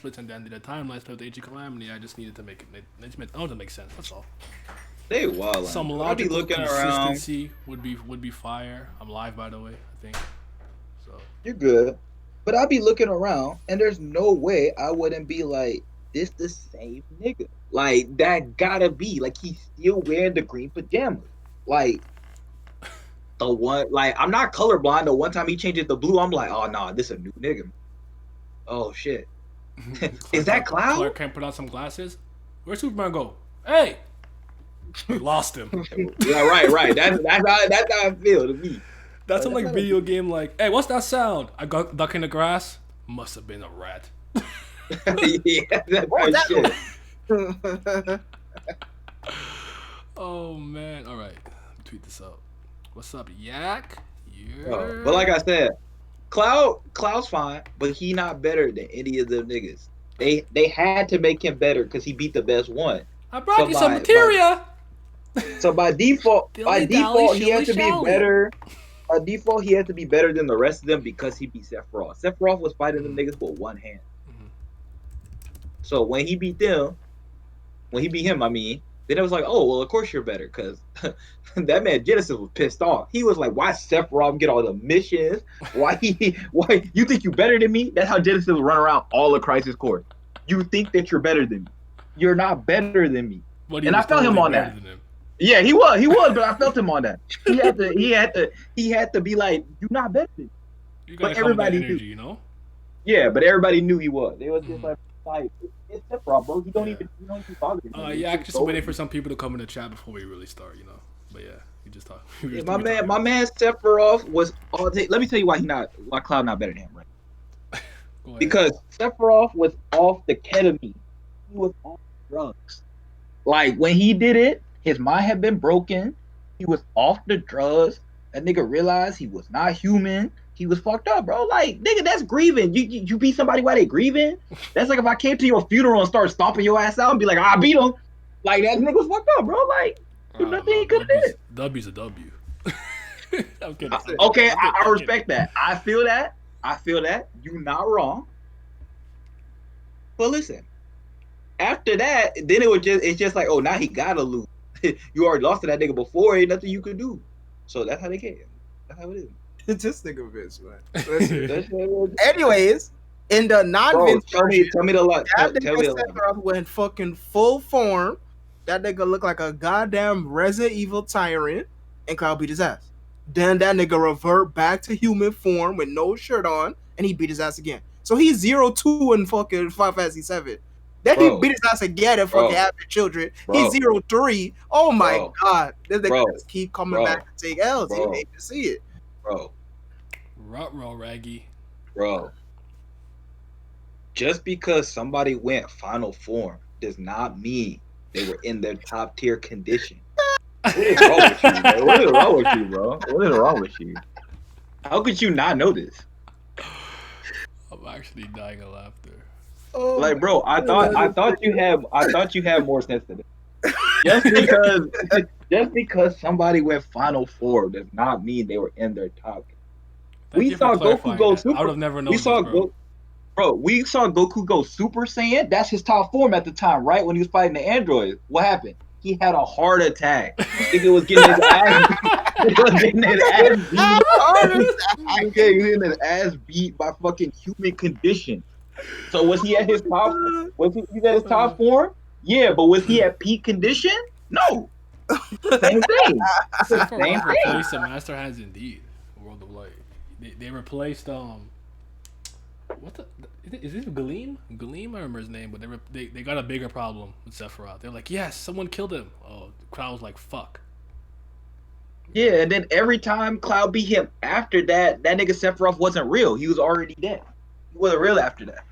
splits and then did a timeline split with Age of Calamity. I just needed to make it. I wanted to make sense. That's all. They wild. Some I be logical looking around. consistency would be fire. I'm live, by the way. I think so. You're good. But I be looking around, and there's no way I wouldn't be like, this the same nigga. Like, that gotta be. Like, he's still wearing the green pajamas. Like, the one, like, I'm not colorblind. The one time he changes the blue, I'm like, oh, nah, this a new nigga. Oh, shit. Is that Cloud? Clark can't put on some glasses. Where'd Superman go? Hey! I lost him. Yeah, right. That's how I feel to me. That's some like video game like, hey, what's that sound? I got duck in the grass. Must have been a rat. Yeah, that's shit. Oh man. Alright. Tweet this out. What's up, Yak? Yeah. Oh, but like I said, Cloud's fine, but he not better than any of them niggas. They had to make him better because he beat the best one. I brought you some materia. So by default, he has to be better. By default, he has to be better than the rest of them because he beat Sephiroth. Sephiroth was fighting them niggas with one hand. Mm-hmm. So when he beat him, I mean, then it was like, oh, well, of course you're better because that man Genesis was pissed off. He was like, why Sephiroth get all the missions? Why you think you better than me? That's how Genesis run around all of Crisis Core. You think that you're better than me. You're not better than me. And I felt him on that. Yeah, he was, but I felt him on that. He had to be like, you're not better than me. But everybody knew, you know? Yeah, but everybody knew he was. They was just like it's Sephiroth, bro. He don't even bother him. Yeah, I'm just waiting for some people to come in the chat before we really start, you know. But yeah, we just talk. Yeah, my man Sephiroth was all day. Let me tell you why Cloud not better than him, right? Because Sephiroth was off the ketamine. He was off drugs. Like when he did it, his mind had been broken. He was off the drugs. That nigga realized he was not human. He was fucked up, bro. Like, nigga, that's grieving. You beat somebody while they grieving? That's like if I came to your funeral and started stomping your ass out and be like, I beat him. Like, that nigga was fucked up, bro. Like, nothing he could have did. W's a W. I'm kidding. Okay, I respect that. I feel that. You're not wrong. But listen, after that, then it's just like, oh, now he gotta lose. You already lost to that nigga before, ain't nothing you could do. So that's how they get. That's how it is. This nigga Vince, man. Anyways, in the non-Vince version, tell me the lot. That nigga went fucking full form. That nigga looked like a goddamn Resident Evil tyrant, and Cloud beat his ass. Then that nigga revert back to human form with no shirt on, and he beat his ass again. So he's 0-2 in fucking Final Fantasy 7. Then he beat his ass again and fucking After Children. He's 0-3. Oh my god. This nigga just keep coming back to take L's. You hate to see it. Bro. Ruh-roh, Raggy. Bro. Just because somebody went final form does not mean they were in their top tier condition. What is wrong with you, bro? What is wrong with you? How could you not know this? I'm actually dying of laughter. Oh, like, bro, I thought you had more sense than this. Just because somebody went final form does not mean they were in their top. We saw Goku go super. I would have never known. We saw Goku go Super Saiyan. That's his top form at the time, right? When he was fighting the androids. What happened? He had a heart attack. I think it was getting his ass. Getting his ass beat by fucking human condition. So was he at his top? Was he at his top form? Yeah, but was he at peak condition? No. Same thing. Same thing. Replaced the Master Hands indeed. World of Light. They replaced what the is it Galeem? Galeem, I remember his name, but they got a bigger problem with Sephiroth. They're like, yes, someone killed him. Oh, the crowd was like, fuck. Yeah, and then every time Cloud beat him after that, that nigga Sephiroth wasn't real. He was already dead. He wasn't real after that.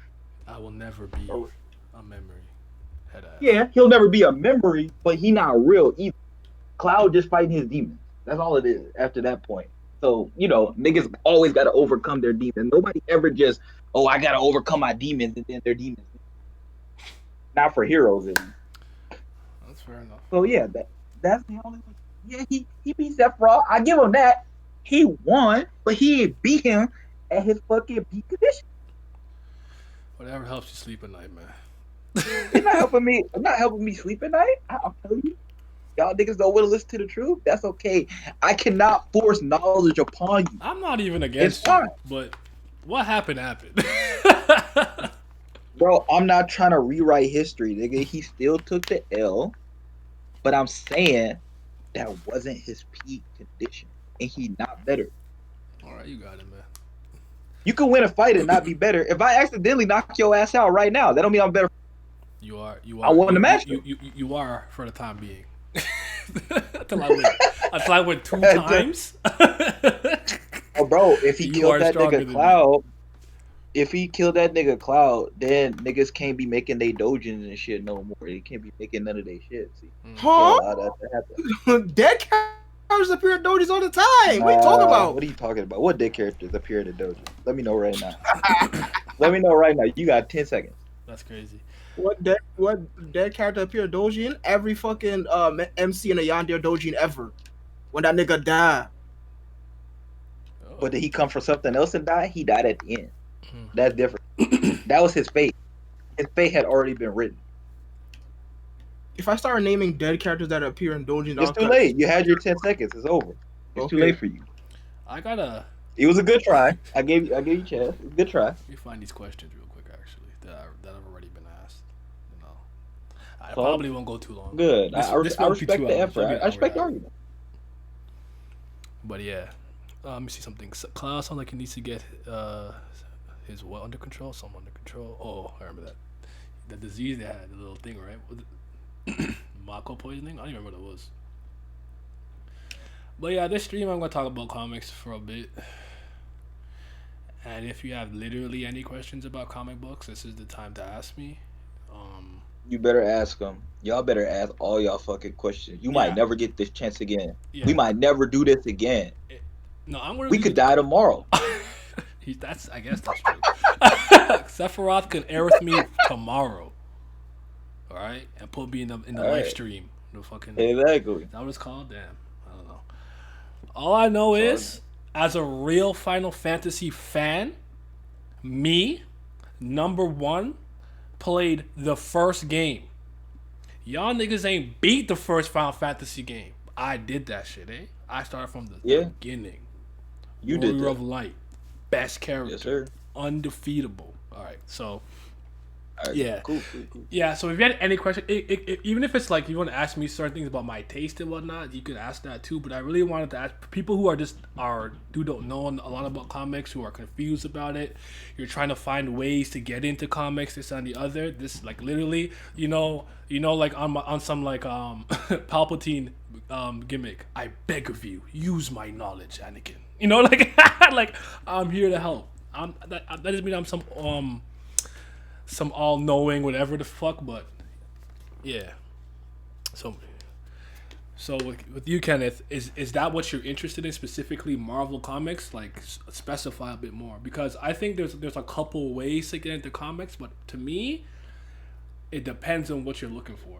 I will never be a memory. Yeah, he'll never be a memory, but he not real either. Cloud just fighting his demons. That's all it is after that point. So, niggas always got to overcome their demons. Nobody ever just, I got to overcome my demons and then their demons. Not for heroes. That's fair enough. So, yeah, that's the only one. Yeah, he beat Sephiroth. I give him that. He won, but he beat him at his fucking peak condition. Whatever helps you sleep at night, man. It's not helping me. It's not helping me sleep at night. I'm telling you, y'all niggas don't want to listen to the truth. That's okay. I cannot force knowledge upon you. I'm not even against fine. you, but what happened. Bro, I'm not trying to rewrite history, nigga. He still took the L, but I'm saying that wasn't his peak condition, and he not better. All right, you got it, man. You can win a fight and not be better. If I accidentally knock your ass out right now, that don't mean I'm better. You are. I won the match. You are for the time being. Until I win 2 times. Oh, bro, if he killed that nigga Cloud, then niggas can't be making they dojins and shit no more. They can't be making none of their shit. See, huh? That to happen. Dead characters appear in dojins all the time. What are you talking about? What are you talking about? What dead characters appear in the dojo? Let me know right now. Let me know right now. You got 10 seconds. That's crazy. What dead character appear in dojin? Every fucking MC in a Yandere dojin ever. When that nigga died. But did he come for something else and die? He died at the end. That's different. That was his fate. His fate had already been written. If I start naming dead characters that appear in dojin, it's too late. You had your 10 seconds. It's over. It's too late for you. It was a good try. I gave you a chance. It was a good try. Let me find these questions real quick, actually, that have already been asked. You know, I probably won't go too long. Good. I respect the effort. I respect the argument. But yeah, let me see something. Cloud sounds like he needs to get his what under control? Some under control. Oh, I remember that. The disease they had, the little thing, right? Was it Mako poisoning? I don't even remember what it was. But yeah, this stream I'm gonna talk about comics for a bit. And if you have literally any questions about comic books, this is the time to ask me. You better ask them. Y'all better ask all y'all fucking questions. You might never get this chance again. Yeah. We might never do this again. We could die tomorrow. I guess that's true. Sephiroth could air with me tomorrow. All right, and put me in the live stream. The fucking exactly. Is that what it's called? Damn, I don't know. All I know is, as a real Final Fantasy fan, me, number 1, played the first game. Y'all niggas ain't beat the first Final Fantasy game. I did that shit, eh? I started from the beginning. You Warrior did that. of Light, best character, yes, sir. Undefeatable. All right, so. Right, yeah. Cool. Yeah, so if you had any question, even if it's like you want to ask me certain things about my taste and whatnot, you could ask that too. But I really wanted to ask people who don't know a lot about comics, who are confused about it. You're trying to find ways to get into comics, this and the other. This like literally, you know, like on some like Palpatine gimmick. I beg of you, use my knowledge, Anakin. You know, like like I'm here to help. That doesn't mean I'm some all-knowing whatever the fuck, but yeah. So with you, Kenneth, is that what you're interested in, specifically Marvel comics? Like specify a bit more, because I think there's a couple ways to get into comics, but to me, it depends on what you're looking for.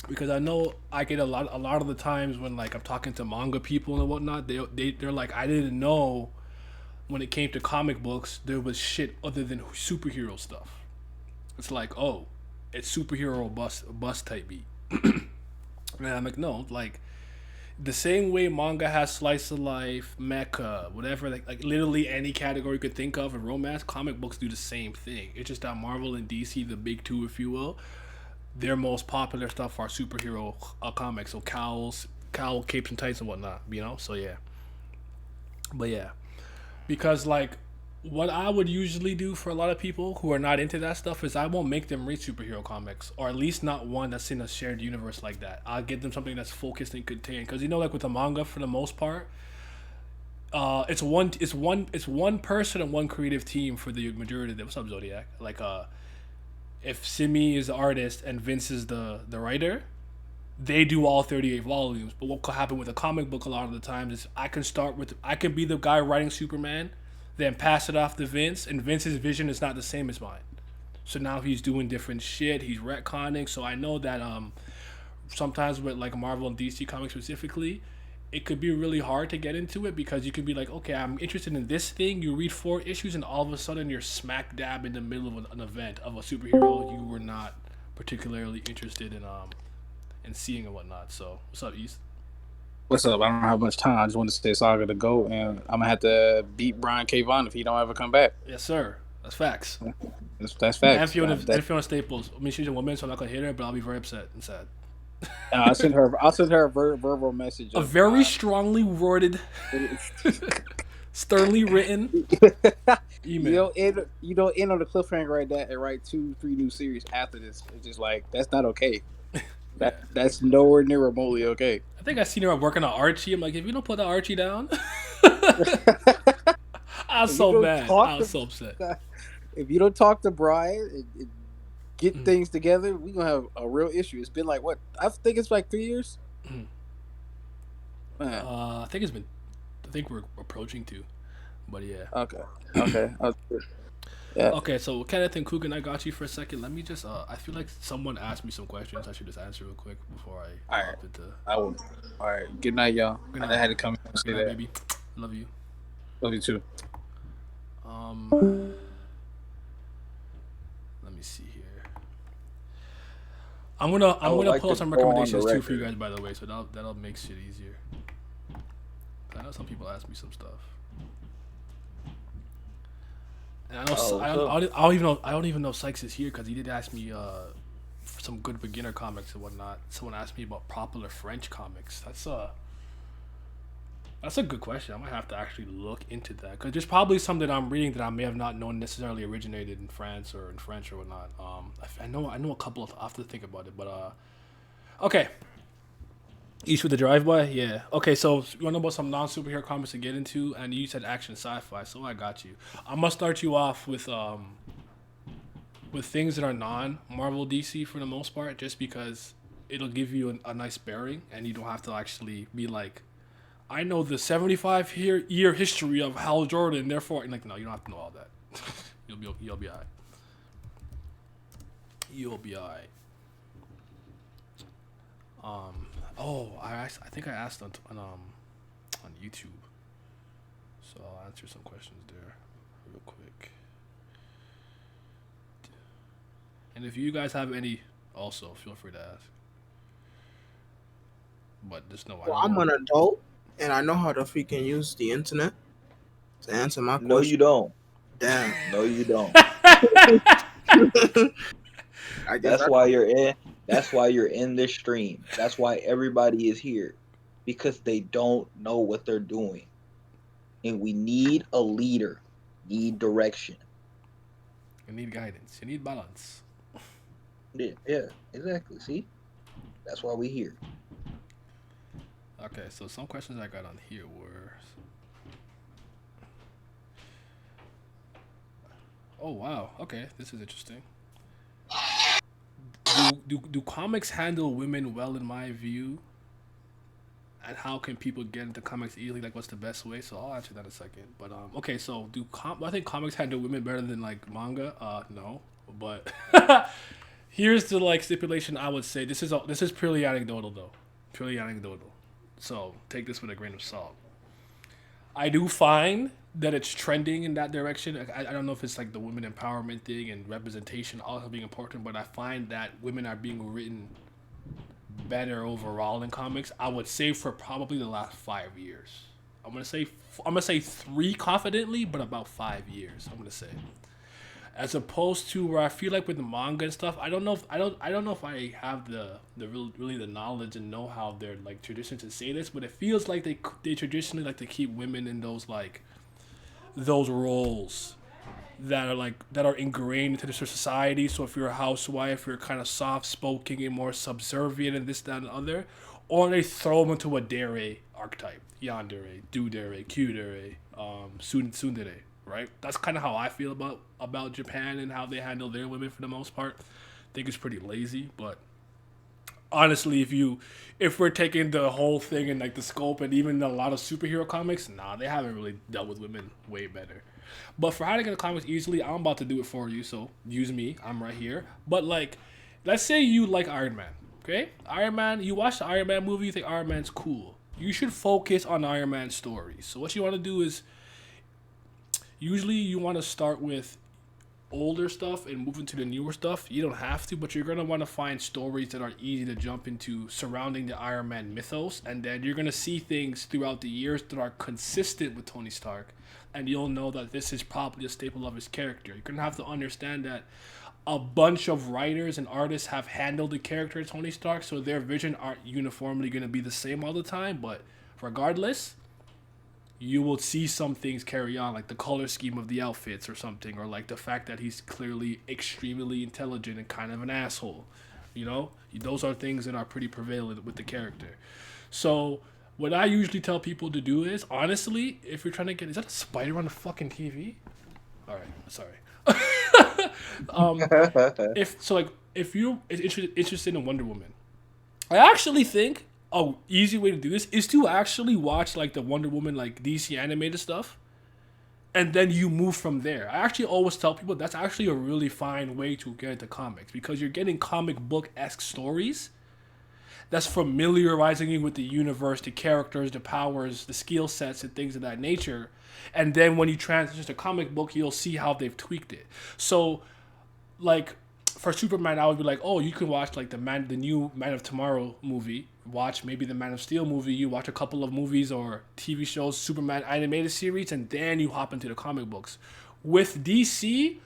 Because I know I get a lot of the times when like I'm talking to manga people and whatnot, they're like, I didn't know. When it came to comic books, there was shit other than superhero stuff. It's like, oh, it's superhero bust type beat. And I'm like, no, like the same way manga has slice of life, mecha, whatever, like literally any category you could think of in romance, comic books do the same thing. It's just that Marvel and DC, the big two, if you will, their most popular stuff are superhero comics. So cowl, capes and tights and whatnot, you know? So yeah. But yeah. Because, like, what I would usually do for a lot of people who are not into that stuff is I won't make them read superhero comics, or at least not one that's in a shared universe like that. I'll get them something that's focused and contained. Because, you know, like with the manga, for the most part, it's one person and one creative team for the majority of it. What's up, Zodiac? Like, if Simi is the artist and Vince is the writer, they do all 38 volumes. But what could happen with a comic book a lot of the times is I can be the guy writing Superman, then pass it off to Vince, and Vince's vision is not the same as mine. So now he's doing different shit, he's retconning. So I know that sometimes with like Marvel and DC comics specifically, it could be really hard to get into it because you could be like, okay, I'm interested in this thing. You read 4 issues, and all of a sudden you're smack dab in the middle of an event of a superhero you were not particularly interested in seeing and whatnot. So, what's up, East? What's up? I don't have much time. I just want to say Saga to go, and I'm gonna have to beat Brian K. Vaughan if he don't ever come back. Yes, sir. That's facts. That's facts. And Fiona Staples. I mean, she's a woman, so I'm not gonna hit her, but I'll be very upset and sad. I'll send her a verbal message. A very strongly worded, sternly written email. You don't end on the cliffhanger right that and write 2-3 new series after this. It's just like that's not okay. That's nowhere near remotely okay. I think I seen her working on Archie. I'm like, if you don't put the Archie down, I was so mad. I was so upset. If you don't talk to Brian and get things together, we're gonna have a real issue. It's been like what? I think it's like 3 years. I think we're approaching 2, but yeah. Okay. Yeah. Okay, so Kenneth and Coogan, I got you for a second. Let me just I feel like someone asked me some questions. I should just answer real quick before I hop into. I will. All right. Good night, y'all. Good night. I had to come and say that. Baby. Love you. Love you too. Let me see here. I'm gonna pull out some recommendations too for you guys, by the way, so that'll make shit easier. I know some people ask me some stuff. And I know I don't even know Sykes is here because he did ask me for some good beginner comics and whatnot. Someone asked me about popular French comics. That's a good question. I might have to actually look into that because there's probably some that I'm reading that I may have not known necessarily originated in France or in French or whatnot. I know a couple of. I have to think about it, but okay. East with the drive-by, yeah. Okay, so you want to know about some non-superhero comics to get into, and you said action sci-fi, so I got you. I'm gonna start you off with things that are non-Marvel DC for the most part, just because it'll give you a nice bearing, and you don't have to actually be like, I know the 75-year history of Hal Jordan, therefore, and like, no, you don't have to know all that. You'll be alright. You'll be alright. I think I asked on YouTube, so I'll answer some questions there real quick. And if you guys have any, also feel free to ask. But just know I'm an adult and I know how to freaking use the internet to answer my question. No, you don't. Damn. No, you don't. That's why you're in. That's why you're in this stream. That's why everybody is here, because they don't know what they're doing, and we need a leader. Need direction. You need guidance. You need balance. Yeah, exactly. See, that's why we're here. Okay, so some questions I got on here were. Oh wow. Okay, this is interesting. Do comics handle women well in my view? And how can people get into comics easily? Like, what's the best way? So I'll answer that in a second. But okay, so I think comics handle women better than like manga? No, but here's the like stipulation. I would say this is purely anecdotal though, purely anecdotal. So take this with a grain of salt. I do find that it's trending in that direction. I don't know if it's like the women empowerment thing and representation also being important, but I find that women are being written better overall in comics. I would say for probably the last 5 years. I'm gonna say 3 confidently, but about 5 years. I'm gonna say, as opposed to where I feel like with the manga and stuff, I don't know if I have the knowledge and know-how they're like tradition to say this, but it feels like they traditionally like to keep women in those roles that are ingrained into the society. So if you're a housewife, you're kind of soft-spoken and more subservient and this, that, and the other, or they throw them into a dere archetype, yandere, do-dere, q-dere, tsundere, right? That's kind of how I feel about Japan and how they handle their women for the most part. I think it's pretty lazy, but honestly, if we're taking the whole thing in like the scope and even a lot of superhero comics, they haven't really dealt with women way better. But for how to get the comics easily, I'm about to do it for you, so use me. I'm right here. But like, let's say you like Iron Man, okay? Iron Man, you watch the Iron Man movie, you think Iron Man's cool. you should focus on Iron Man stories. So what you want to do is, usually you want to start with older stuff and move into the newer stuff. You don't have to, but you're going to want to find stories that are easy to jump into surrounding the Iron Man mythos, and then you're going to see things throughout the years that are consistent with Tony Stark, and you'll know that this is probably a staple of his character. You're going to have to understand that a bunch of writers and artists have handled the character of Tony Stark, so their vision aren't uniformly going to be the same all the time, but regardless, you will see some things carry on, like the color scheme of the outfits or something, or like the fact that he's clearly extremely intelligent and kind of an asshole. You know, those are things that are pretty prevalent with the character. So what I usually tell people to do is, honestly, if you're trying to get, is that a spider on the fucking TV? All right, sorry. If you're interested in Wonder Woman, I actually think a easy way to do this is to actually watch like the Wonder Woman like DC animated stuff, and then you move from there. I actually always tell people that's actually a really fine way to get into comics, because you're getting comic book-esque stories that's familiarizing you with the universe, the characters, the powers, the skill sets, and things of that nature. And then when you transition to comic book, you'll see how they've tweaked it. So, like, for Superman, I would be like, oh, you can watch like the new Man of Tomorrow movie, watch maybe the Man of Steel movie, you watch a couple of movies or TV shows, Superman animated series, and then you hop into the comic books. With DC,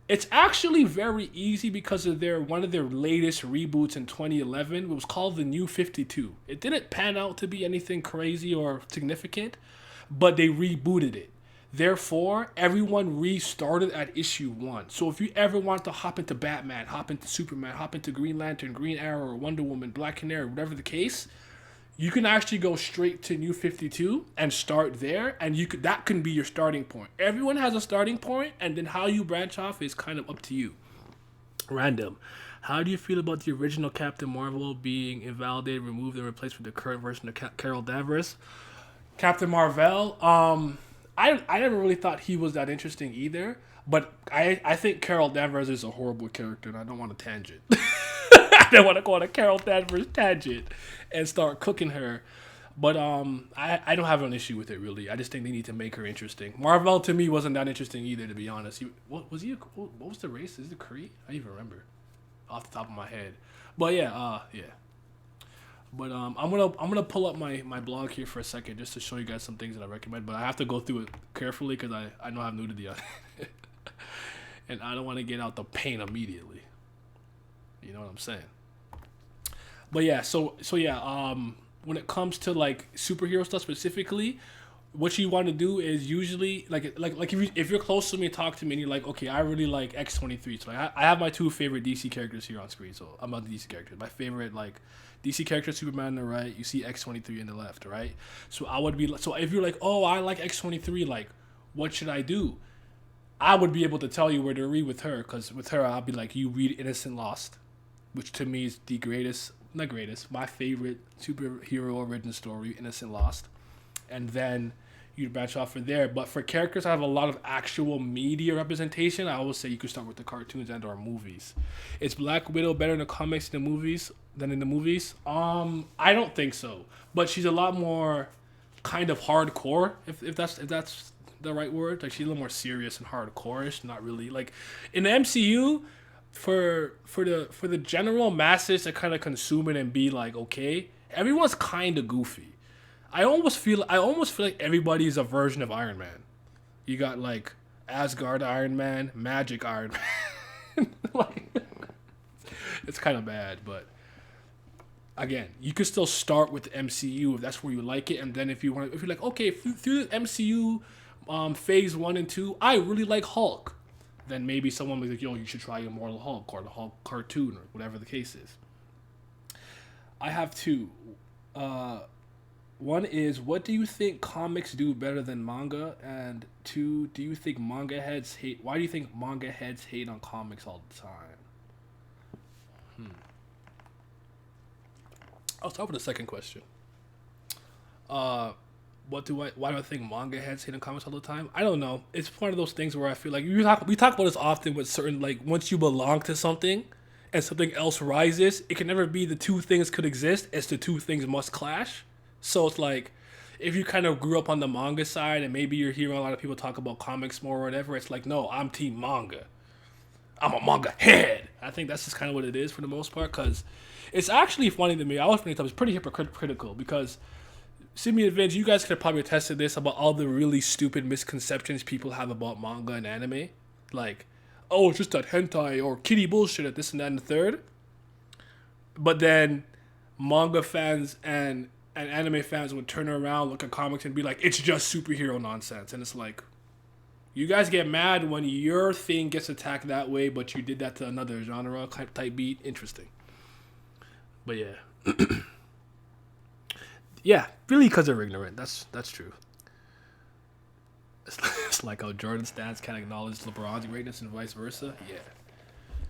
it's actually very easy because of one of their latest reboots in 2011. It was called The New 52. It didn't pan out to be anything crazy or significant, but they rebooted it. Therefore, everyone restarted at issue 1. So if you ever want to hop into Batman, hop into Superman, hop into Green Lantern, Green Arrow, Wonder Woman, Black Canary, whatever the case, you can actually go straight to New 52 and start there, and that can be your starting point. Everyone has a starting point, and then how you branch off is kind of up to you. Random. How do you feel about the original Captain Marvel being invalidated, removed, and replaced with the current version of Carol Danvers? Captain Marvel, I never really thought he was that interesting either, but I think Carol Danvers is a horrible character, and I don't want a tangent. I don't want to go on a Carol Danvers tangent and start cooking her, but I don't have an issue with it really. I just think they need to make her interesting. Marvel to me wasn't that interesting either, to be honest. What was the race? Is it Kree? I don't even remember off the top of my head. But yeah. But I'm gonna pull up my blog here for a second just to show you guys some things that I recommend. But I have to go through it carefully because I know I have nudity on it, and I don't want to get out the paint immediately. You know what I'm saying? But yeah, so yeah. When it comes to like superhero stuff specifically, what you want to do is usually like if you're close to me and talk to me and you're like, okay, I really like X-23. So I have my 2 favorite DC characters here on screen. So I'm about the DC characters. My favorite like DC character, Superman on the right. You see X-23 in the left, right? So so if you're like, oh, I like X-23, like, what should I do? I would be able to tell you where to read with her, because with her, I'll be like, you read Innocent Lost, which to me is my favorite superhero origin story, Innocent Lost. And then you'd branch off from there. But for characters that have a lot of actual media representation, I always say you could start with the cartoons and or movies. Is Black Widow better in the comics than in the movies? I don't think so. But she's a lot more kind of hardcore, if that's the right word. Like, she's a little more serious and hardcore-ish, not really like in the MCU. For the general masses to kind of consume it and be like, okay, everyone's kind of goofy. I almost feel like everybody's a version of Iron Man. You got like Asgard Iron Man, Magic Iron Man. Like, it's kind of bad, but again, you could still start with the MCU if that's where you like it, and then if you're like, okay, through the MCU phase 1 and 2, I really like Hulk. Then maybe someone will be like, yo, you should try Immortal Hulk or the Hulk cartoon or whatever the case is. I have 2. One is, what do you think comics do better than manga? And 2, why do you think manga heads hate on comics all the time? I'll start with the second question. Why do I think manga heads hate on comics all the time? I don't know. It's one of those things where I feel like we talk about this often with certain, like, once you belong to something and something else rises, it can never be the 2 things could exist. It's the 2 things must clash. So it's like, if you kind of grew up on the manga side and maybe you're hearing a lot of people talk about comics more or whatever, it's like, no, I'm team manga. I'm a manga head. I think that's just kind of what it is for the most part, because it's actually funny to me. I was thinking it's pretty hypocritical because, Simi and Vince, you guys could have probably attested this about all the really stupid misconceptions people have about manga and anime. Like, oh, it's just that hentai or kitty bullshit at this and that and the third. But then manga fans and anime fans would turn around, look at comics, and be like, it's just superhero nonsense. And it's like, you guys get mad when your thing gets attacked that way, but you did that to another genre type beat. Interesting. But yeah. Yeah, really because they're ignorant. That's true. It's like how Jordan stans can't acknowledge LeBron's greatness and vice versa. Yeah.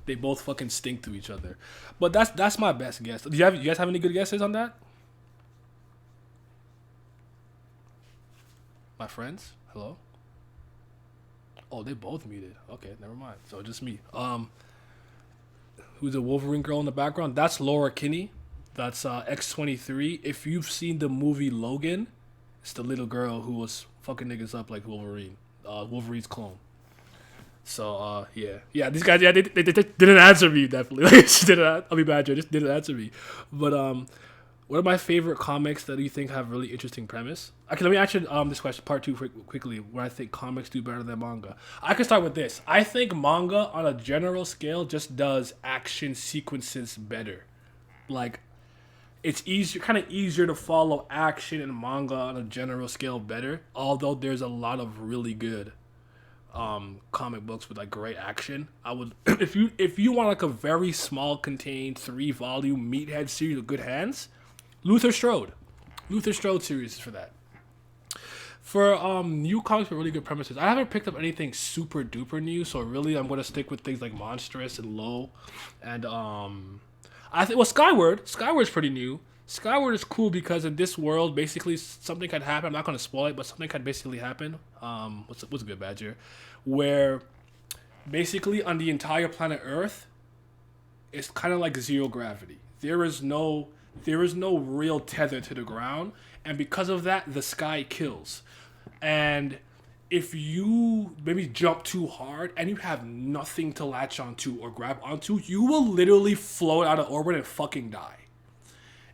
They both fucking stink to each other. But that's my best guess. Do you guys have any good guesses on that? My friends? Hello? Oh, they both muted. Okay, never mind. So just me. Who's the Wolverine girl in the background? That's Laura Kinney. That's X-23. If you've seen the movie Logan, it's the little girl who was fucking niggas up like Wolverine. Wolverine's clone. So, yeah. These guys, yeah, they didn't answer me, definitely. I'll be bad, Joe. Just didn't answer me. But, what are my favorite comics that you think have really interesting premise? Okay, let me answer this question, part 2, quickly, where I think comics do better than manga. I can start with this. I think manga, on a general scale, just does action sequences better. Like, it's kind of easier to follow action in manga on a general scale better, although there's a lot of really good comic books with like great action. I would if you want like a very small contained 3-volume meathead series with good hands, Luther Strode series is for that. For new comics with really good premises, I haven't picked up anything super duper new, so really I'm gonna stick with things like Monstrous and Low, and I think Skyward's pretty new. Skyward is cool because in this world, basically something could happen. I'm not gonna spoil it, but something could basically happen. What's a good badger? Where basically on the entire planet Earth, it's kind of like zero gravity. There is no real tether to the ground, and because of that, the sky kills. And if you maybe jump too hard and you have nothing to latch onto or grab onto, you will literally float out of orbit and fucking die.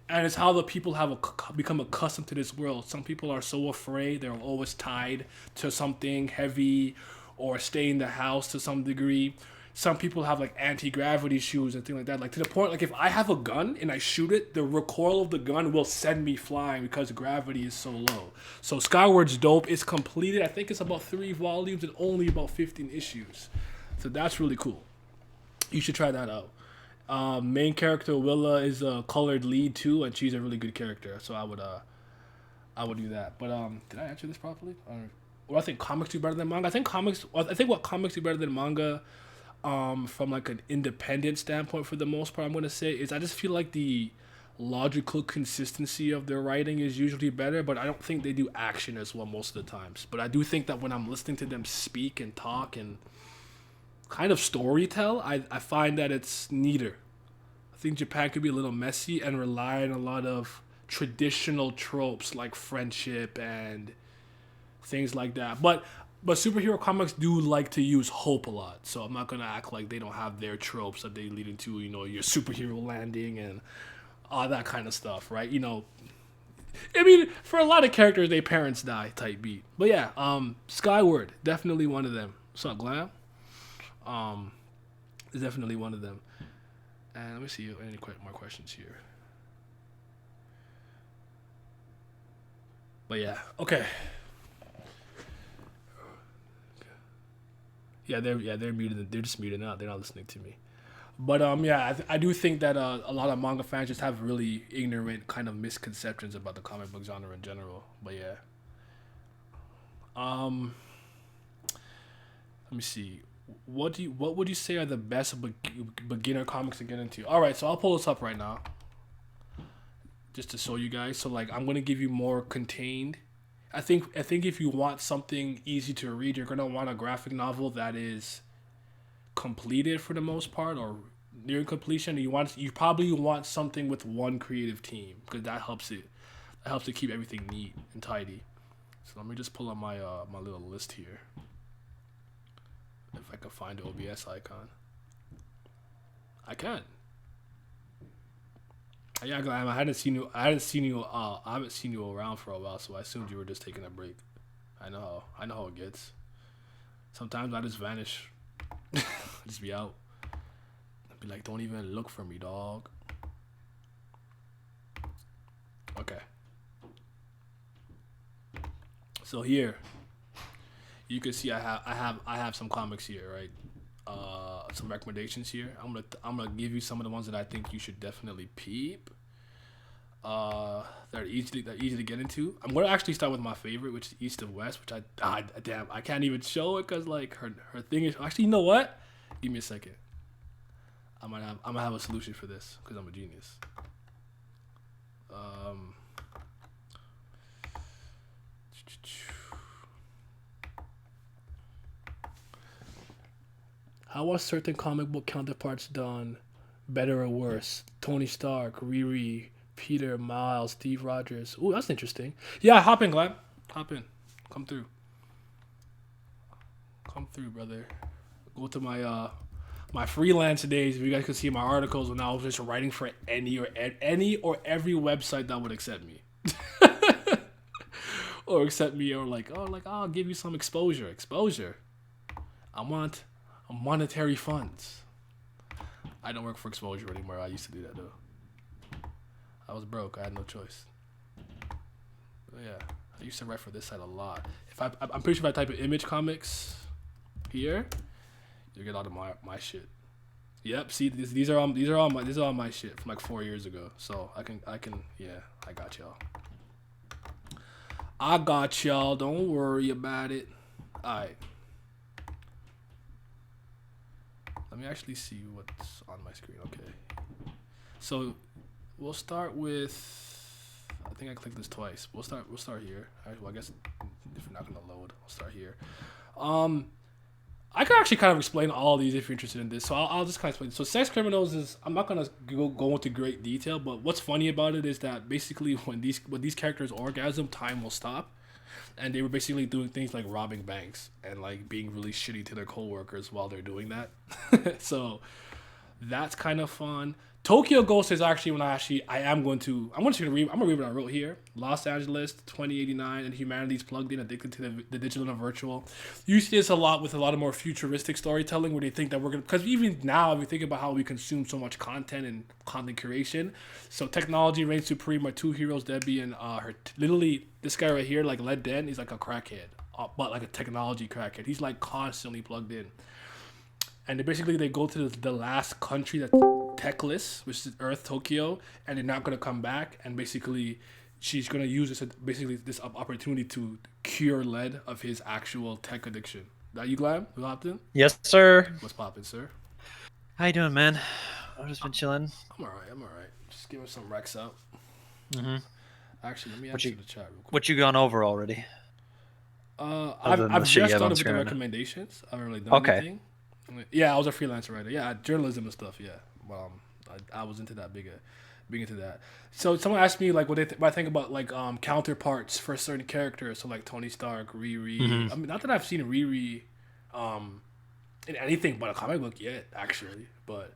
And it's how the people have become accustomed to this world. Some people are so afraid they're always tied to something heavy or stay in the house to some degree. Some people have like anti-gravity shoes and things like that. Like to the point, like if I have a gun and I shoot it, the recoil of the gun will send me flying because gravity is so low. So Skyward's dope. It's completed. I think it's about 3 volumes and only about 15 issues. So that's really cool. You should try that out. Main character Willa is a colored lead too, and she's a really good character. So I would do that. But did I answer this properly? Well, I think comics do better than manga. I think what comics do better than manga, from like an independent standpoint for the most part, I'm gonna say is I just feel like the logical consistency of their writing is usually better, but I don't think they do action as well most of the times. But I do think that when I'm listening to them speak and talk and kind of storytell, I find that it's neater. I think Japan could be a little messy and rely on a lot of traditional tropes like friendship and things like that. But superhero comics do like to use hope a lot, so I'm not gonna act like they don't have their tropes that they lead into, your superhero landing and all that kind of stuff, right? I mean, for a lot of characters, their parents die type beat. But yeah, Skyward, definitely one of them. What's up, Glam? Is definitely one of them. And let me see any more questions here. But yeah, okay. Yeah, they're muted. They're just muted out. They're not listening to me. But I do think that a lot of manga fans just have really ignorant kind of misconceptions about the comic book genre in general. But yeah. Let me see. What would you say are the best beginner comics to get into? All right, so I'll pull this up right now, just to show you guys. So like, I'm gonna give you more contained. I think if you want something easy to read, you're gonna want a graphic novel that is completed for the most part or near completion. You probably want something with one creative team because that helps It helps to keep everything neat and tidy. So let me just pull up my my little list here. If I can find the OBS icon. I can. Yeah, Glam, I haven't seen you around for a while, so I assumed you were just taking a break. I know how it gets. Sometimes I just vanish. Just be out. I'd be like, don't even look for me, dog. Okay. So here, you can see I have some comics here, right? Some recommendations here. I'm gonna give you some of the ones that I think you should definitely peep. They're easy to get into. I'm gonna actually start with my favorite, which is East of West, which damn, I can't even show it because like her thing is actually, you know what? Give me a second. I'm gonna have a solution for this because I'm a genius. How are certain comic book counterparts done, better or worse? Tony Stark, Riri, Peter, Miles, Steve Rogers. Ooh, that's interesting. Yeah, hop in, Glad. Hop in. Come through. Come through, brother. Go to my my freelance days. If you guys could see my articles when I was just writing for any or every website that would accept me. Or accept me, or like, I'll give you some exposure. I want monetary funds. I don't work for exposure anymore. I used to do that though. I was broke. I had no choice. But yeah, I used to write for this site a lot. I'm pretty sure if I type in Image Comics here, you get all of my shit. Yep. See, these are all my shit from like 4 years ago. So I can yeah, I got y'all. Don't worry about it. All right. Let me actually see what's on my screen. Okay. So we'll start with. I think I clicked this twice. We'll start here. All right, well, I guess if you're not gonna load, I'll start here. I can actually kind of explain all these if you're interested in this. So I'll just kind of explain. So Sex Criminals is. I'm not gonna go into great detail, but what's funny about it is that basically when these characters orgasm, time will stop. And they were basically doing things like robbing banks and like being really shitty to their coworkers while they're doing that. So that's kind of fun. Tokyo Ghost is actually when I'm going to read what I wrote here. Los Angeles, 2089, and humanity's plugged in, addicted to the digital and virtual. You see this a lot with a lot of more futuristic storytelling where they think that we're going to, because even now, if you think about how we consume so much content and content curation, so technology reigns supreme. Our two heroes, Debbie and literally this guy right here, like Led Den, he's like a crackhead, but like a technology crackhead. He's like constantly plugged in. And they go to the last country that's techless, which is Earth, Tokyo, and they're not going to come back. And basically, she's going to use this opportunity to cure Led of his actual tech addiction. That you, Glad? You hopped in? Yes, sir. What's poppin', sir? How you doing, man? I've just been chilling. I'm all right. Just giving some recs out. Mm-hmm. Actually, let me ask you the chat real quick. What you gone over already? I've just started with the recommendations. I haven't really done anything. Yeah, I was a freelancer writer. Yeah, journalism and stuff. Yeah, I was into that, big into that. So someone asked me like what I think about like counterparts for certain characters. So like Tony Stark, Riri. Mm-hmm. I mean, not that I've seen Riri in anything but a comic book yet, actually. But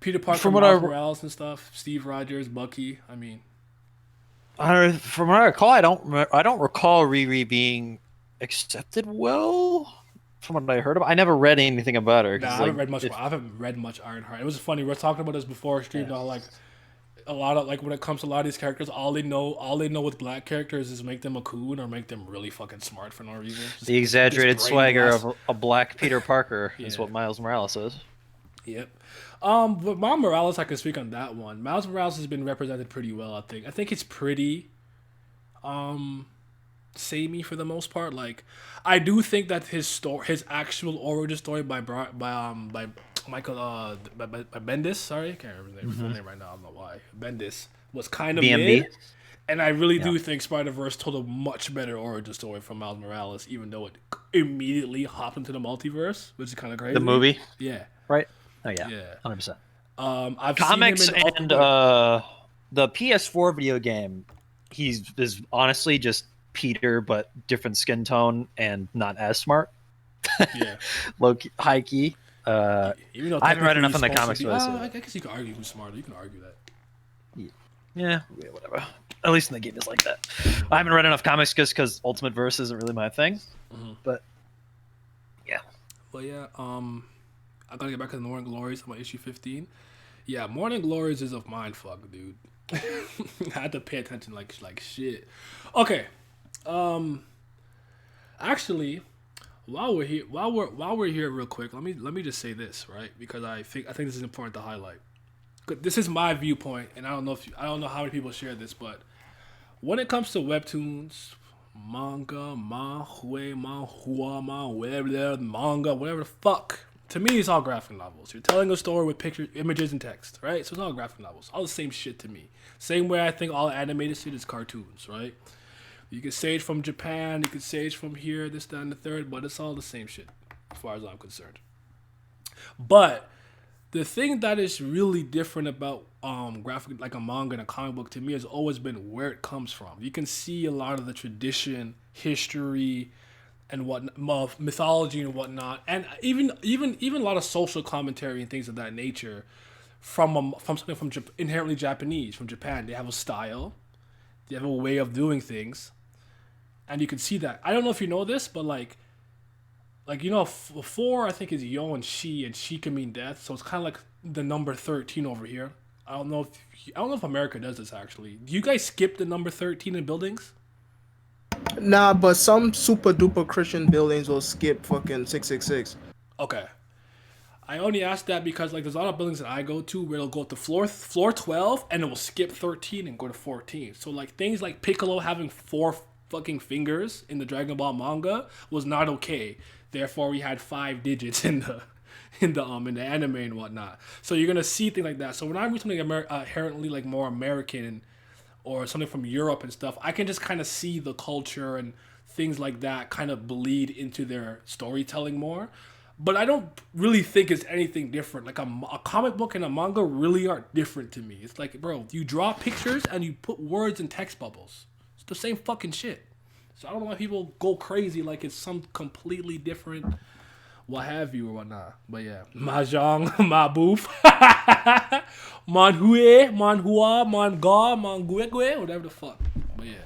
Peter Parker, Miles Morales and stuff. Steve Rogers, Bucky. I mean, from what I recall, I don't recall Riri being accepted well. From what I heard about, I never read anything about her. Nah, I haven't read much Ironheart. It was funny. We were talking about this before stream. Yeah. Like a lot of like when it comes to a lot of these characters, all they know with black characters is make them a coon or make them really fucking smart for no reason. The exaggerated swagger of a black Peter Parker is what Miles Morales is. Yep. But Miles Morales, I can speak on that one. Miles Morales has been represented pretty well. I think it's pretty samey for the most part. Like, I do think that his actual origin story by Michael by Bendis. Sorry, I can't remember his full name right now. I don't know why. Bendis was kind of mid, and I really do think Spider-Verse told a much better origin story from Miles Morales, even though it immediately hopped into the multiverse, which is kind of crazy. The movie, yeah, right? Oh yeah, 100%. I've comics seen him and the PS4 video game he is honestly just Peter, but different skin tone and not as smart. Yeah. High key. Even though I haven't read technically enough in the he's comics supposed for to this. be, I guess you can argue who's smarter. You can argue that. Yeah, whatever. At least in the game is like that. I haven't read enough comics just because Ultimate Verse isn't really my thing. But yeah. But yeah, I gotta get back to the Morning Glories. I'm on issue 15. Yeah, Morning Glories is a mind fuck, dude. I had to pay attention like shit. Okay. Actually, while we're here real quick, let me just say this, right? Because I think this is important to highlight. This is my viewpoint, and I don't know how many people share this, but when it comes to webtoons, manga, manhua, whatever the fuck, to me it's all graphic novels. You're telling a story with pictures, images, and text, right? So it's all graphic novels, all the same shit to me. Same way I think all animated shit is cartoons, right? You can say it from Japan, you can say it from here, this, that, and the third, but it's all the same shit, as far as I'm concerned. But the thing that is really different about graphic, like a manga and a comic book, to me has always been where it comes from. You can see a lot of the tradition, history, and what mythology and whatnot, and even a lot of social commentary and things of that nature from something from inherently Japanese, from Japan. They have a style, they have a way of doing things, and you can see that. I don't know if you know this, but like you know, 4 I think is yo and she can mean death, so it's kind of like the number 13 over here. I don't know if America does this actually. Do you guys skip the number 13 in buildings? Nah, but some super duper Christian buildings will skip fucking 666. Okay. I only asked that because like there's a lot of buildings that I go to where it'll go to floor 12 and it will skip 13 and go to 14. So like things like Piccolo having 4 fucking fingers in the Dragon Ball manga was not okay. Therefore, we had 5 digits in the anime and whatnot. So you're gonna see things like that. So when I read something inherently like more American or something from Europe and stuff, I can just kind of see the culture and things like that kind of bleed into their storytelling more. But I don't really think it's anything different. Like a comic book and a manga really aren't different to me. It's like, bro, you draw pictures and you put words in text bubbles. It's the same fucking shit. So I don't know why people go crazy like it's some completely different, what have you or whatnot. But yeah, Mahjong, Maboof, Manhue, Manhua, Manga, Manguegue, whatever the fuck. But yeah.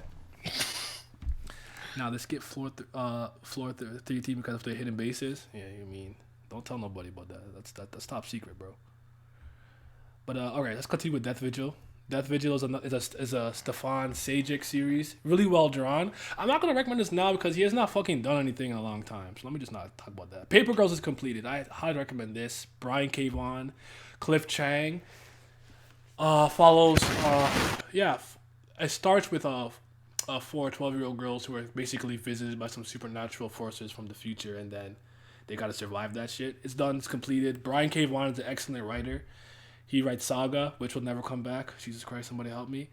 Now let's get floor 13 because of the hidden bases. Yeah, you mean don't tell nobody about that. That's top secret, bro. But all right, let's continue with Death Vigil. Death Vigil is a Stefan Sajic series, really well drawn. I'm not gonna recommend this now because he has not fucking done anything in a long time. So let me just not talk about that. Paper Girls is completed. I highly recommend this. Brian K. Vaughan, Cliff Chang. Follows. It starts with 4 12-year-old girls who are basically visited by some supernatural forces from the future, and then they gotta survive that shit. It's done. It's completed. Brian K. Vaughan is an excellent writer. He writes Saga, which will never come back. Jesus Christ, somebody help me.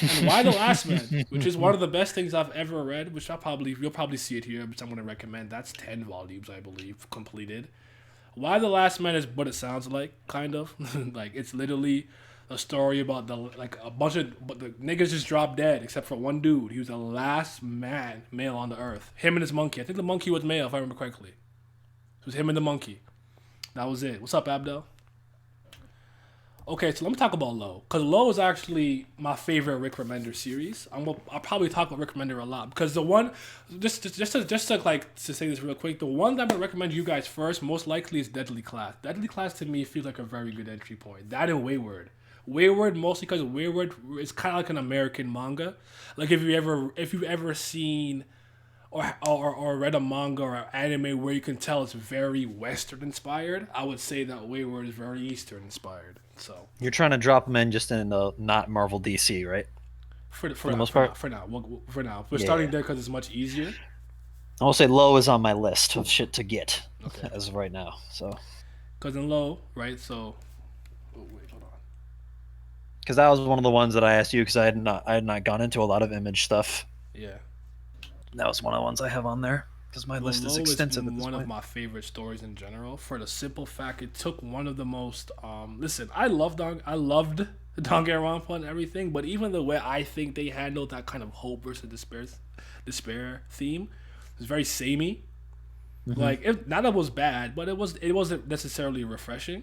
And Y the Last Man, which is one of the best things I've ever read, which you'll probably see it here, which I'm going to recommend. That's 10 volumes, I believe, completed. Y the Last Man is what it sounds like, kind of. Like, it's literally a story about a bunch of the niggas just dropped dead, except for one dude. He was the last male on the earth. Him and his monkey. I think the monkey was male, if I remember correctly. It was him and the monkey. That was it. What's up, Abdel? Okay, so let me talk about Low, because Low is actually my favorite Rick Remender series. I'll probably talk about Rick Remender a lot because the one, just to say this real quick, the one that I'm gonna recommend you guys first, most likely, is Deadly Class. Deadly Class to me feels like a very good entry point. That and Wayward. Wayward mostly because Wayward is kind of like an American manga. Like if you've ever seen or read a manga or an anime where you can tell it's very Western inspired, I would say that Wayward is very Eastern inspired. So you're trying to drop them in just in the not Marvel DC, right? For the most part. For now, we're starting there because it's much easier. I will say Low is on my list of shit to get as of right now. So because in Low, right? So hold on. Because that was one of the ones that I asked you because I had not gone into a lot of Image stuff. Yeah. That was one of the ones I have on there. because my list is Below extensive. At this one of point. my favorite stories in general, for the simple fact it took one of the most. Listen, I loved Danganronpa and everything, but even the way I think they handled that kind of hope versus despair theme was very samey. Like, not that it was bad, but it wasn't necessarily refreshing.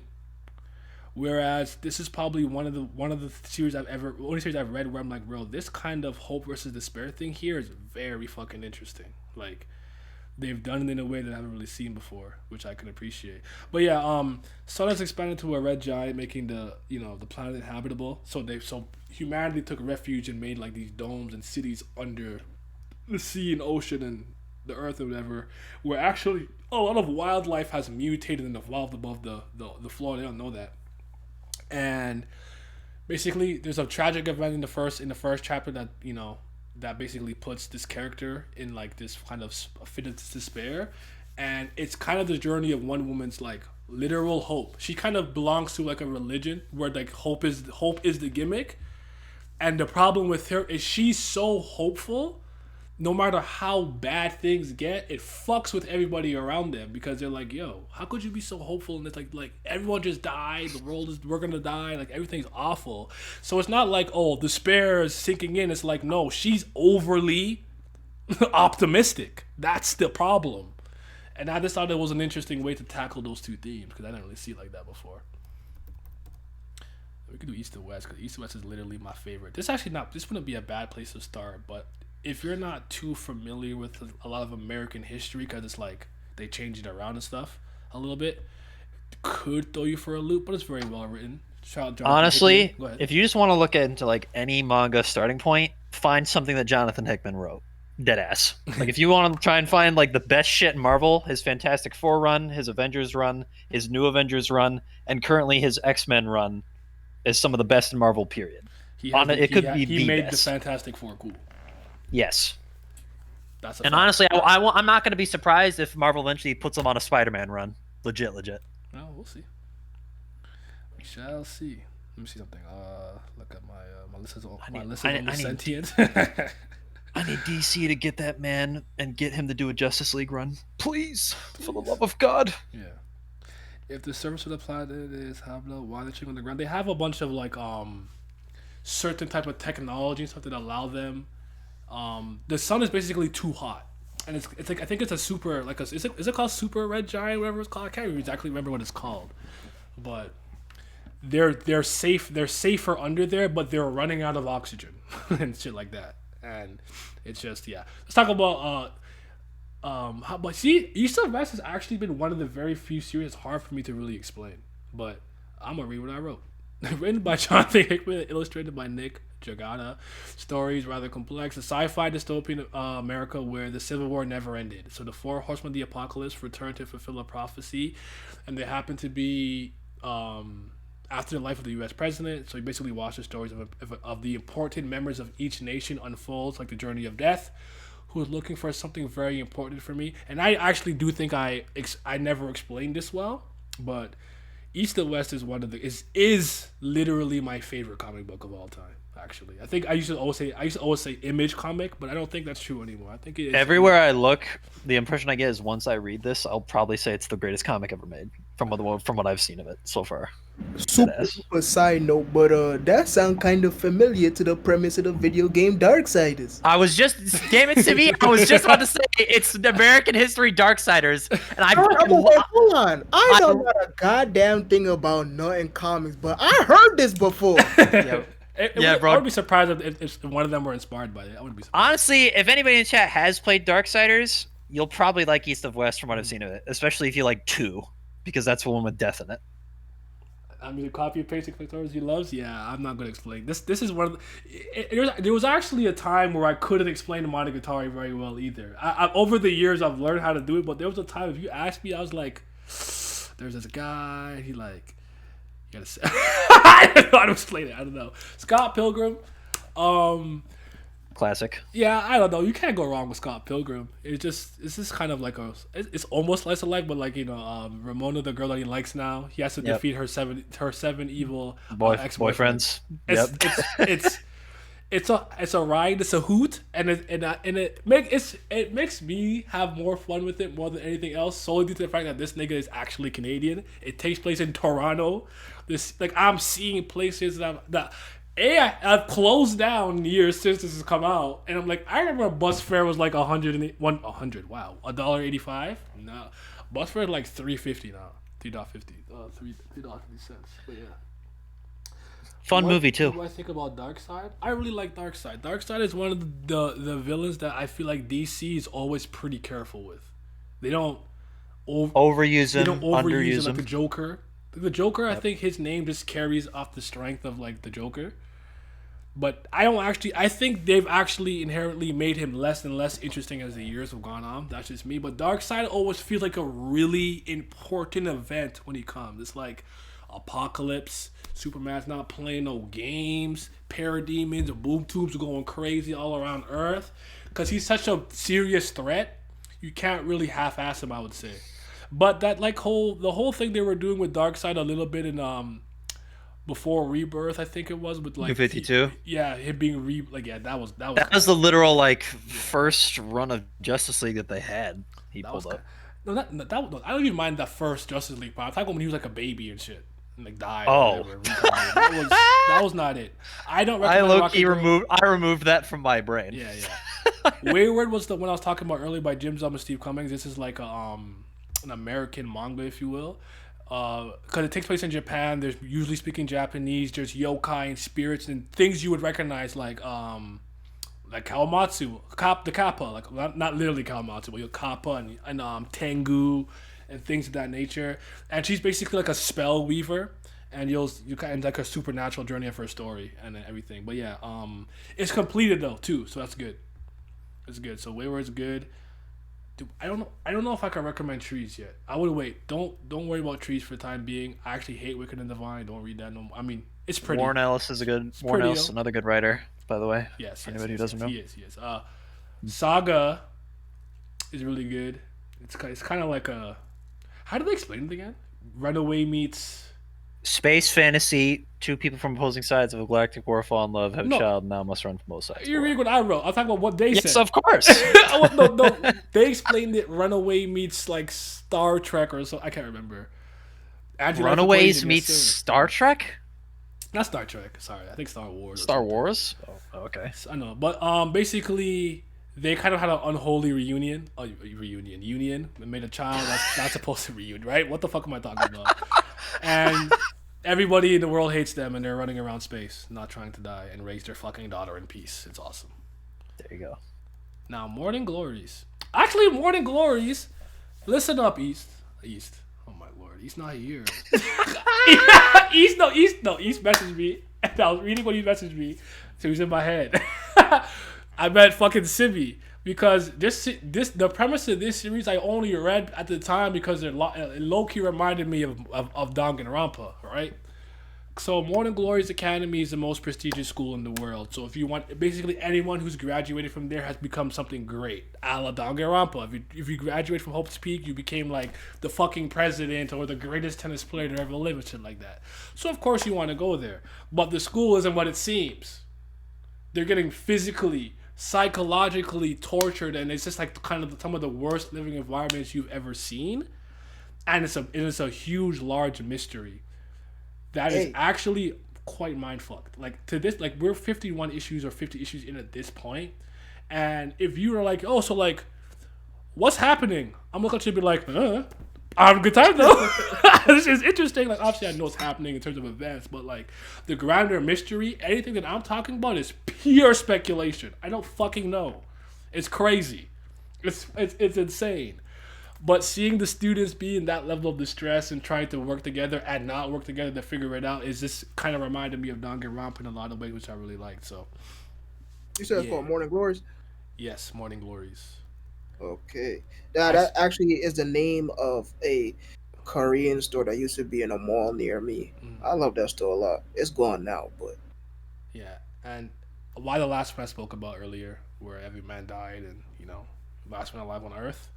Whereas this is probably one of the series only series I've read where I'm like, bro, this kind of hope versus despair thing here is very fucking interesting. Like, they've done it in a way that I haven't really seen before, which I can appreciate. But yeah, Sun has expanded to a red giant, making the planet inhabitable. So humanity took refuge and made like these domes and cities under the sea and ocean and the earth or whatever, where actually a lot of wildlife has mutated and evolved above the floor. They don't know that. And basically, there's a tragic event in the first chapter that basically puts this character in like this kind of fit of despair, and it's kind of the journey of one woman's like literal hope. She kind of belongs to like a religion where like hope is the gimmick, and the problem with her is she's so hopeful. No matter how bad things get, it fucks with everybody around them because they're like, yo, how could you be so hopeful? And it's like everyone just died. We're going to die. Like, everything's awful. So it's not like, oh, despair is sinking in. It's like, no, she's overly optimistic. That's the problem. And I just thought it was an interesting way to tackle those two themes because I didn't really see it like that before. We could do East to West because East to West is literally my favorite. This wouldn't be a bad place to start, but if you're not too familiar with a lot of American history, because it's like they change it around and stuff a little bit, could throw you for a loop, but it's very well written. Honestly, if you just want to look into like any manga starting point, find something that Jonathan Hickman wrote. Deadass. Like, if you want to try and find like the best shit in Marvel, his Fantastic Four run, his Avengers run, his New Avengers run, and currently his X-Men run is some of the best in Marvel. Period. He made the Fantastic Four cool. Yes. Honestly, I'm not going to be surprised if Marvel eventually puts him on a Spider-Man run. Legit. Well, we'll see. We shall see. Let me see something. Look at my list is almost sentient. I need DC to get that man and get him to do a Justice League run. Please. For the love of God. Yeah. If the surface of the planet is habitable, why they're on the ground? They have a bunch of like certain type of technology and stuff that allow them. The sun is basically too hot, and it's like I think it's a super like is it called super red giant, whatever it's called? I can't exactly remember what it's called, but they're safer under there, but they're running out of oxygen and shit like that, and it's just Let's talk about East of West has actually been one of the very few series it's hard for me to really explain, but I'm gonna read what I wrote. Written by Jonathan Hickman, illustrated by Nick Jagata. Stories rather complex. A sci-fi dystopian America where the Civil War never ended. So the four horsemen of the apocalypse return to fulfill a prophecy, and they happen to be after the life of the U.S. president. So you basically watch the stories of the important members of each nation unfolds like the journey of death, who is looking for something very important for me. And I actually do think I never explained this well, but East to West is is literally my favorite comic book of all time. Actually, I think I used to always say Image comic, but I don't think that's true anymore. I think it is. Everywhere I look, the impression I get is once I read this, I'll probably say it's the greatest comic ever made from what I've seen of it so far. Super side note, but that sounds kind of familiar to the premise of the video game Darksiders. Damn it to me, I was just about to say it's the American History Darksiders, and hold on, I know not a goddamn thing about nothing comics, but I heard this before. Bro. I would be surprised if one of them were inspired by it. I wouldn't be surprised. Honestly, if anybody in chat has played Darksiders, you'll probably like East of West from what I've seen of it, especially if you like 2, because that's the one with death in it. I mean, the copy and pasting stories he loves. Yeah, I'm not gonna explain this. This is one of there was actually a time where I couldn't explain the Monogatari very well either. Over the years, I've learned how to do it, but there was a time if you asked me, I was like, "There's this guy. He like." You gotta say, I don't know how to explain it. I don't know. Scott Pilgrim, classic. Yeah, I don't know. You can't go wrong with Scott Pilgrim. It's just kind of like it's almost slice of life, but like Ramona, the girl that he likes now, he has to defeat her seven evil ex-boyfriends. It's it's a ride, it's a hoot, and it makes me have more fun with it more than anything else, solely due to the fact that this nigga is actually Canadian. It takes place in Toronto. I'm seeing places that I've closed down years since this has come out, and I'm like, I remember bus fare was like $100. Wow, $1.85. No, bus fare is like $3.50 now. $3.50. $3.50. But yeah. Fun movie too. What do I think about Darkseid? I really like Darkseid. Darkseid is one of the villains that I feel like DC is always pretty careful with. They don't overuse him, underuse him. Like the Joker. The Joker, I think his name just carries off the strength of like the Joker. But I think they've actually inherently made him less and less interesting as the years have gone on. That's just me. But Darkseid always feels like a really important event when he comes. It's like Apocalypse, Superman's not playing no games, parademons and boom tubes are going crazy all around Earth. Because he's such a serious threat, you can't really half-ass him, I would say. But that the whole thing they were doing with Darkseid a little bit in before Rebirth, I think it was, with like New 52. Yeah, him being that was the literal like first run of Justice League that they had. He pulled up. No, I don't even mind that first Justice League part. I'm talking when he was like a baby and shit. And like died. Oh, that was not it. I don't. I removed that from my brain. Yeah. Wayward was the one I was talking about earlier by Jim Zub and Steve Cummings. This is like an American manga, if you will, because it takes place in Japan. There's usually speaking Japanese. There's yokai and spirits and things you would recognize like Kawamatsu, the Kappa, like not literally Kawamatsu, but Kappa and Tengu. And things of that nature, and she's basically like a spell weaver, and you kind of like a supernatural journey of her story and everything. But yeah, it's completed though too, so that's good. It's good. So Wayward's good. Dude, I don't know if I can recommend Trees yet. I would wait. Don't worry about Trees for the time being. I actually hate Wicked and Divine. Don't read that no more. I mean, it's pretty. Warren Ellis is Warren Ellis, another good writer, by the way. Yes. Anybody who doesn't know, he is. Saga is really good. It's kind of like a. How do they explain it again? Runaway meets space fantasy. Two people from opposing sides of a galactic war fall in love, have a child, now must run from both sides. You're reading what I wrote. I'm talking about what they said. Yes, of course. No. They explained it. Runaway meets like Star Trek or so. I can't remember. Runaways meets Star Trek. Not Star Trek. Sorry, I think Star Wars. Star Wars. Oh, okay. I know, but basically. They kind of had an unholy union. They made a child that's not supposed to reunion, right? What the fuck am I talking about? And everybody in the world hates them, and they're running around space, not trying to die, and raise their fucking daughter in peace. It's awesome. There you go. Now, Morning Glories. Actually, Morning Glories. Listen up, East. Oh my lord, East not here. East messaged me, and I was reading what he messaged me, so he's in my head. I met fucking Sibby because the premise of this series I only read at the time because it low-key reminded me of Danganronpa, right? So Morning Glories Academy is the most prestigious school in the world. So if you want, basically anyone who's graduated from there has become something great, a la Danganronpa. If you graduate from Hope's Peak, you became like the fucking president or the greatest tennis player to ever live and shit like that. So of course you want to go there. But the school isn't what it seems. They're getting physically, psychologically tortured, and it's just like kind of some of the worst living environments you've ever seen. And it's a huge, large mystery that is actually quite mindfucked. Like to this, like we're 51 issues or 50 issues in at this point, and if you were like, oh, so like, what's happening? I'm looking to be like, I have a good time though. This is interesting. Like obviously I know what's happening in terms of events, but like the grander mystery, anything that I'm talking about is pure speculation. I don't fucking know. It's crazy. It's insane. But seeing the students be in that level of distress and trying to work together and not work together to figure it out is just kind of reminded me of Danganronpa in a lot of ways, which I really liked. So you said it's called Morning Glories? Yes, Morning Glories. Okay. That actually is the name of a Korean store that used to be in a mall near me. I love that store a lot. It's gone now, but yeah. And why the last one I spoke about earlier, where every man died and last one alive on Earth.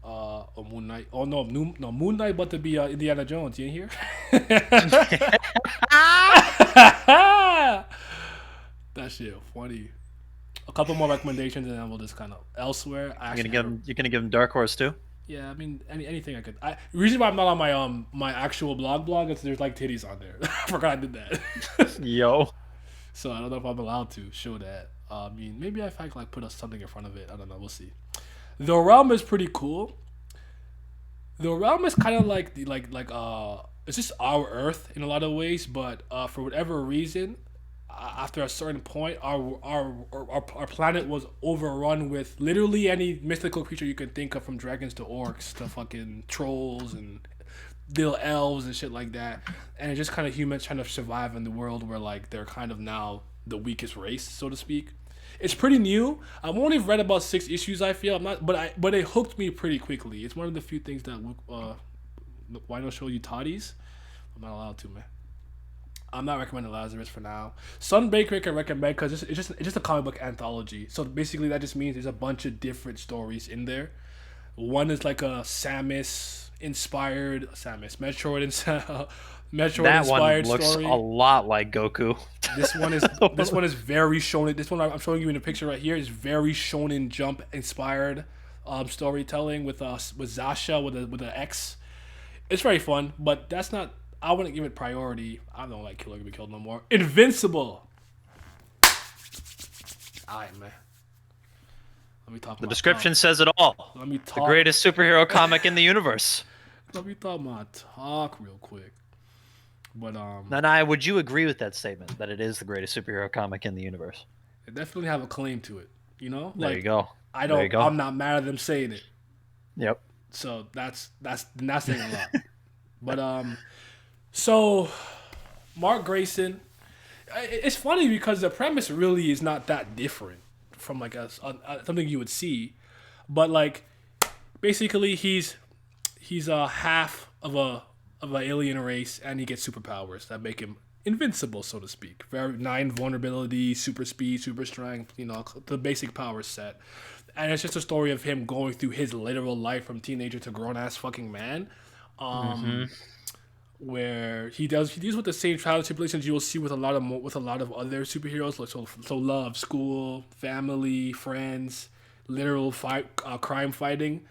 Or Moon Knight. Oh no, Moon Knight, but to be Indiana Jones. You in here? That shit funny. A couple more recommendations, and then we'll just kind of elsewhere. You're gonna give him Dark Horse too? Yeah, I mean anything I could. The reason why I'm not on my my actual blog is there's like titties on there. I forgot I did that. Yo. So I don't know if I'm allowed to show that. I mean, maybe if I like put something in front of it. I don't know. We'll see. The Realm is pretty cool. The Realm is kind of like it's just our Earth in a lot of ways, but for whatever reason, after a certain point, our planet was overrun with literally any mystical creature you can think of, from dragons to orcs to fucking trolls and little elves and shit like that. And it's just kind of humans trying to survive in the world where like they're kind of now the weakest race, so to speak. It's pretty new. I've only read about 6 issues. I feel but it hooked me pretty quickly. It's one of the few things that why not show you toddies? I'm not allowed to, man. I'm not recommending Lazarus for now. Sunbreaker I can recommend because it's just a comic book anthology. So basically that just means there's a bunch of different stories in there. One is like a Metroid That one inspired looks story. a lot like Goku. This one is very shonen. This one I'm showing you in the picture right here is very Shonen Jump inspired storytelling with Zasha with an X. It's very fun, but that's not. I wouldn't give it priority. I don't like Killer Be Killed no more. Invincible. Alright, man. Let me talk. The description says it all. Let me talk. The greatest superhero comic in the universe. Let me talk real quick. But Nanai, would you agree with that statement that it is the greatest superhero comic in the universe? they definitely have a claim to it. You know, There you go. There you go. I'm not mad at them saying it. Yep. So that's saying a lot. But so Mark Grayson, it's funny because the premise really is not that different from like something you would see, but like basically he's half of an alien race and he gets superpowers that make him invincible, so to speak. 9 vulnerability, super speed, super strength, you know, the basic power set. And it's just a story of him going through his literal life from teenager to grown ass fucking man. Where he deals with the same trials and tribulations you will see with a lot of other superheroes, like so love, school, family, friends, literal crime fighting.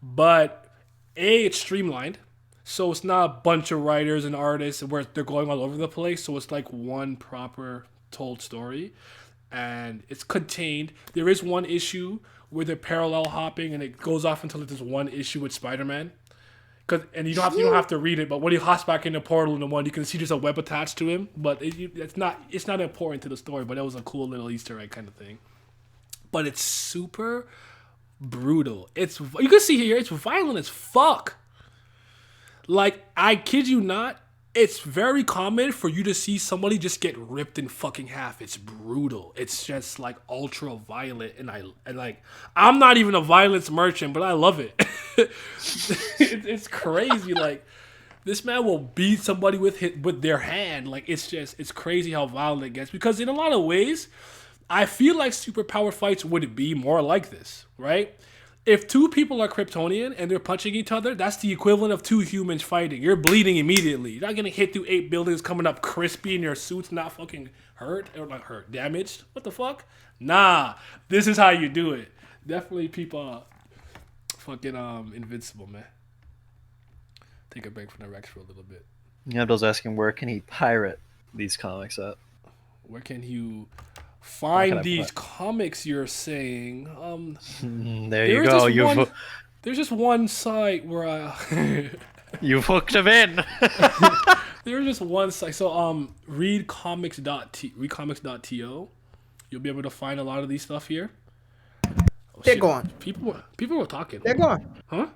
But it's streamlined, so it's not a bunch of writers and artists where they're going all over the place. So it's like one proper told story, and it's contained. There is one issue where they're parallel hopping, and it goes off until there's one issue with Spider-Man. And you don't have to read it, but when he hops back in the portal in the one, you can see there's a web attached to him. But it's not important to the story. But it was a cool little Easter egg kind of thing. But it's super brutal. You can see here, it's violent as fuck. Like, I kid you not, it's very common for you to see somebody just get ripped in fucking half. It's brutal. It's just like ultra violent, and I'm not even a violence merchant, but I love it. It's crazy. Like, this man will beat somebody with their hand. Like, it's crazy how violent it gets, because in a lot of ways, I feel like superpower fights would be more like this, right? If 2 people are Kryptonian and they're punching each other, that's the equivalent of 2 humans fighting. You're bleeding immediately. You're not getting hit through 8 buildings, coming up crispy, and your suit's not fucking damaged. What the fuck? Nah, this is how you do it. Definitely people fucking invincible, man. Take a break from the Rex for a little bit. Yabdo's asking, where can he pirate these comics at? Where can you find these comics, you're saying? There you go. There's just one site where you've hooked him in. There's just one site. So readcomics.to. You'll be able to find a lot of these stuff here. Oh, they're gone. People were talking. They're gone. Huh?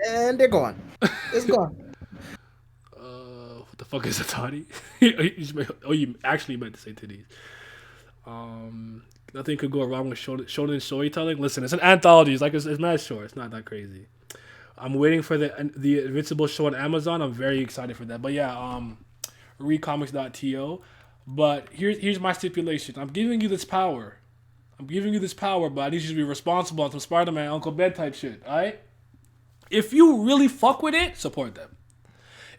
And they're gone. It's gone. What the fuck is a toddy? You actually meant to say titties. Nothing could go wrong with shonen storytelling. Listen, it's an anthology. It's mad short. It's not that crazy. I'm waiting for the Invincible show on Amazon. I'm very excited for that. But yeah, readcomics.to. But here's my stipulation. I'm giving you this power, but I need you to be responsible on some Spider-Man Uncle Ben type shit. All right? If you really fuck with it, support them.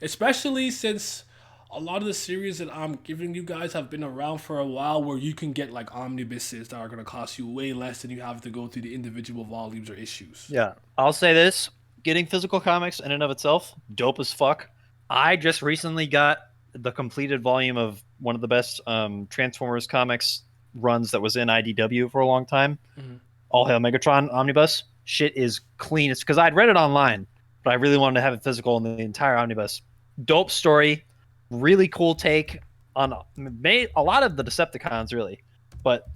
Especially since a lot of the series that I'm giving you guys have been around for a while, where you can get like omnibuses that are gonna cost you way less than you have to go through the individual volumes or issues. Yeah, I'll say this: getting physical comics in and of itself, dope as fuck. I just recently got the completed volume of one of the best Transformers comics runs that was in IDW for a long time. Mm-hmm. All Hail Megatron Omnibus. Shit is clean. It's because I'd read it online, but I really wanted to have it physical in the entire omnibus. Dope story, really cool take on a lot of the Decepticons, really. But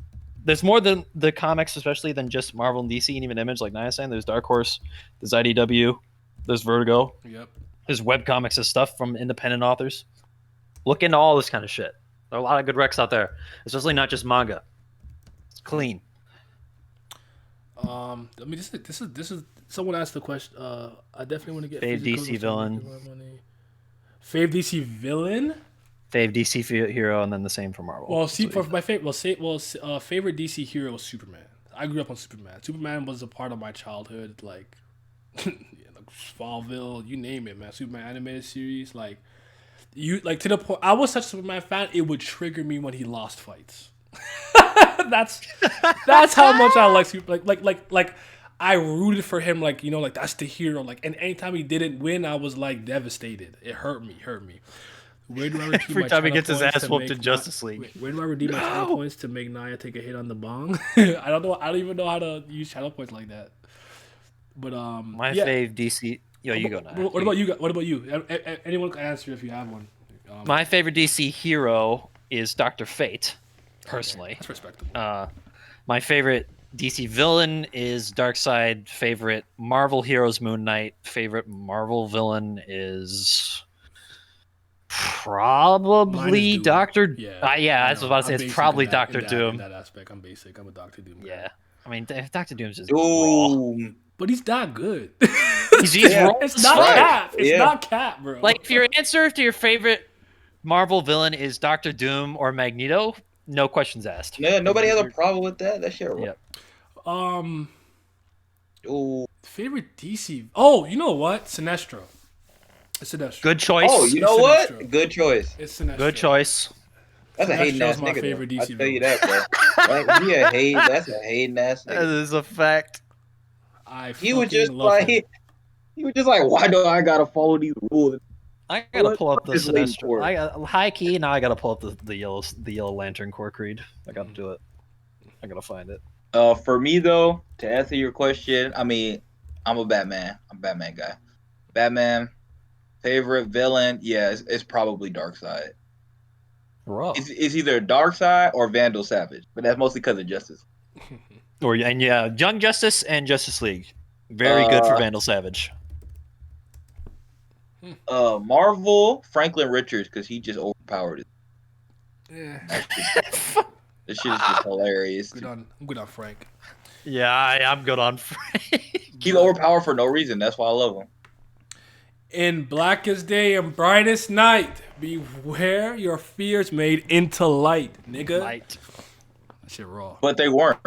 there's more than the comics, especially than just Marvel and DC and even Image, like Naya saying. There's Dark Horse, there's IDW, there's Vertigo. Yep. There's webcomics and stuff from independent authors. Look into all this kind of shit. There are a lot of good recs out there, especially not just manga. It's clean. I mean, this is. Someone asked the question. I definitely want to get Fave DC villain. Fave DC villain. Fave DC hero, and then the same for Marvel. Well, see, for my favorite, favorite DC hero was Superman. I grew up on Superman. Superman was a part of my childhood. Like, Smallville, you name it, man. Superman animated series, like to the point. I was such a Superman fan, it would trigger me when he lost fights. that's how much I like Super. Like I rooted for him. Like, like that's the hero. Like, and anytime he didn't win, I was like devastated. It hurt me. Where do I redeem every my time he channel gets his points ass to whooped make in Justice League? Where do I redeem my channel points to make Naya take a hit on the bong? I don't know. I don't even know how to use channel points like that. But my fave DC. Yo, you go now. What about you? What about you? Anyone can answer if you have one. My favorite DC hero is Dr. Fate. Personally, okay, that's respectable. My favorite DC villain is Darkseid. Favorite Marvel heroes Moon Knight. Favorite Marvel villain is probably Doctor. Yeah, that's what I was about to say. It's probably Doctor Doom. In that aspect, I'm basic. I'm a Doctor Doom guy. Yeah, I mean, Doctor Doom's just raw. But he's not good. He's raw. It's not Cap. It's not Cap, bro. Like, if your answer to your favorite Marvel villain is Doctor Doom or Magneto, no questions asked. Yeah, nobody has a problem with that. That shit. Yep. Favorite DC. Oh, you know what? Sinestro. It's Sinestro. Good choice. Oh, you know what? Good choice. It's Sinestro. Good choice. That's a hating ass my nigga. favorite DC I'll tell you that, bro. That's a hating ass nigga. That is a fact. He was just like, why do I gotta follow these rules? I gotta pull up the Sinestro. High key. Now I gotta pull up the yellow Lantern Core Creed. I gotta do it. I gotta find it. For me though, to answer your question, I mean, I'm a Batman. I'm a Batman guy. Batman. Favorite villain? Yeah, it's probably Darkseid. It's either Darkseid or Vandal Savage, but that's mostly because of Justice. Young Justice and Justice League. Very good for Vandal Savage. Marvel, Franklin Richards, because he just overpowered it. Yeah. This shit is just hilarious. I'm good on Frank. Yeah, I'm good on Frank. He's overpowered for no reason. That's why I love him. In blackest day and brightest night, beware your fears made into light, nigga. Light. That shit raw. But they weren't.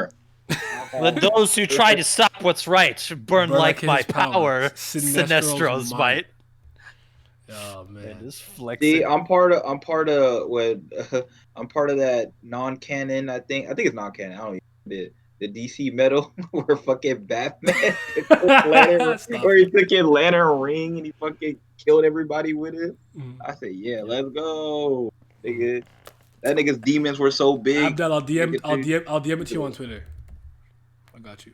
Let those who try to stop what's right burn like my power. Sinestro's might. Oh man, just flexing. See, I'm part of that non-canon. I think it's non-canon. I don't even the DC metal where fucking Batman where he took in Lantern Ring and he fucking killed everybody with it. I said, yeah, let's go, nigga. That nigga's demons were so big. Abdel, I'll DM it to you on Twitter. I got you.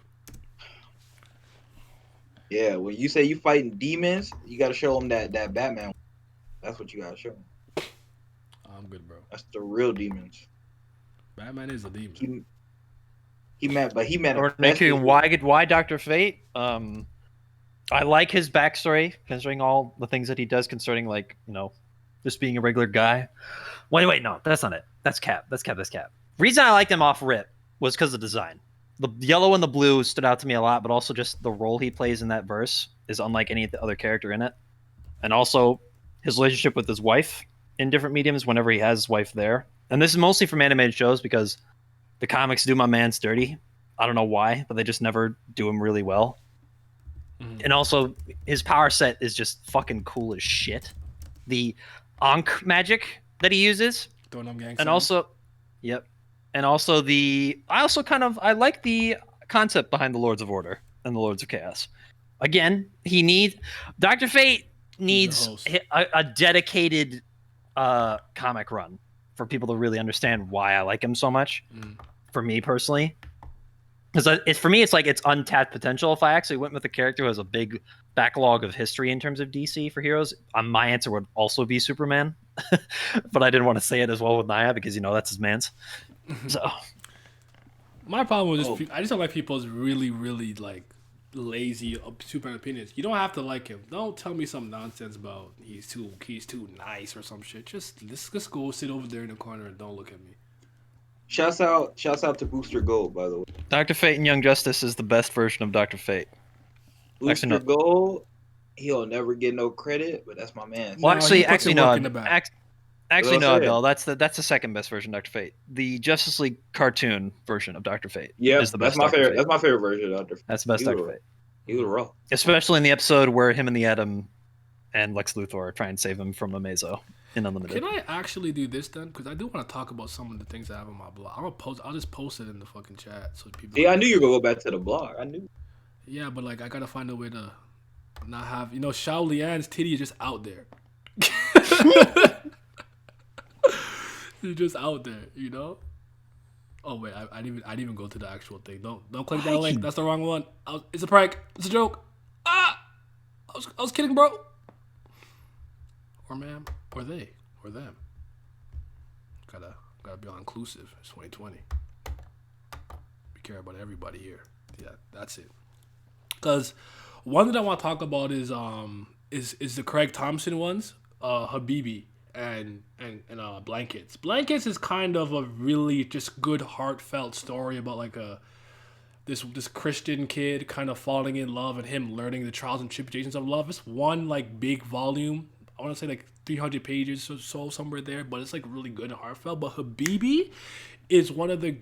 Yeah, when you say you fighting demons, you gotta show them that Batman. That's what you gotta show them. I'm good, bro. That's the real demons. Batman is a demon. He meant. Or why Dr. Fate? I like his backstory, considering all the things that he does concerning, like, just being a regular guy. Wait, no, that's not it. That's Cap. Reason I liked him off rip was because of design. The yellow and the blue stood out to me a lot, but also just the role he plays in that verse is unlike any other character in it. And also his relationship with his wife in different mediums whenever he has his wife there. And this is mostly from animated shows because the comics do my man's dirty. I don't know why, but they just never do him really well. And also his power set is just fucking cool as shit. The Ankh magic that he uses, and also, yep, and also I like the concept behind the Lords of Order and the Lords of Chaos. Again, Dr. Fate needs a dedicated comic run for people to really understand why I like him so much. For me personally, because for me, it's like it's untapped potential. If I actually went with a character who has a big backlog of history in terms of DC for heroes, my answer would also be Superman. But I didn't want to say it as well with Naya because that's his man's. So my problem with this, I just don't like people's really, really like lazy Superman opinions. You don't have to like him. Don't tell me some nonsense about he's too nice or some shit. Just let's go sit over there in the corner and don't look at me. Shouts out to Booster Gold, by the way. Dr. Fate and Young Justice is the best version of Dr. Fate. Booster Gold, he'll never get no credit, but that's my man. Well, actually no, Bill. That's the second best version of Dr. Fate. The Justice League cartoon version of Dr. Fate. Yeah, is the best. That's my favorite. That's my favorite version of Dr. Fate. That's the best Dr. Fate. He was raw. Especially in the episode where him and the Atom and Lex Luthor try and save him from Amazo in Unlimited. Can I actually do this then? Because I do want to talk about some of the things I have on my blog. I'll just post it in the fucking chat so people. Yeah, I knew you were gonna go back to the blog. I knew. Yeah, but like I gotta find a way to not have Xiao Lian's titty is just out there. It's just out there, Oh wait, I didn't even go to the actual thing. Don't click that link. That's the wrong one. It's a prank. It's a joke. I was kidding, bro. Or ma'am, or they, or them. Gotta be all inclusive. It's 2020. We care about everybody here. Yeah, that's it. Because one that I want to talk about is the Craig Thompson ones, Habibi and Blankets. Blankets is kind of a really just good heartfelt story about like this Christian kid kind of falling in love and him learning the trials and tribulations of love. It's one like big volume. I want to say like 300 pages or so, somewhere there, but it's like really good and heartfelt. But Habibi is one of the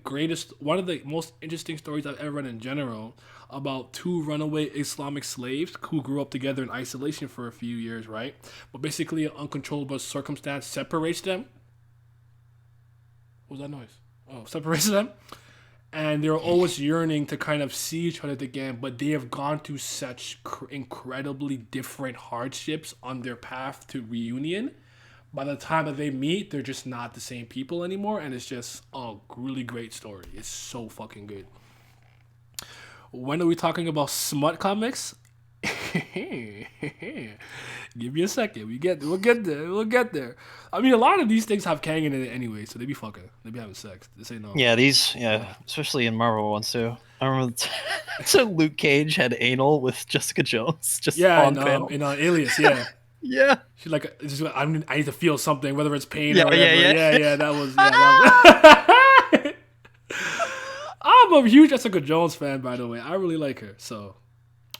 most interesting stories I've ever read in general about two runaway Islamic slaves who grew up together in isolation for a few years, right? But basically an uncontrollable circumstance separates them. What was that noise? Oh, separates them. And they're always yearning to kind of see each other again, but they have gone through such incredibly different hardships on their path to reunion. By the time that they meet, they're just not the same people anymore, and it's just a really great story. It's so fucking good. When are we talking about smut comics? Give me a second. We'll get there. I mean, a lot of these things have Kang in it anyway, so they be fucking. They be having sex. This ain't no. Yeah, especially in Marvel ones too. I remember so Luke Cage had anal with Jessica Jones. Just in Alias, yeah. Yeah. She's like, I need to feel something, whether it's pain or whatever. Yeah. That was. I'm a huge Jessica Jones fan, by the way. I really like her. So,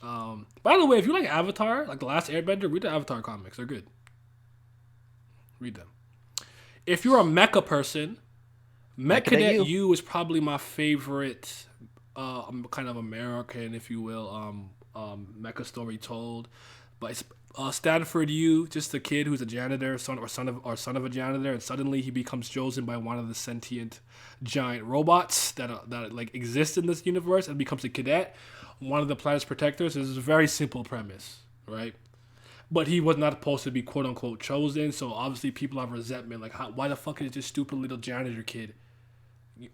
by the way, if you like Avatar, like The Last Airbender, read the Avatar comics. They're good. Read them. If you're a mecha person, Mecha U is probably my favorite, kind of American, if you will, mecha story told. But it's Stanford U, just a kid who's a janitor, son of a janitor, and suddenly he becomes chosen by one of the sentient giant robots that like exist in this universe and becomes a cadet, one of the planet's protectors. It's a very simple premise, right? But he was not supposed to be quote unquote chosen, so obviously people have resentment, like why the fuck is this stupid little janitor kid?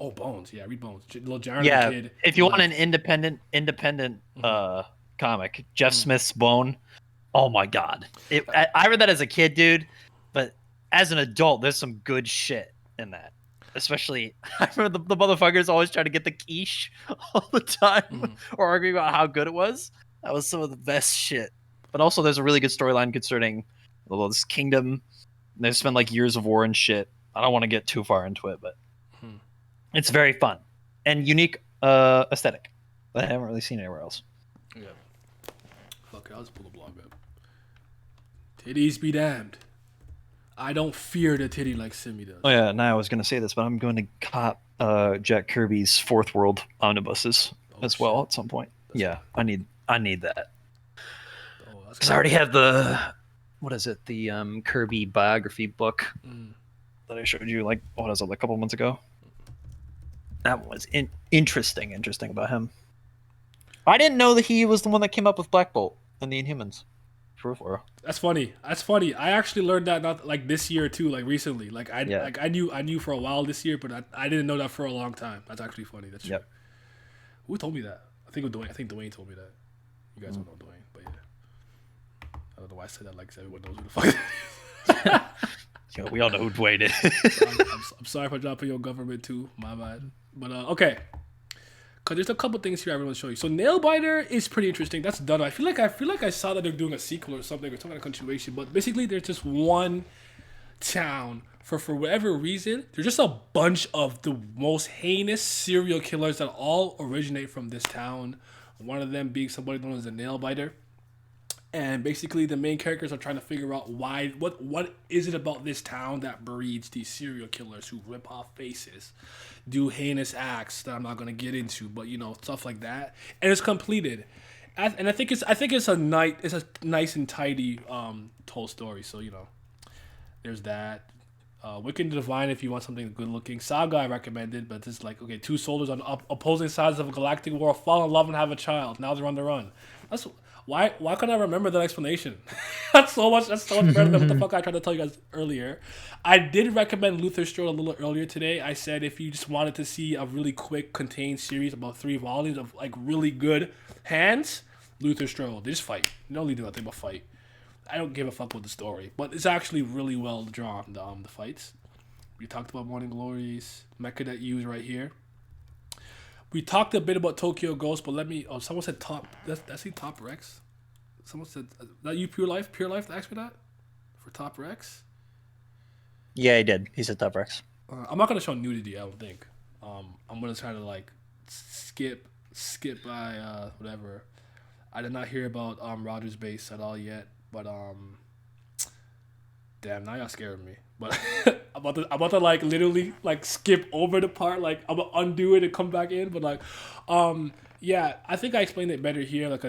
Oh, Bones, yeah, read Bones, little janitor kid. If you want an independent comic, Jeff Smith's Bone. Oh my god! I read that as a kid, dude, but as an adult, there's some good shit in that. Especially, I remember the motherfuckers always trying to get the quiche all the time, or arguing about how good it was. That was some of the best shit. But also, there's a really good storyline concerning this kingdom. They've spent like years of war and shit. I don't want to get too far into it, but it's very fun and unique aesthetic that I haven't really seen anywhere else. Yeah. Fuck it, I'll just pull the blog up. Titties be damned. I don't fear the titty like Simi does. Oh yeah, now I was going to say this, but I'm going to cop Jack Kirby's Fourth World omnibuses as well at some point. That's I need that. Because I already have the what is it? The Kirby biography book Mm. that I showed you like what was it, like a couple months ago. That was interesting about him. I didn't know that he was the one that came up with Black Bolt and the Inhumans. For That's funny. I actually learned that not like this year too, like recently. Like I knew for a while this year, but I didn't know that for a long time. That's actually funny. That's true. Yep. Who told me that? I think Dwayne told me that. You guys don't know Dwayne, but yeah. I don't know why I said that like everyone knows who the fuck it is. Yeah, we all know who Dwayne is. I'm sorry for dropping your government too. My bad. But okay. Cause there's a couple things here I want to show you. So Nailbiter is pretty interesting. That's done. I feel like I saw that they're doing a sequel or something or some kind of continuation. But basically, there's just one town for whatever reason. There's just a bunch of the most heinous serial killers that all originate from this town. One of them being somebody known as a Nailbiter. And basically, the main characters are trying to figure out why. What is it about this town that breeds these serial killers who rip off faces, do heinous acts that I'm not gonna get into, but stuff like that. And it's completed, and I think it's a nice and tidy told story. So there's that. Wicked and Divine if you want something good looking. Saga I recommended, but it's like, okay, two soldiers on opposing sides of a galactic war fall in love and have a child. Now they're on the run. That's why couldn't I remember that explanation? That's so much better than what the fuck I tried to tell you guys earlier. I did recommend Luther Strode a little earlier today. I said if you just wanted to see a really quick contained series, about 3 volumes of like really good hands, Luther Strode. They just fight. They don't really do nothing but fight. I don't give a fuck with the story, but it's actually really well drawn. The fights. We talked about Morning Glories, Mecha that use right here. We talked a bit about Tokyo Ghost, but someone said Top. That's he Top Rex. Someone said that you Pure Life that asked me that for Top Rex. Yeah, he did. He said Top Rex. I'm not gonna show nudity. I don't think. I'm gonna try to like skip by whatever. I did not hear about Rogers Base at all yet. But damn, now y'all scared me. But I'm about to like literally like skip over the part, like I'm gonna undo it and come back in. But like, yeah, I think I explained it better here. Like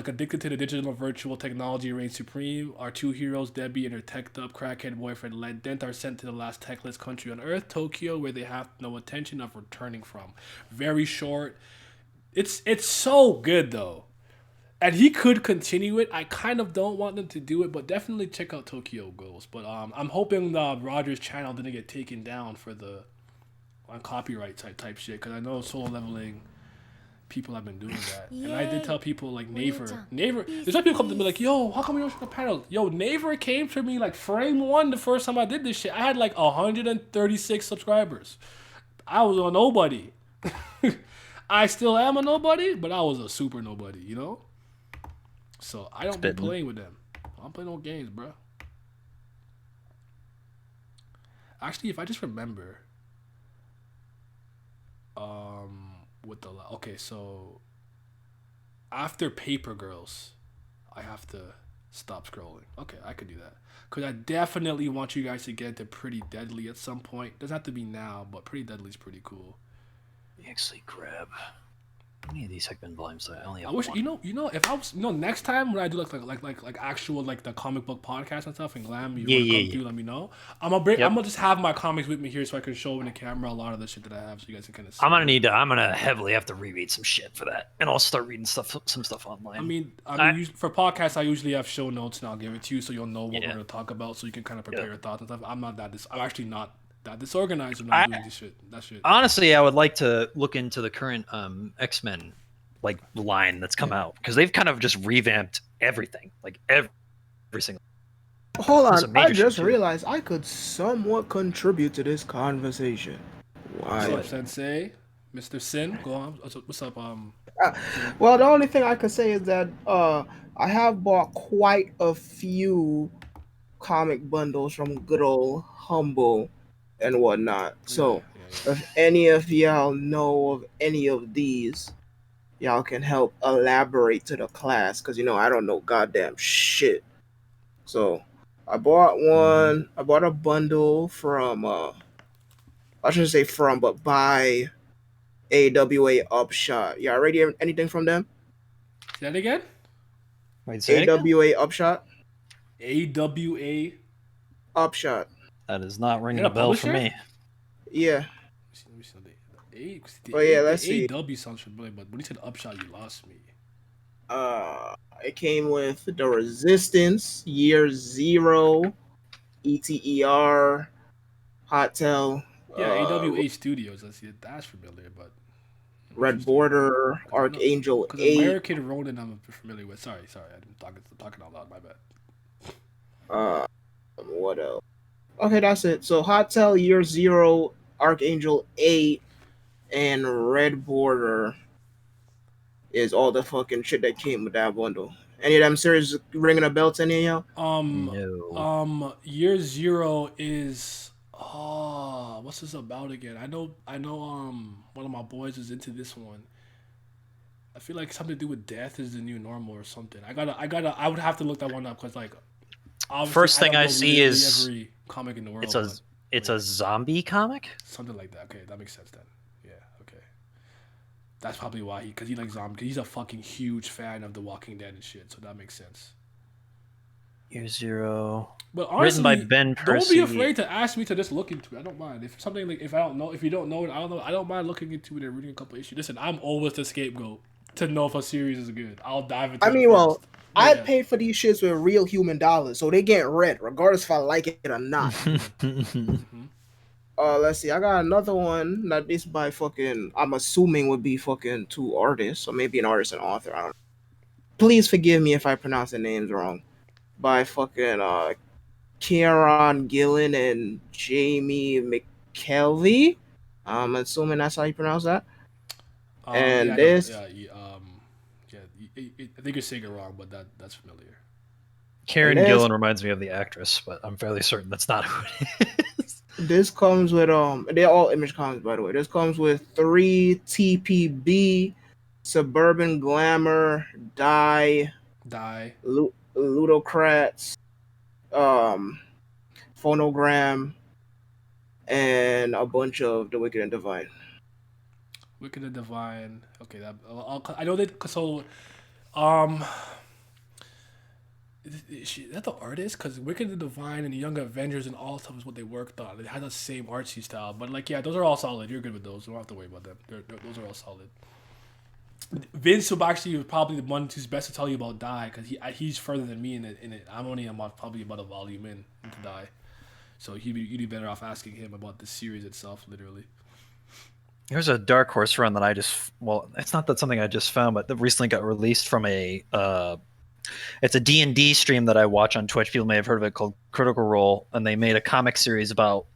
addicted to the digital virtual technology reigns supreme. Our 2 heroes, Debbie and her teched up crackhead boyfriend Led Dent, are sent to the last techless country on Earth, Tokyo, where they have no intention of returning from. Very short. It's so good though. And he could continue it. I kind of don't want them to do it, but definitely check out Tokyo Ghost. But I'm hoping the Rogers channel didn't get taken down for on copyright type shit, because I know Solo Leveling people have been doing that. Yay. And I did tell people like Naver. There's some people come to me like, yo, how come you don't show the panel? Yo, Naver came to me like frame 1 the first time I did this shit. I had like 136 subscribers. I was a nobody. I still am a nobody, but I was a super nobody, So I don't be playing with them. I don't play no games, bro. Actually, if I just remember, so after Paper Girls, I have to stop scrolling. Okay, I could do that. Because I definitely want you guys to get to Pretty Deadly at some point. Doesn't have to be now, but Pretty Deadly is pretty cool. Actually, grab. How many of these Hickman volumes? I only have I wish one. If I was next time when I do like actual like the comic book podcast and stuff and glam, wanna come through, let me know. I'm gonna just have my comics with me here so I can show in the camera a lot of the shit that I have so you guys can kind of see. I'm gonna heavily have to reread some shit for that, and I'll start reading some stuff online. I mean, for podcasts I usually have show notes and I'll give it to you so you'll know what we're gonna talk about so you can kind of prepare your thoughts and stuff. I'm actually not that disorganized when I'm doing this shit. That shit. Honestly, I would like to look into the current X-Men like line that's come out, because they've kind of just revamped everything, like every single. Hold on, I just realized I could somewhat contribute to this conversation. Why? What's up, Sensei? Mr. Sin, go on. What's up? Well, the only thing I could say is that I have bought quite a few comic bundles from good old Humble and whatnot. So if any of y'all know of any of these, y'all can help elaborate to the class, because I don't know goddamn shit. So I bought one. I bought a bundle from I shouldn't say from, but by AWA Upshot. Y'all ready? Anything from them? Say that again? Wait, say AWA Upshot. AWA. Upshot. That is not ringing You're a a bell for publisher? me. Yeah. Let me see the Oh, yeah, let's see. AW sounds familiar, but when you said Upshot, you lost me. It came with The Resistance, Year Zero, ETER, Hotel, Yeah, AWA Studios. That's familiar, but Red Border, Archangel because 8. American Ronin I'm familiar with. Sorry, I'm talking out loud. My bad. What else? Okay, that's it. So Hotel, Year Zero, Archangel 8, and Red Border is all the fucking shit that came with that bundle. Any of them series ringing a bell to any of y'all? No. Year Zero is what's this about again? I know one of my boys is into this one. I feel like something to do with death is the new normal or something. I would have to look that one up because like First thing I see is every comic in the world. It's a zombie comic. Something like that. Okay, that makes sense then. Yeah. Okay. That's probably why because he likes zombies. He's a fucking huge fan of The Walking Dead and shit. So that makes sense. Year Zero. But honestly, written by Ben Percy. Don't be afraid to ask me to just look into it. I don't mind. If something like if you don't know it, I don't know. I don't mind looking into it and reading a couple issues. Listen, I'm always the scapegoat to know if a series is good. I'll dive into. I paid for these shits with real human dollars, so they get read regardless if I like it or not. Let's see. I got another one that is by fucking. I'm assuming would be fucking two artists, or maybe an artist and author. I don't know. Please forgive me if I pronounce the names wrong. By fucking Kieran Gillen and Jamie McKelvey. I'm assuming that's how you pronounce that. And yeah, this. I think you're saying it wrong, but that's familiar. Karen Gillan reminds me of the actress, but I'm fairly certain that's not who it is. This comes with they're all Image Comics, by the way. This comes with 3 TPB, Suburban Glamour, Die, Ludocrats, Phonogram, and a bunch of The Wicked and Divine. Wicked and Divine. Okay, I know that. So, is that the artist? Because Wicked and Divine and the Young Avengers and all stuff is what they worked on. They had the same artsy style, but like, yeah, those are all solid. You're good with those. You don't have to worry about them. Those are all solid. Vince will actually probably the one who's best to tell you about Die because he's further than me in it. I'm only probably about a volume into Die, so you'd be better off asking him about the series itself, literally. Here's a Dark Horse run that it's not that something I just found, but that recently got released from it's a D&D stream that I watch on Twitch. People may have heard of it, called Critical Role, and they made a comic series about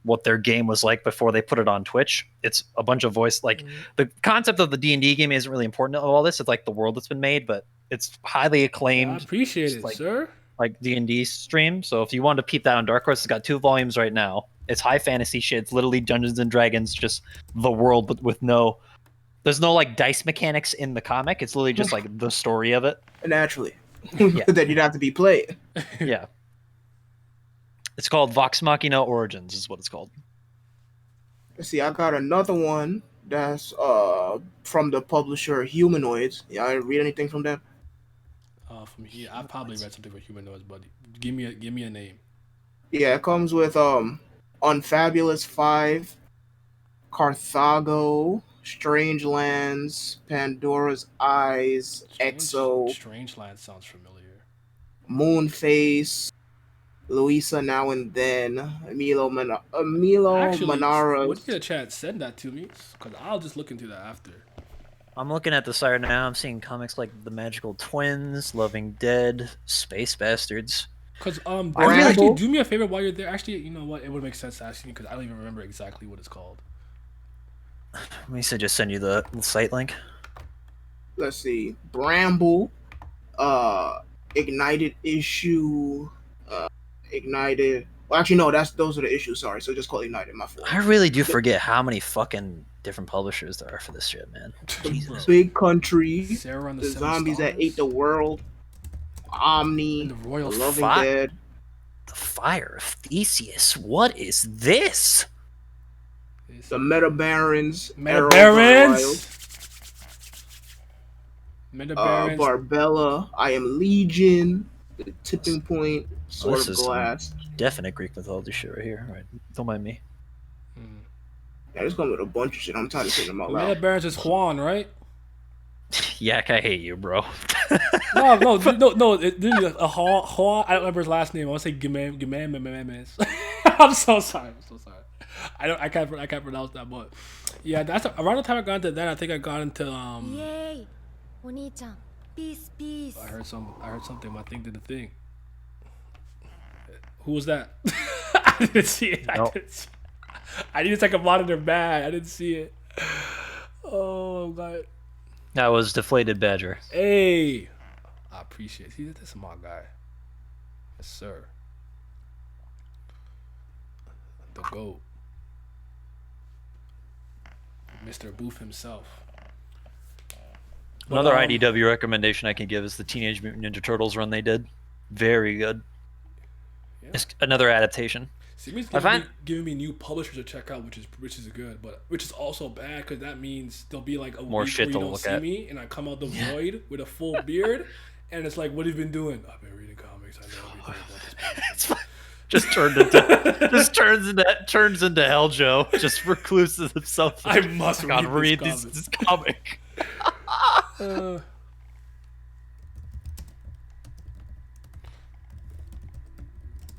what their game was like before they put it on Twitch. It's a bunch of voice, the concept of the D&D game isn't really important to all this. It's like the world that's been made, but it's highly acclaimed. I appreciate it, sir. Like D&D stream. So if you want to peep that on Dark Horse, it's got 2 volumes right now. It's high fantasy shit. It's literally Dungeons and Dragons, just the world, but with there's no like dice mechanics in the comic. It's literally just like the story of it. Naturally. That you'd have to be played. Yeah. It's called Vox Machina Origins is what it's called. Let's see, I got another one that's from the publisher Humanoids. Yeah, I didn't read anything from them. From here, I probably read something for Humanoids, but give me a name. Yeah, it comes with Unfabulous 5, Carthago, Strange Lands, Pandora's Eyes, Exo. Strange Lands sounds familiar. Moonface, Luisa Now and Then, Emilio Manara. When you get a chance, send that to me, because I'll just look into that after. I'm looking at the site now. I'm seeing comics like The Magical Twins, Loving Dead, Space Bastards. Because actually do me a favor while you're there. Actually, you know what? It would make sense to ask you because I don't even remember exactly what it's called. Let me just send you the site link. Let's see. Bramble, Ignited issue, Ignited. Well, actually, no. Those are the issues. Sorry, so just call it Ignited. My fault. I really do forget how many fucking different publishers there are for this shit, man. Jesus. Big Country, the Zombies That Ate the World, Omni, and the Royal Loving Dead, The Fire of Theseus. What is this? The Meta Barons, Barbella, I Am Legion, the tipping point, sort this of is some glass. definite Greek mythology shit right here. All right, don't mind me. Yeah, it's coming with a bunch of shit. I'm trying to say them out Man, loud. Barons is Juan, right? Yak, I hate you, bro. No. A Juan. I don't remember his last name. I want to say Gimemes. I'm so sorry. I can't pronounce that, but yeah, that's around the time I got into that. I think I got into Yay! Oni-chan, peace, peace. I heard something. My thing did the thing. Who was that? I didn't see it. Nope. I need to take a monitor bad. I didn't see it. Oh god. That was Deflated Badger. Hey, I appreciate it. This is my guy. Yes, sir. The GOAT. Mr. Booth himself. Another IDW recommendation I can give is the Teenage Mutant Ninja Turtles run they did. Very good. Yeah. It's another adaptation. See, it means giving me new publishers to check out, which is good, but which is also bad because that means there'll be like a More week shit where to you don't look see at. me and I come out the void with a full beard, and it's like, what have you been doing? I've been reading comics. I know everything about this. Just turns into Hell Joe. Just recluses himself. I must gotta read this this comic.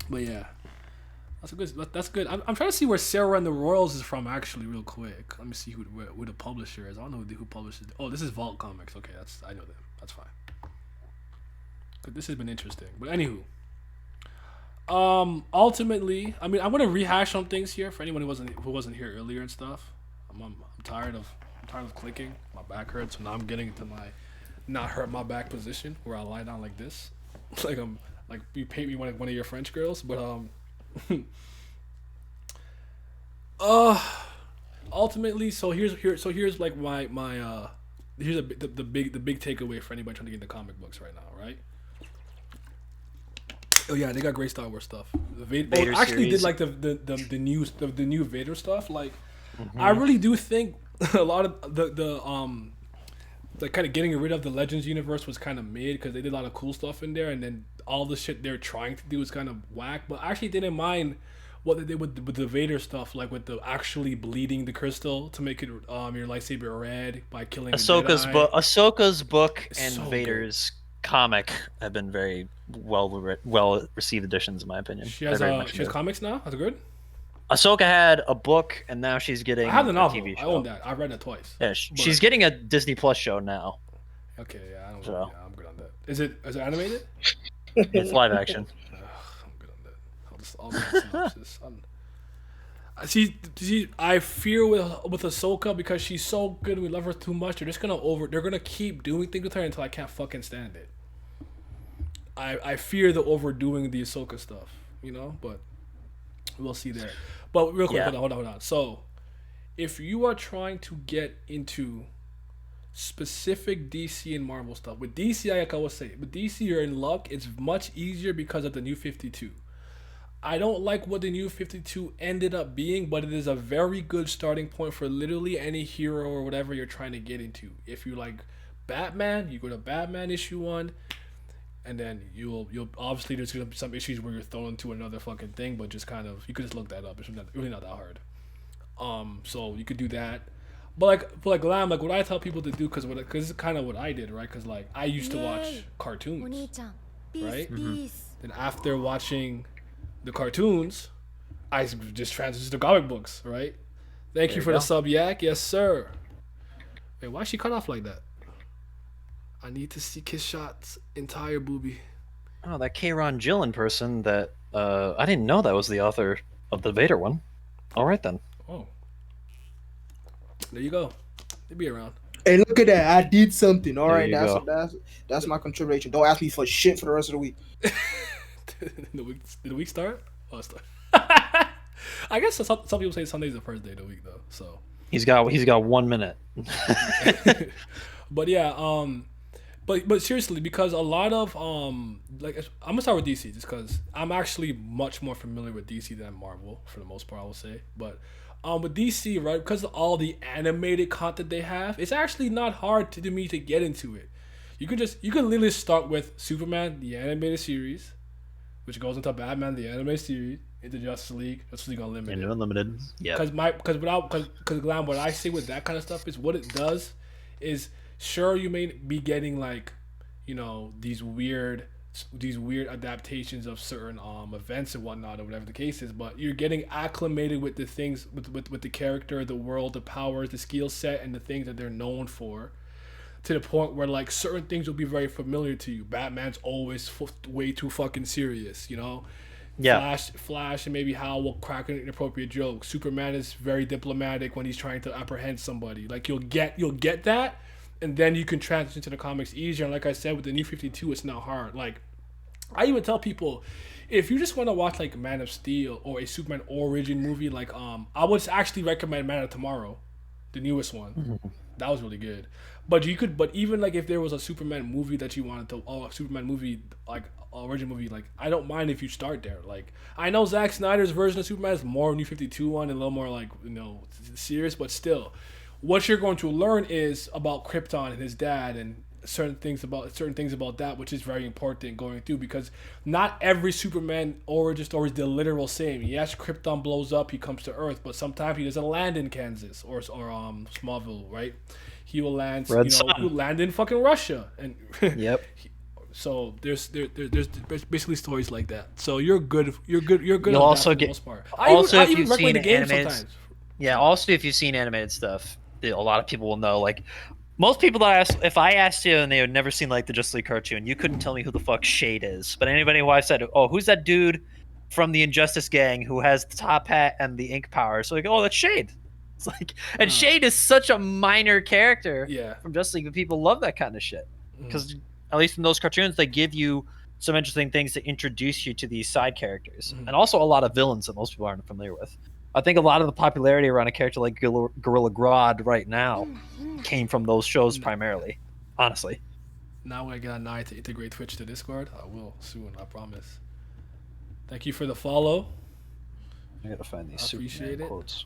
But yeah, that's good. I'm trying to see where Sarah and the Royals is from actually, real quick. Let me see who the publisher is. I don't know who publishes. Oh, this is Vault Comics. Okay, I know them. That's fine. But this has been interesting. But anywho, ultimately, I mean, I'm gonna rehash some things here for anyone who wasn't here earlier and stuff. I'm tired of clicking. My back hurts, so now I'm getting into my not hurt my back position where I lie down like this, like you paint me like one of your French girls. But ultimately, so here's like my here's the big takeaway for anybody trying to get into comic books right now, right? Oh yeah, they got great Star Wars stuff. The Vader actually series. did like the new Vader stuff. Like, I really do think a lot of the kind of getting rid of the Legends universe was kind of made because they did a lot of cool stuff in there, and then all the shit they're trying to do is kind of whack. But I actually didn't mind what they did with the Vader stuff, like with the actually bleeding the crystal to make it your lightsaber red by killing Ahsoka's book and so Vader's comic have been very well received editions, in my opinion. She has comics now. That's good. Ahsoka had a book, and now she's getting I have the novel. a TV show. I own that. I've read that twice. Yeah, she's getting a Disney Plus show now. Okay, yeah, So. yeah, I'm good on that. Is it animated? It's live action. I'm good on that. I'll read the synopsis. See, I fear with Ahsoka because she's so good and we love her too much. They're gonna keep doing things with her until I can't fucking stand it. I fear the overdoing the Ahsoka stuff, but we'll see there. But real quick, hold on. So, if you are trying to get into specific DC and Marvel stuff, with DC, like I was saying, with DC you're in luck. It's much easier because of the New 52. I don't like what the New 52 ended up being, but it is a very good starting point for literally any hero or whatever you're trying to get into. If you like Batman, you go to Batman issue 1, and then you'll obviously there's gonna be some issues where you're thrown into another fucking thing, but just kind of you could just look that up. It's really not that hard. So you could do that. But like Lamb, like what I tell people to do, because it's kind of what I did, right? Because like I used to watch cartoons, Oni-chan, peace, right? peace. Then after watching the cartoons, I just transitioned to comic books, right? Thank you for the sub, Yak. Yes, sir. Wait, why is she cut off like that? I need to see Kiss Shot's entire boobie. Oh, that Kayron Gillen person that I didn't know that was the author of the Vader one. All right then. Oh, there you go. They'll be around. Hey, look at that! I did something. All There right, you that's my contribution. Don't ask me for shit for the rest of the week. Did the week start? Oh, start. I guess some people say Sunday's the first day of the week though. So He's got 1 minute. but yeah, but seriously, because a lot of like I'm gonna start with DC just because I'm actually much more familiar with DC than Marvel for the most part, I will say. But with DC, right, because of all the animated content they have, it's actually not hard to me to get into it. You can literally start with Superman the animated series, which goes into Batman the animated series, into Justice League Unlimited. And Unlimited. Yeah. Because Glam, what I say with that kind of stuff is what it does is, sure, you may be getting like, you know, these weird adaptations of certain events and whatnot, or whatever the case is, but you're getting acclimated with the things, with the character, the world, the powers, the skill set, and the things that they're known for, to the point where like certain things will be very familiar to you. Batman's always way too fucking serious, you know. Yeah. Flash and maybe Hal will crack an inappropriate joke. Superman is very diplomatic when he's trying to apprehend somebody. Like you'll get that, and then you can transition to the comics easier. And like I said, with the New 52, it's not hard. Like I even tell people, if you just want to watch like Man of Steel or a Superman origin movie, like I would actually recommend Man of Tomorrow, the newest one. Mm-hmm. That was really good. But even like if there was a Superman movie that you wanted to, a Superman movie like origin movie, like I don't mind if you start there. Like I know Zack Snyder's version of Superman is more New 52 one and a little more like, you know, serious, but still, what you're going to learn is about Krypton and his dad and certain things about that, which is very important going through, because not every Superman origin story is the literal same. Yes, Krypton blows up, he comes to Earth, but sometimes he doesn't land in Kansas or Smallville, right? He will land, he'll land in fucking Russia, and yep. So there's basically stories like that. So you're good. You'll also get. If you've seen animated, yeah. Also, if you've seen animated stuff, a lot of people will know. Like most people that if I asked you and they had never seen like the Justice League cartoon, you couldn't tell me who the fuck Shade is. But anybody who I said, oh, who's that dude from the Injustice gang who has the top hat and the ink power? So like, oh, that's Shade. It's like, and Shade is such a minor character from Justice League, but people love that kind of shit because at least in those cartoons, they give you some interesting things to introduce you to these side characters, and also a lot of villains that most people aren't familiar with. I think a lot of the popularity around a character like Gorilla Grodd right now came from those shows primarily, honestly. Now when I get an eye to integrate Twitch to Discord, I will soon, I promise. Thank you for the follow. I gotta find these Superman quotes.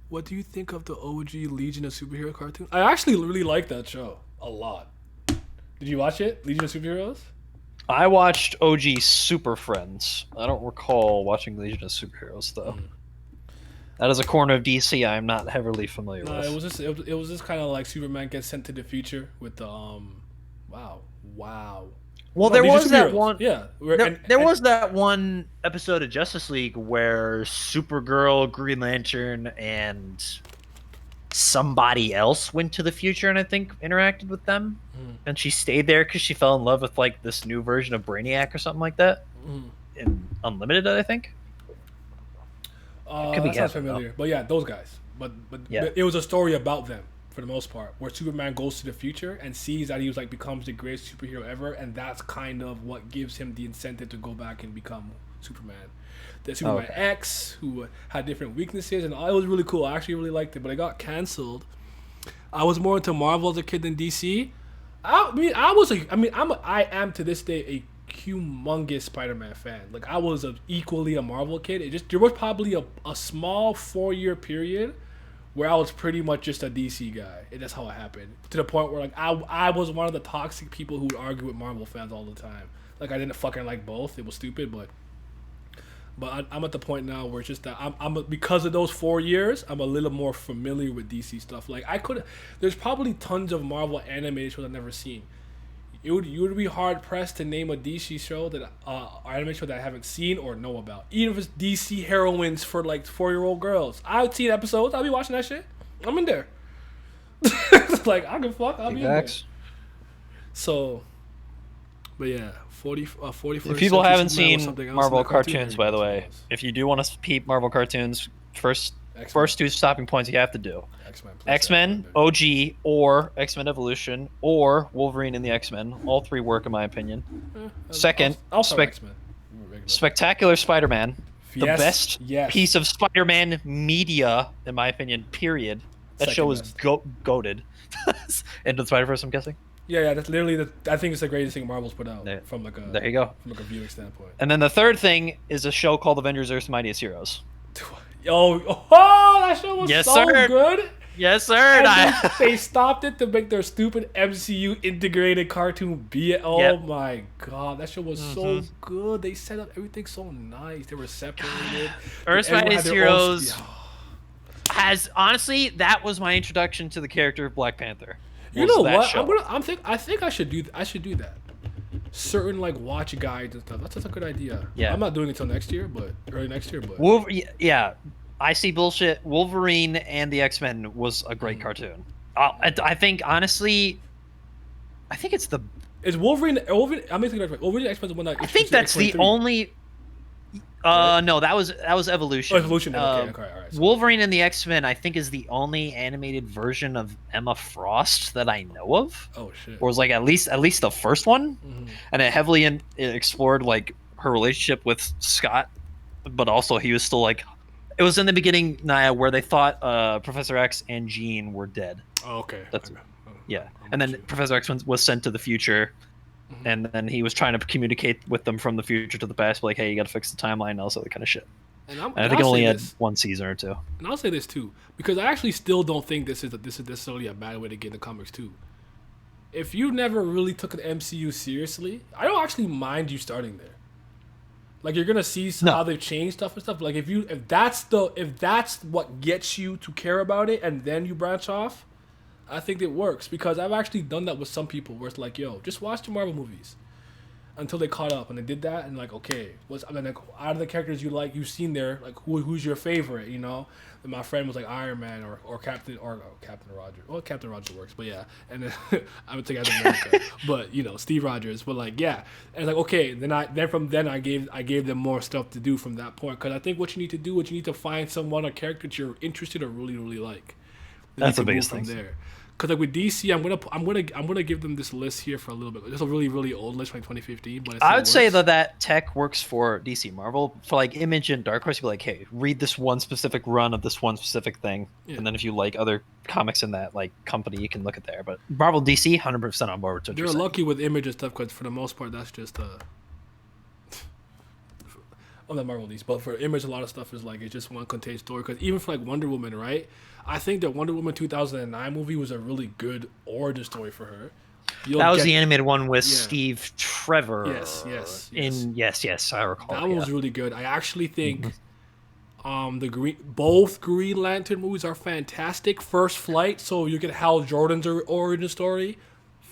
What do you think of the OG Legion of Superhero cartoon? I actually really like that show a lot. Did you watch it, Legion of Superheroes? I watched OG Super Friends. I don't recall watching Legion of Superheroes though. That is a corner of DC I'm not heavily familiar with. It was just kind of like Superman gets sent to the future with the wow. Well, there was that one. Yeah, there was that one episode of Justice League where Supergirl, Green Lantern, and somebody else went to the future and I think interacted with them, and she stayed there because she fell in love with like this new version of Brainiac or something like that. In Unlimited, I think. That sounds familiar, but yeah, those guys. But it was a story about them for the most part, where Superman goes to the future and sees that he becomes the greatest superhero ever, and that's kind of what gives him the incentive to go back and become Superman. The Superman X, who had different weaknesses, and it was really cool. I actually really liked it, but it got canceled. I was more into Marvel as a kid than DC. I am to this day a humongous Spider-Man fan. Like I was equally a Marvel kid. There was probably a small 4-year period where I was pretty much just a DC guy, and that's how it happened. To the point where like I was one of the toxic people who would argue with Marvel fans all the time. Like I didn't fucking like both. It was stupid, but I'm at the point now where it's just that I'm because of those 4 years, I'm a little more familiar with DC stuff. Like there's probably tons of Marvel animated shows I've never seen. You would be hard pressed to name a DC show that anime show that I haven't seen or know about. Even if it's DC heroines for like 4-year-old girls, I've seen episodes. I'll be watching that shit. I'm in there. Like I can fuck. I'll be in there. So, but yeah, 41st. If people haven't seen Marvel cartoons, by the way, if you do want to peep Marvel cartoons, first 2 stopping points you have to do: X-Men OG, or X-Men Evolution, or Wolverine and the X-Men. All 3 work in my opinion. Second, Spectacular Spider-Man, the best piece of Spider-Man media in my opinion. Period. That show is goated. Into the Spider-Verse, I'm guessing. Yeah, that's literally I think it's the greatest thing Marvel's put out from like a there you go from like a viewing standpoint. And then the third thing is a show called Avengers: Earth's Mightiest Heroes. That show was so good. Yes, sir. And And then they stopped it to make their stupid MCU integrated cartoon be it. Oh Yep. my god, that show was so good. They set up everything so nice. They were separated. Earth's Everyone Mightiest had their own Heroes has honestly that was my introduction to the character of Black Panther. You was know that what? show. I think I should do. I should do that. Certain like watch guides and stuff. That's a good idea. Yeah. I'm not doing it till next year, but early next year. But Yeah, I see bullshit. Wolverine and the X-Men was a great cartoon. I think honestly, I think it's the. is Wolverine? Wolverine. I'm making it right. Wolverine and X-Men is the one that. I think that's the only. No, that was Evolution. Oh, Evolution. Okay, all right. So, Wolverine and the X-Men, I think, is the only animated version of Emma Frost that I know of. oh shit. Or was like at least the first one, Mhm. and it heavily it explored like her relationship with Scott, but also he was still like, it was in the beginning, Naya, where they thought Professor X and Jean were dead. Oh, okay. That's- Okay. Oh, Yeah, I'm and then with you. Professor X was sent to the future, Mhm. and then he was trying to communicate with them from the future to the past, like, hey, you got to fix the timeline and all that kind of shit. And, And I think it only had one season or two. And I'll say this too, because I actually still don't think this is necessarily a bad way to get in the comics too. If you never really took an MCU seriously, I don't actually mind you starting there. Like you're gonna see No. how they've changed stuff and stuff. Like if that's what gets you to care about it, and then you branch off, I think it works because I've actually done that with some people where it's like, yo, just watch the Marvel movies until they caught up, and they did that, and like, okay, like out of the characters you've seen there, like who's your favorite, you know? And my friend was like Iron Man or Captain Rogers. Well, Captain Rogers works, but yeah. And then I would take Captain America, but you know, Steve Rogers. But like, yeah, and like, okay, then I gave them more stuff to do from that point because I think what you need to find someone or character that you're interested or really really like. Then That's you the can biggest move thing. from there. Because like with DC, I'm gonna give them this list here for a little bit. It's a really really old list from 2015, but it I would still say works. that tech works for DC. Marvel, for like Image and Dark Horse, you'd be like, hey, read this one specific run of this one specific thing, Yeah. and then if you like other comics in that like company, you can look at there. But Marvel, DC, 100% on board. They're lucky with Image and stuff because for the most part that's just on the Marvel DC, but for Image a lot of stuff is like it's just one contained story. Because even for like Wonder Woman, right? I think that Wonder Woman 2009 movie was a really good origin story for her. That was the animated one with Yeah. Steve Trevor. Yes. Yes, I recall. That one was really good. I actually think both Green Lantern movies are fantastic. First Flight, so you get Hal Jordan's origin story.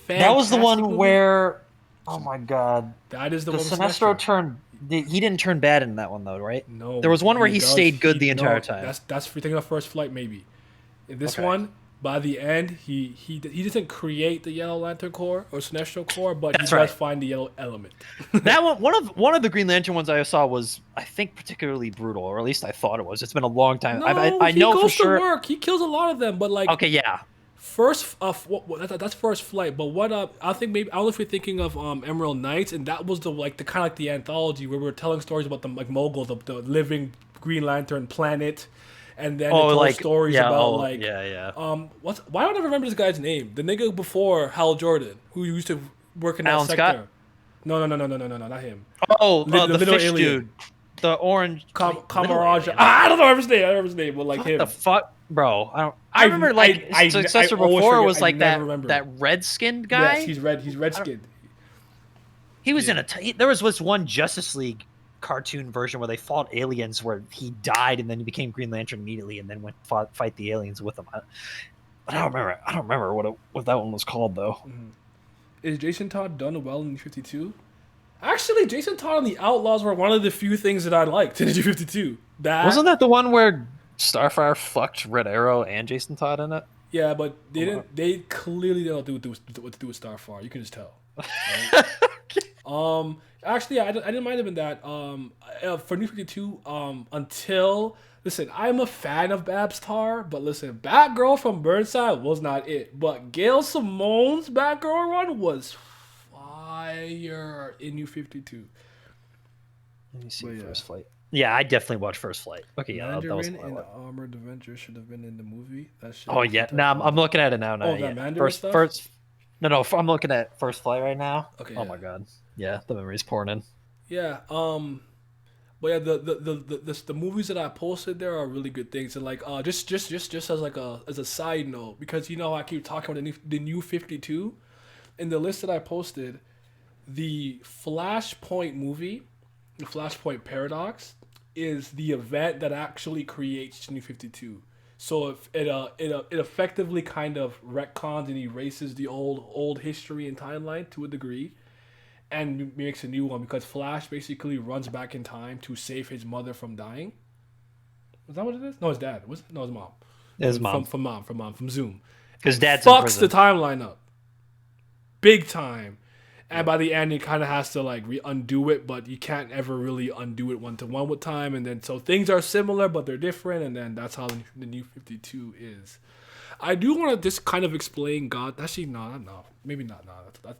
That was the Fantastic one movie. where, oh my god, That is the the one. with Sinestro Sinestro. turned. He didn't turn bad in that one though, right? No, There was one where he does- stayed good the no, entire time. That's for thinking of First Flight, maybe. In this Okay. one, by the end, he doesn't create the Yellow Lantern Corps or Sinestro Corps, but That's he right. does find the yellow element. That one of the Green Lantern ones I saw was, I think, particularly brutal, or at least I thought it was. It's been a long time. I he know goes for sure. to work. He kills a lot of them, but like Okay, yeah. first, that's First Flight. But what I think maybe I don't know if you're thinking of Emerald Knights, and that was the kind of like the anthology where we were telling stories about the like Mogul, the living Green Lantern planet, and then they told stories about yeah. why don't I remember this guy's name? The nigga before Hal Jordan, who used to work in that Alan sector. Scott? No, not him. Oh, The the little fish alien. dude, the orange Kamaraja. alien. I don't know his name, but like What him. the fuck, bro? I remember like I successor always before forget. was I like never that remember. that red skinned guy. Yes, he's red. He's red skinned. He was in there was this one Justice League cartoon version where they fought aliens where he died and then he became Green Lantern immediately and then went fight the aliens with them. I don't remember what that one was called though. Is Jason Todd done well in New 52? Actually, Jason Todd and the Outlaws were one of the few things that I liked in New 52. Wasn't that the one where Starfire fucked Red Arrow and Jason Todd in it? Yeah, but they didn't. They clearly didn't do what to do with Starfire. You can just tell. Right? Actually, I didn't mind him in that. For New 52, until listen, I'm a fan of Babs Tarr, but listen, Batgirl from Burnside was not it. But Gail Simone's Batgirl run was fire in New 52. Let me see But yeah. First Flight. Yeah, I definitely watched First Flight. Okay, yeah, that was Mandarin the one I and liked. Armored Avenger should have been in the movie. That shit Oh was yeah, fantastic. no, I'm looking at it now. Oh, yeah. that Mandarin stuff? No, I'm looking at First Flight right now. Okay, Oh yeah. my god, yeah, the memory's pouring in. Yeah. But yeah, the movies that I posted there are really good things, and like just as like a side note, because you know I keep talking about the new 52 in the list that I posted, the Flashpoint movie, the Flashpoint Paradox, is the event that actually creates New 52. So if it effectively kind of retcons and erases the old history and timeline to a degree, and makes a new one, because Flash basically runs back in time to save his mother from dying. Was that what it is? No, his dad. No, his mom. His mom. From Zoom. Because dad's in fucks prison. the timeline up, big time. And by the end, he kind of has to like undo it, but you can't ever really undo it 1-to-1 with time. And then so things are similar, but they're different. And then that's how the new 52 is. I do want to just kind of explain God. Actually, no, maybe not. No,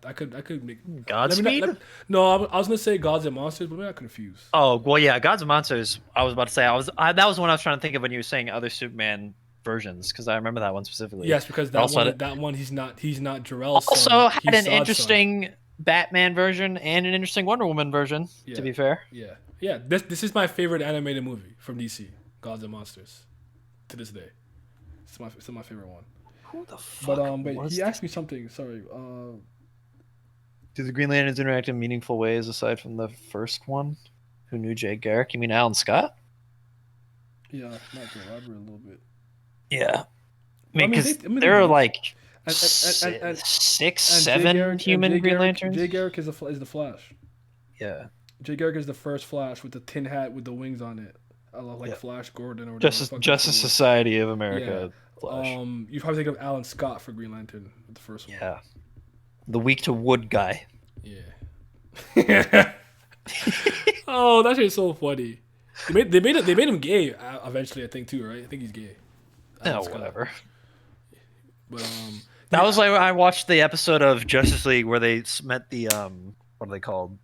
I could make Godspeed. No, I was gonna say Gods and Monsters, but maybe I'm confused. Oh well, yeah, Gods and Monsters. I was about to say that was the one I was trying to think of when you were saying other Superman versions, because I remember that one specifically. Yes, because that one he's not Jor-El's also son. had an interesting Batman version and an interesting Wonder Woman version. Yeah. To be fair. Yeah. This is my favorite animated movie from DC, Gods and Monsters, to this day. It's my favorite one. Who the fuck? But he asked me something. Sorry. Do the Green Lanterns interact in meaningful ways aside from the first one? Who knew Jay Garrick? You mean Alan Scott? Yeah, might elaborate a little bit. Yeah. I mean, because there are like and 6, 7 human Green Lanterns. Jay Garrick is the Flash. Yeah. Jay Garrick is the first Flash with the tin hat with the wings on it. I love like Flash Gordon or Justice Society of America. Yeah. Flash. You probably think of Alan Scott for Green Lantern, the first one. Yeah. The weak to wood guy. Yeah. Oh, that shit's so funny. They made him gay eventually, I think too, right? I think he's gay. No, whatever. But that was like I watched the episode of Justice League where they met the what are they called?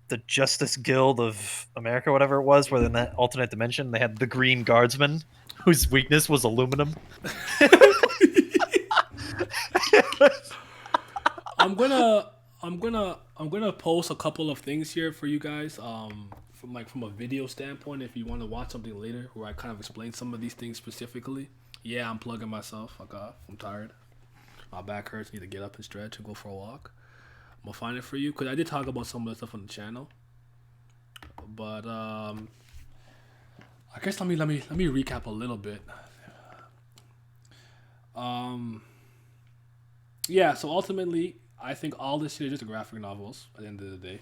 The Justice Guild of America, whatever it was, where in that alternate dimension they had the Green Guardsman, whose weakness was aluminum. I'm gonna post a couple of things here for you guys. From a video standpoint, if you want to watch something later where I kind of explain some of these things specifically. Yeah, I'm plugging myself. Fuck off. I'm tired. My back hurts. Need to get up and stretch and go for a walk. I'm gonna find it for you because I did talk about some of the stuff on the channel. But I guess let me recap a little bit. Yeah. So ultimately, I think all this shit is just graphic novels. At the end of the day,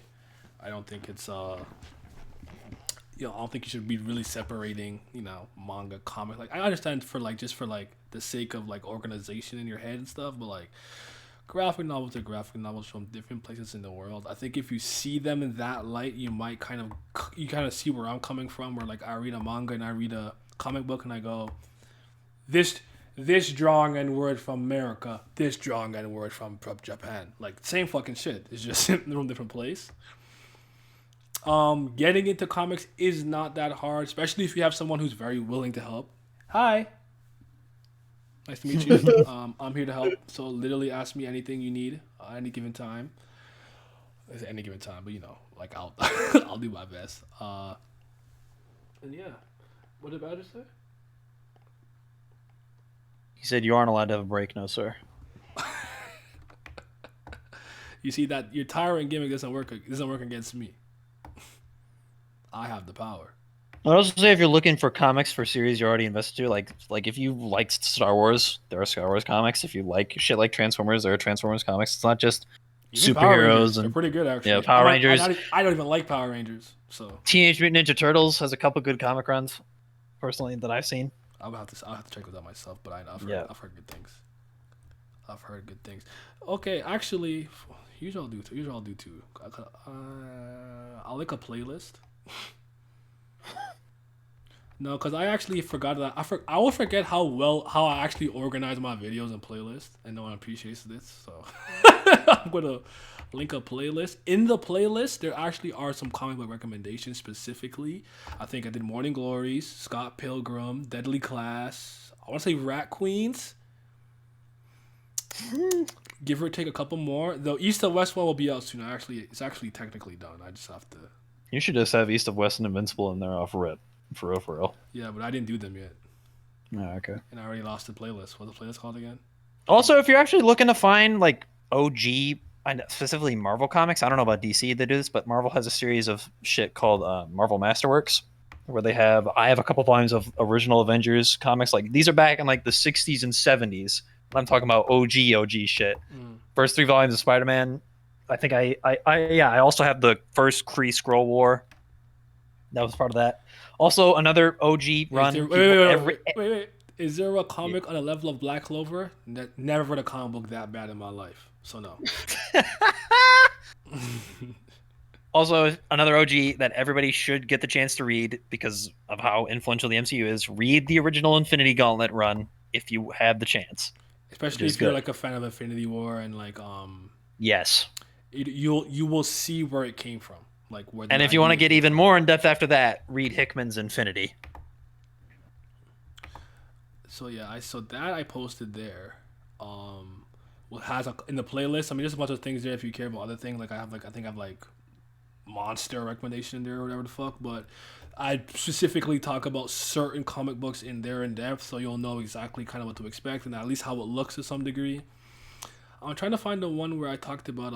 I don't think it's I don't think you should be really separating, manga, comic. Like I understand for the sake of like organization in your head and stuff, but like graphic novels are graphic novels from different places in the world. I think if you see them in that light, you might kind of see where I'm coming from. Where like I read a manga and I read a comic book and I go, this drawing and word from America, this drawing and word from Japan. Like same fucking shit. It's just from a different place. Getting into comics is not that hard, especially if you have someone who's very willing to help. Hi. Nice to meet you. I'm here to help. So literally ask me anything you need at any given time. At any given time, but like I'll I'll do my best. And yeah. What did Badger say? He said you aren't allowed to have a break, no sir. You see that your tyrant gimmick doesn't work against me. I have the power. I'd also say if you're looking for comics for series you're already invested to, like if you like Star Wars, there are Star Wars comics. If you like shit like Transformers, there are Transformers comics. It's not just even superheroes. They're pretty good, actually. Yeah, Power Rangers. I don't even like Power Rangers. So Teenage Mutant Ninja Turtles has a couple good comic runs, personally, that I've seen. I'll have to check those out myself, but I've heard good things. I've heard good things. Okay, actually, usually I'll do too. I'll make a playlist. No, because I actually forgot that. I will forget how I actually organize my videos and playlists, and no one appreciates this. So I'm gonna link a playlist. In the playlist, there actually are some comic book recommendations specifically. I think I did Morning Glories, Scott Pilgrim, Deadly Class. I want to say Rat Queens. Give or take a couple more. The East and West one will be out soon. It's actually technically done. I just have to. You should just have East of West and Invincible in there off rip. For real, for real. Yeah, but I didn't do them yet. Oh, okay. And I already lost the playlist. What's the playlist called again? Also, if you're actually looking to find like OG, specifically Marvel comics, I don't know about DC they do this, but Marvel has a series of shit called Marvel Masterworks, where I have a couple volumes of original Avengers comics. Like these are back in like the 60s and 70s. I'm talking about OG shit. First 3 volumes of Spider-Man. I think I also have the first Kree Skrull War. That was part of that. Also, another OG run. Wait. Is there a comic on the level of Black Clover? Never read a comic book that bad in my life, so no. Also, another OG that everybody should get the chance to read because of how influential the MCU is. Read the original Infinity Gauntlet run if you have the chance. Especially if you're like a fan of Infinity War and like Yes. You will see where it came from. Like where. And if you want to get even more in depth after that, read Hickman's Infinity. So yeah, I posted there. What has in the playlist? I mean, there's a bunch of things there if you care about other things. Like I think I have like monster recommendation in there or whatever the fuck. But I specifically talk about certain comic books in there in depth, so you'll know exactly kind of what to expect and at least how it looks to some degree. I'm trying to find the one where I talked about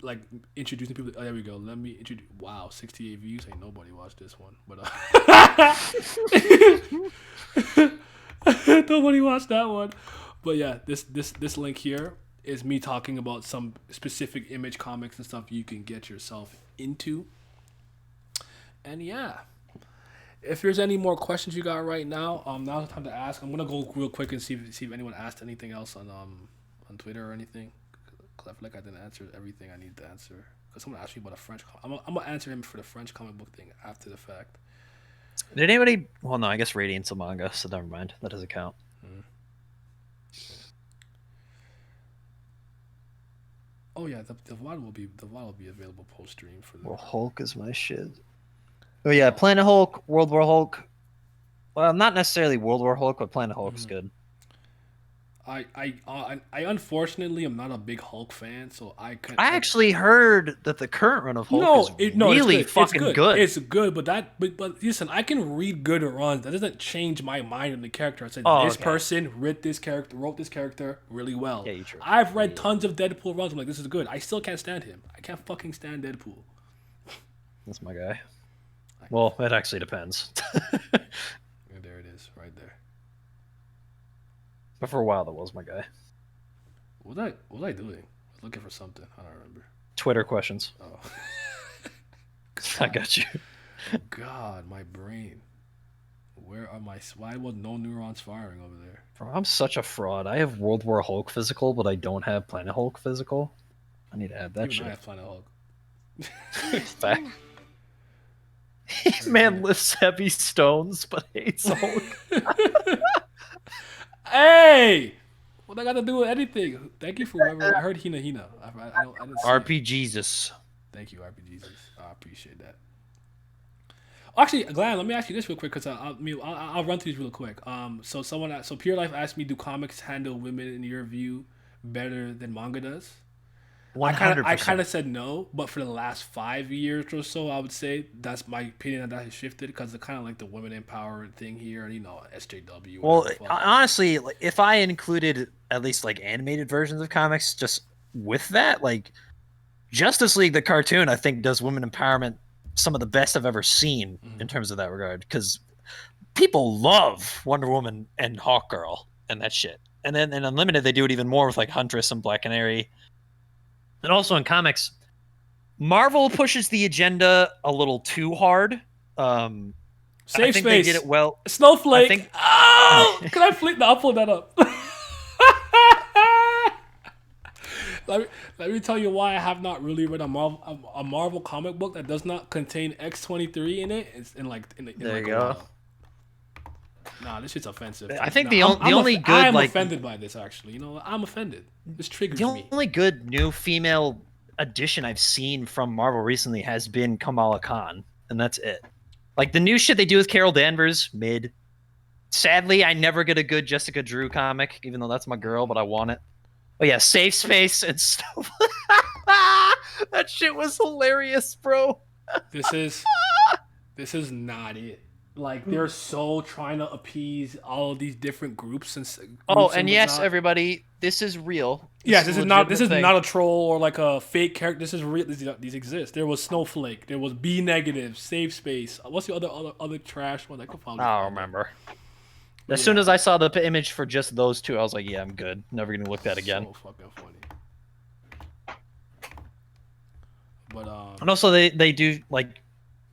like introducing people. Oh, there we go. Let me introduce. Wow, 68 views. Ain't nobody watched this one, but nobody watched that one. But yeah, this link here is me talking about some specific Image comics and stuff you can get yourself into. And yeah, if there's any more questions you got right now, now's the time to ask. I'm gonna go real quick and see if anyone asked anything else on Twitter or anything. Cause I feel like I didn't answer everything I need to answer. Cause someone asked me about a French. I'm gonna answer him for the French comic book thing after the fact. Did anybody? Well, no, I guess Radiant's a manga, so never mind. That doesn't count. Oh yeah, the VOD will be available post stream for the. Well, Hulk is my shit. Oh yeah, Planet Hulk, World War Hulk. Well, not necessarily World War Hulk, but Planet Hulk's good. I unfortunately am not a big Hulk fan, so I actually heard that the current run of Hulk is really fucking good. It's good, but listen, I can read good runs. That doesn't change my mind on the character. I said this person wrote this character really well. Yeah, true. I've read tons of Deadpool runs. I'm like, this is good. I still can't stand him. I can't fucking stand Deadpool. That's my guy. Well, it actually depends. There it is, right there. But for a while, that was my guy. What was I doing? I was looking for something. I don't remember. Twitter questions. Oh. I got you. God, my brain. Where are my... Why was no neurons firing over there? Bro, I'm such a fraud. I have World War Hulk physical, but I don't have Planet Hulk physical. I need to add that shit. I have Planet Hulk. Fact. Man lifts heavy stones, but hates Hulk. Hey! What I got to do with anything? Thank you for whoever. I heard Hina. I didn't see RP Jesus. Thank you, RP Jesus. I appreciate that. Actually, Glenn, let me ask you this real quick because I'll run through these real quick. So Pure Life asked me, do comics handle women in your view better than manga does? 100%. I kind of said no, but for the last 5 years or so, I would say that's my opinion that has shifted because it's kind of like the women empowered thing here, and SJW. Well, honestly, if I included at least like animated versions of comics, just with that, like Justice League the cartoon, I think does women empowerment some of the best I've ever seen in terms of that regard because people love Wonder Woman and Hawkgirl and that shit, and then in Unlimited they do it even more with like Huntress and Black Canary. And also in comics, Marvel pushes the agenda a little too hard. Safe I think space. They did it well. Snowflake. Can I flip? No, I'll pull that up. Let me tell you why I have not really read a Marvel comic book that does not contain X-23 in it. It's there you go. Nah, this shit's offensive. I think the only good I'm offended by this actually. I'm offended. This triggers me. The only good new female addition I've seen from Marvel recently has been Kamala Khan, and that's it. Like the new shit they do with Carol Danvers, mid. Sadly, I never get a good Jessica Drew comic, even though that's my girl, but I want it. But yeah, Safe Space and stuff. That shit was hilarious, bro. this is not it. Like they're so trying to appease all of these different groups and yes, everybody, this is real. Yes, this is not a troll or like a fake character. This is real. These exist. There was Snowflake. There was B negative. Safe Space. What's the other trash one? I could probably. I don't remember. As soon as I saw the image for just those two, I was like, "Yeah, I'm good. Never gonna look that again." So fucking funny. But and also they do like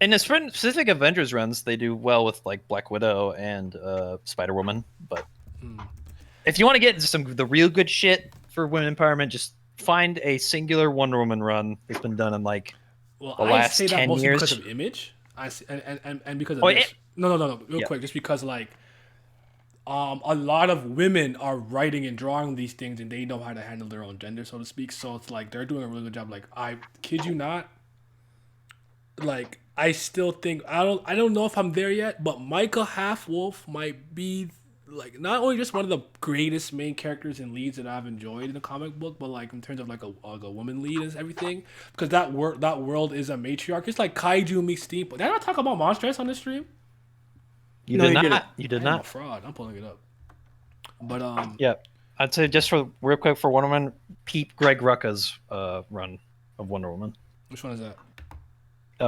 in the specific Avengers runs, they do well with like Black Widow and Spider-Woman. But if you want to get into the real good shit for women empowerment, just find a singular Wonder Woman run that's been done in like the last 10 years. I say that mostly because of image. And because of this. No. Real quick, just because like a lot of women are writing and drawing these things, and they know how to handle their own gender, so to speak. So it's like they're doing a really good job. Like I kid you not. Like I still think I don't know if I'm there yet, but Micah Half-Wolf might be like not only just one of the greatest main characters and leads that I've enjoyed in a comic book, but like in terms of like a woman lead and everything, because that world is a matriarch. It's like kaiju meets steampunk. Did I not talk about Monstress on this stream? You did not. You did not. I'm a fraud. I'm pulling it up. But yeah, I'd say just for real quick for Wonder Woman, peep Greg Rucka's run of Wonder Woman. Which one is that? It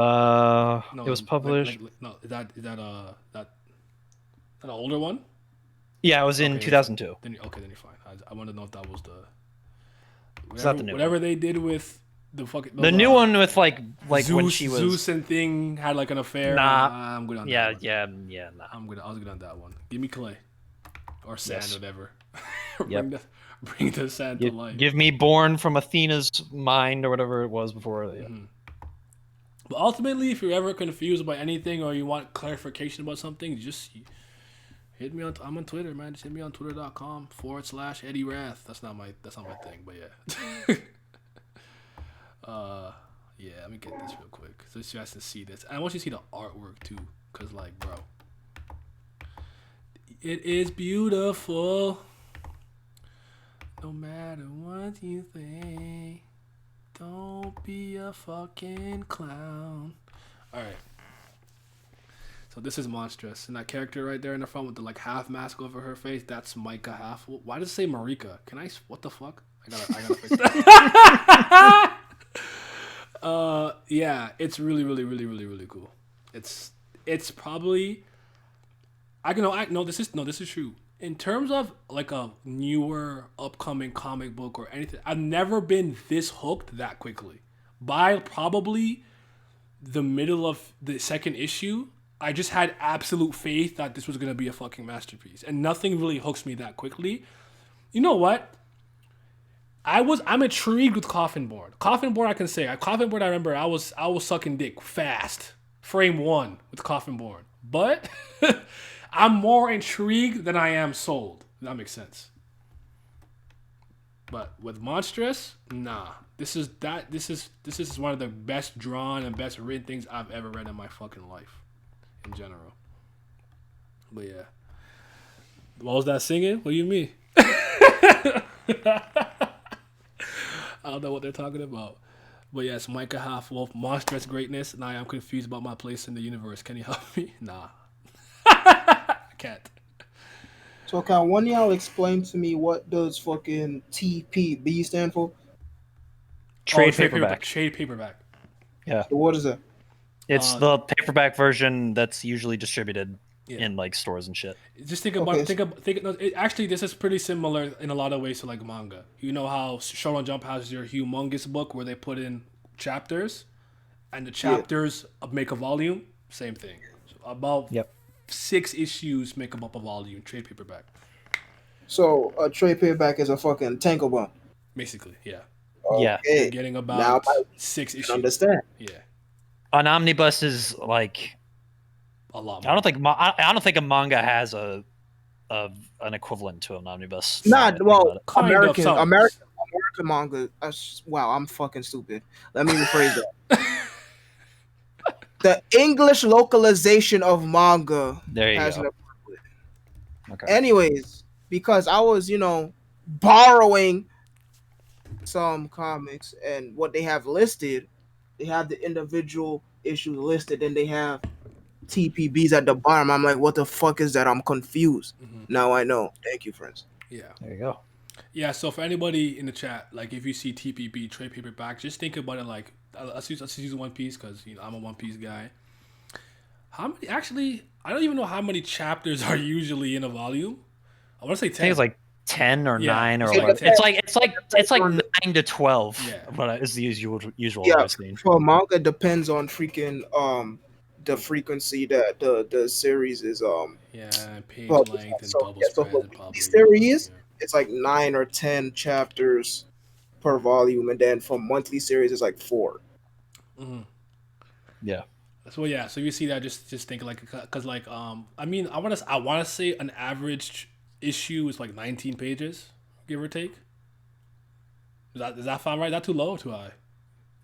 was published. Is that an older one? Yeah, it was in 2002. Then you're fine. I want to know if that was the whatever they did with the fucking the new one with like Zeus, when she was Zeus and Thing had like an affair. Nah, I'm good on that one. Nah. I was good on that one. Give me Clay or Sand, whatever. bring the Sand to life. Give me Born from Athena's mind or whatever it was before. Yeah. Mm-hmm. But ultimately, if you're ever confused about anything or you want clarification about something, just hit me on. I'm on Twitter, man. Just hit me on twitter.com/Eddie Rath. That's not my thing, but yeah. Yeah. Let me get this real quick so you guys can see this. And I want you to see the artwork too, cause like, bro, it is beautiful. No matter what you think. Don't be a fucking clown. Alright. So this is Monstress. And that character right there in the front with the like half mask over her face, that's Micah Half. Why does it say Marika? What the fuck? I gotta fix that. Yeah, it's really, really, really, really, really cool. It's probably this is true. In terms of like a newer upcoming comic book or anything, I've never been this hooked that quickly. By probably the middle of the second issue, I just had absolute faith that this was going to be a fucking masterpiece. And nothing really hooks me that quickly. You know what? I'm intrigued with Coffin Board. Coffin Board, I can say. Coffin Board, I remember I was sucking dick fast. Frame 1 with Coffin Board. But I'm more intrigued than I am sold. That makes sense. But with Monstress, nah. This is one of the best drawn and best written things I've ever read in my fucking life. In general. But yeah. What was that singing? What do you mean? I don't know what they're talking about. But yes, Micah Half-Wolf, Monstress greatness, and I am confused about my place in the universe. Can you help me? Nah. I can't. So can one of y'all explain to me what does fucking TPB stand for? Trade paperback. Trade paperback. Yeah. So what is that? It's the paperback version that's usually distributed in like stores and shit. Just think about actually this is pretty similar in a lot of ways to like manga. You know how Shonen Jump has your humongous book where they put in chapters, and the chapters make a volume. Same thing. So about 6 issues make up a volume. Trade paperback. So a trade paperback is a fucking tankobon. Basically, yeah. Okay. Yeah. You're getting about 6 issues. Understand? Yeah. An omnibus is like a lot. I don't think a manga has an equivalent to an omnibus. American manga. Wow, I'm fucking stupid. Let me rephrase that. The English localization of manga has an equivalent. Okay. Anyways, because I was, borrowing some comics and what they have listed, they have the individual issues listed, then they have TPBs at the bottom. I'm like, what the fuck is that? I'm confused. Now I know. Thank you, friends. Yeah. There you go. Yeah, so for anybody in the chat, like if you see TPB trade paperback, just think about it like let's use One Piece because I'm a One Piece guy. How many? Actually, I don't even know how many chapters are usually in a volume. I want to say 10. I think it's like 10 or 9 or it's like what. 10. It's like 9 to 12. Yeah. But it's the usual Yeah, I've seen. for manga depends on freaking the frequency that the series is Page published. length and So, double yeah, so spreads for and probably. series, it's like 9 or 10 chapters per volume, and then for monthly series, it's like 4. Yeah. So yeah, so you see that just think like because like I mean I want to say an average issue is like 19 pages, give or take. Does that sound right? Not too low or too high?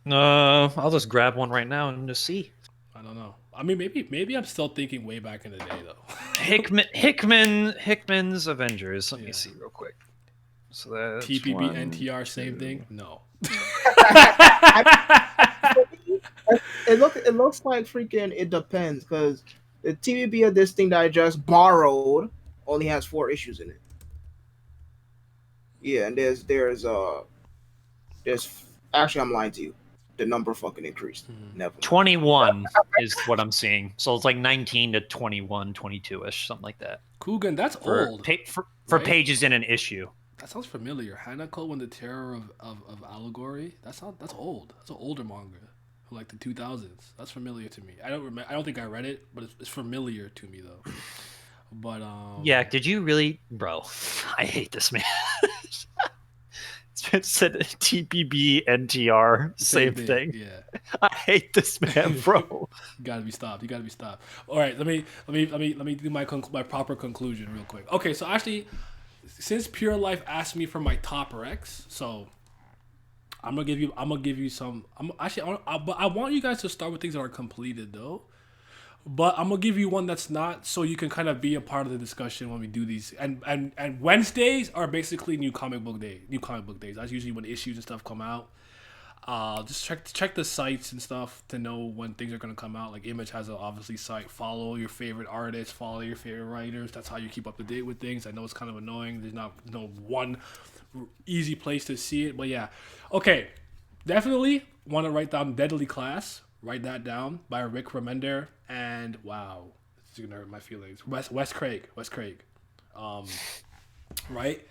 I'll just grab one right now and just see. I don't know. I mean, maybe I'm still thinking way back in the day though. Hickman's Avengers. Let me see real quick. So that's TPB NTR same thing. No. It looks like freaking it depends because the TVB of this thing that I just borrowed only has 4 issues in it. Yeah, and there's actually I'm lying to you. The number fucking increased. Never. 21 is what I'm seeing. So it's like 19 to 21, 22-ish, something like that. Kugan, that's old. For right? pages in an issue. That sounds familiar. Hanako and the Terror of Allegory. That's old. That's an older manga, from like the 2000s. That's familiar to me. I don't think I read it, but it's familiar to me though. But yeah, did you really, bro? I hate this man. It said TPB NTR, same thing. Yeah, I hate this man, bro. You gotta be stopped. All right, let me do my proper conclusion real quick. Okay, so actually, since Pure Life asked me for my top Rex, so I'm gonna give you some. But I want you guys to start with things that are completed though. But I'm gonna give you one that's not, so you can kind of be a part of the discussion when we do these. And Wednesdays are basically new comic book days. That's usually when issues and stuff come out. Just check the sites and stuff to know when things are gonna come out. Like Image has a obviously site. Follow your favorite artists. Follow your favorite writers. That's how you keep up to date with things. I know it's kind of annoying. There's not no one easy place to see it, but yeah. Okay, definitely want to write down Deadly Class. Write that down by Rick Remender and wow, it's gonna hurt my feelings. Wes Craig. Right.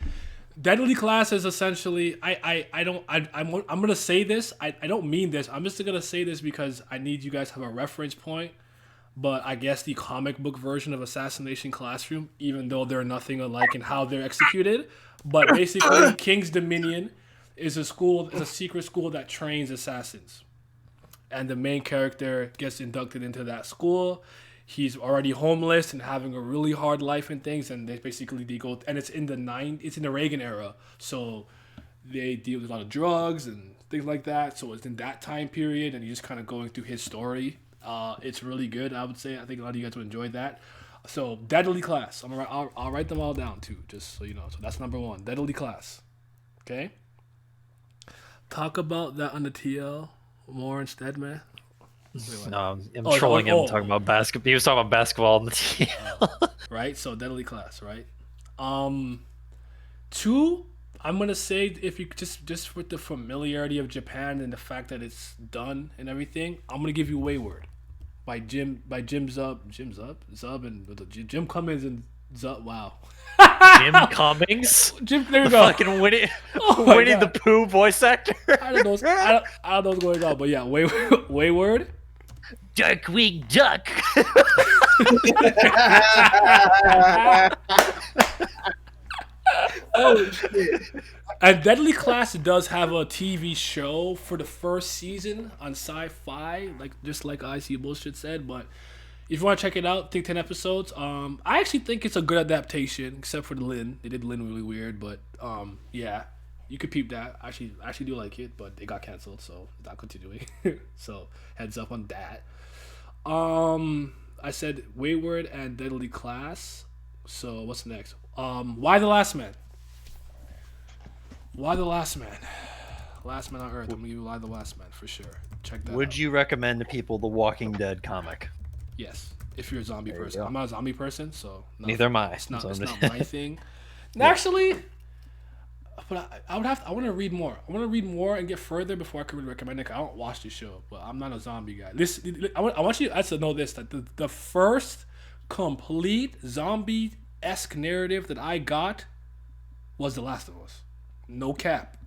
Deadly Class is essentially I'm gonna say this. I don't mean this. I'm just gonna say this because I need you guys to have a reference point. But I guess the comic book version of Assassination Classroom, even though they're nothing alike in how they're executed. But basically, King's Dominion is a secret school that trains assassins. And the main character gets inducted into that school. He's already homeless and having a really hard life and things. And they go, and it's in the Reagan era, so they deal with a lot of drugs and things like that. So it's in that time period, and he's just kind of going through his story. It's really good, I would say. I think a lot of you guys would enjoy that. So Deadly Class, I'll write them all down too, just so you know. So that's number 1, Deadly Class. Okay. Talk about that on the TL. More instead, man. No, I'm trolling him talking about basketball. He was talking about basketball on the team. Right, so Deadly Class, right? 2, I'm gonna say if you just with the familiarity of Japan and the fact that it's done and everything, I'm gonna give you Wayward by Jim Zub and Jim Cummings and Zub. Wow. Jim Cummings? There you go. Fucking Winnie the Pooh voice actor. I don't know what's going on, but yeah, Wayward. Darkwing Duck. Oh shit. And Deadly Class does have a TV show for the first season on Sci-Fi, just like IC Bullshit said, but if you want to check it out, take 10 episodes. I actually think it's a good adaptation, except for the Lin. They did Lin really weird, but yeah, you could peep that. I actually do like it, but it got canceled, so not continuing. So heads up on that. I said Wayward and Deadly Class. So what's next? Y: The Last Man. Y: The Last Man. Last Man on Earth. I'm gonna give you Live the Last Man for sure. Check that out. Would you recommend to people the Walking Dead comic? Yes, if you're a zombie There you person. go. I'm not a zombie person, so Neither am I. It's not, So it's I'm not just- my thing. Actually, but I would have. I want to read more. I want to read more and get further before I can really recommend it. 'Cause I don't watch the show, but I'm not a zombie guy. I want you guys to know this: that the first complete zombie-esque narrative that I got was The Last of Us. No cap.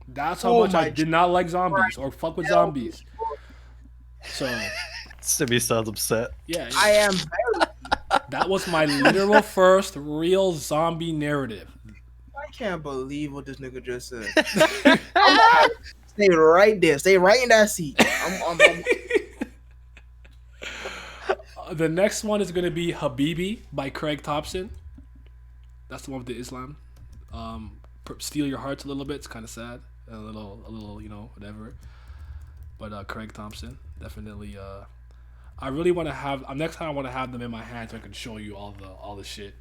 That's how much I did not like zombies or fuck with zombies. So Simi sounds upset. yeah, I am very. that was my literal first real zombie narrative. I can't believe what this nigga just said. Stay right there. Stay right in that seat. I'm The next one is gonna be Habibi by Craig Thompson. That's the one with the Islam. Steal your hearts a little bit. It's kind of sad. A little, whatever. But Craig Thompson, definitely. I really want to have. Next time I want to have them in my hand so I can show you all the shit.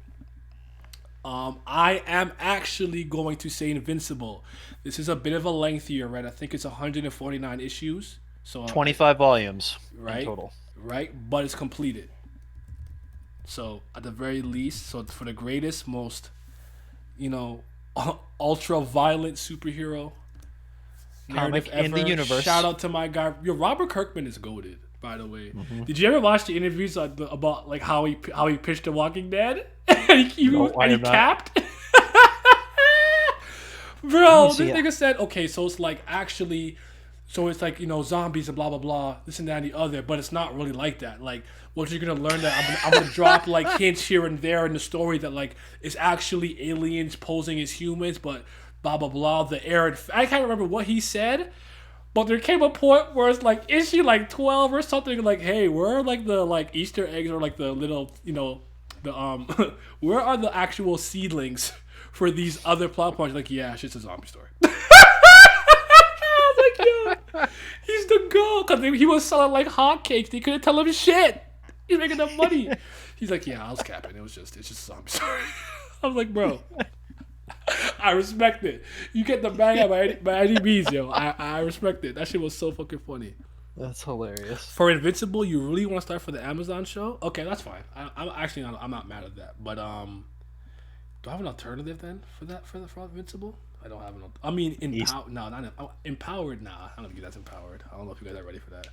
I am actually going to say Invincible. This is a bit of a lengthier read. I think it's 149 issues. So 25 volumes right in total. right? But it's completed. So at the very least, so for the greatest, most, ultra violent superhero Comic narrative in the ever. universe. Shout out to my guy. Robert Kirkman is goated, by the way. Did you ever watch the interviews about like how he pitched The Walking Dead? and he No, I have not. capped. Bro, this see it. nigga said, okay, so it's like actually. So it's like, zombies and blah, blah, blah, this and that and the other, but it's not really like that. Like, what you're going to learn that I'm gonna drop, like, hints here and there in the story that, like, it's actually aliens posing as humans, but blah, blah, blah, the air. I can't remember what he said, but there came a point where it's, like, issue, like, 12 or something, like, hey, where are, like, the, like, Easter eggs or, like, the little, where are the actual seedlings for these other plot points? Like, yeah, it's just a zombie story. I was like, yo, he's the goat. Because he was selling like hotcakes. They couldn't tell him shit. He's making enough money. He's like, yeah, I was capping. It's just a zombie story. I was like, bro, I respect it. You get the bang out by any means, yo. I respect it. That shit was so fucking funny. That's hilarious. For Invincible, you really want to start for the Amazon show? Okay, that's fine. I'm not mad at that. But do I have an alternative then for Invincible? I don't have an. I mean, empowered. Nah, I don't think that's empowered. I don't know if you guys are ready for that.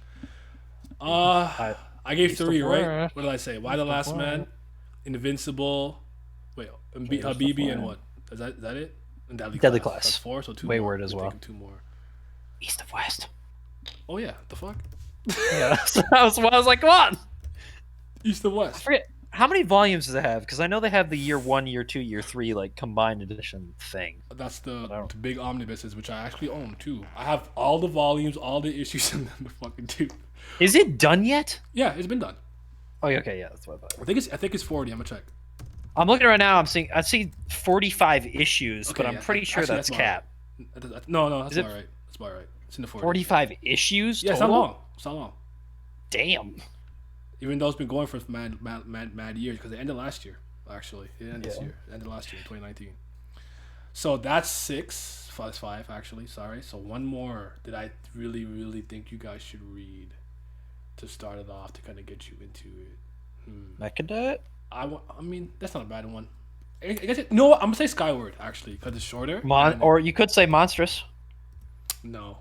I gave 3, right? What did I say? Why the Last Man, Invincible. Wait, Habibi and what? Is that it? And Deadly Class. That's 4, so 2 Wayward more. as I'm well. thinking 2 more. East of West. Oh yeah, the fuck? Yeah, so I was like, come on. East of I West. forget how many volumes does it have? Because I know they have the year 1, year 2, year 3 like combined edition thing. That's the big omnibuses, which I actually own too. I have all the volumes, all the issues, and the fucking 2. Is it done yet? Yeah, it's been done. Oh, okay, yeah, that's what I thought. I think it's 40. I'm gonna check. I'm looking right now. I see 45 issues, but I'm pretty sure actually, that's about cap. right. No, that's Is it- about right. That's about right. It's in the 40. 45 issues. Yeah, it's not total? long. It's not long. Damn. Even though it's been going for mad years, because it ended last year. Actually, it ended this year. It ended last year, 2019. So that's 6. 5 actually. Sorry. So one more that I really, really think you guys should read to start it off to kind of get you into it. Mechadet? I mean, that's not a bad one. I guess no, what? I'm gonna say Skyward actually because it's shorter. Or you could say Monstrous. No.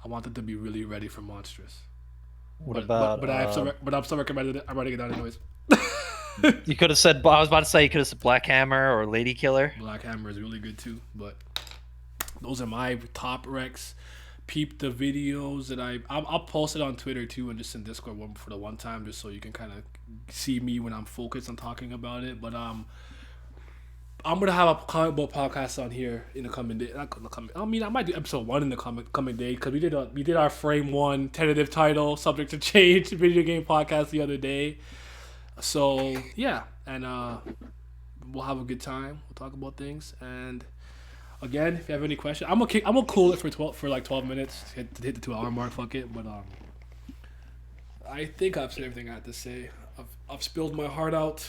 I wanted to be really ready for Monstrous. What about? But I'm still recommending it. I'm writing it down anyways. You could have said. I was about to say you could have said Black Hammer or Lady Killer. Black Hammer is really good too. But those are my top recs. Peep the videos that I'll post it on Twitter too and just in Discord for the one time just so you can kind of see me when I'm focused on talking about it. But I'm gonna have a comic book podcast on here in the coming day. I mean, I might do episode 1 in the coming day because we did our Frame 1 tentative title, subject to change, video game podcast the other day. So yeah, and we'll have a good time. We'll talk about things. And again, if you have any questions, I'm gonna cool it for like 12 minutes to hit the 2-hour mark. Fuck it. But I think I've said everything I had to say. I've spilled my heart out.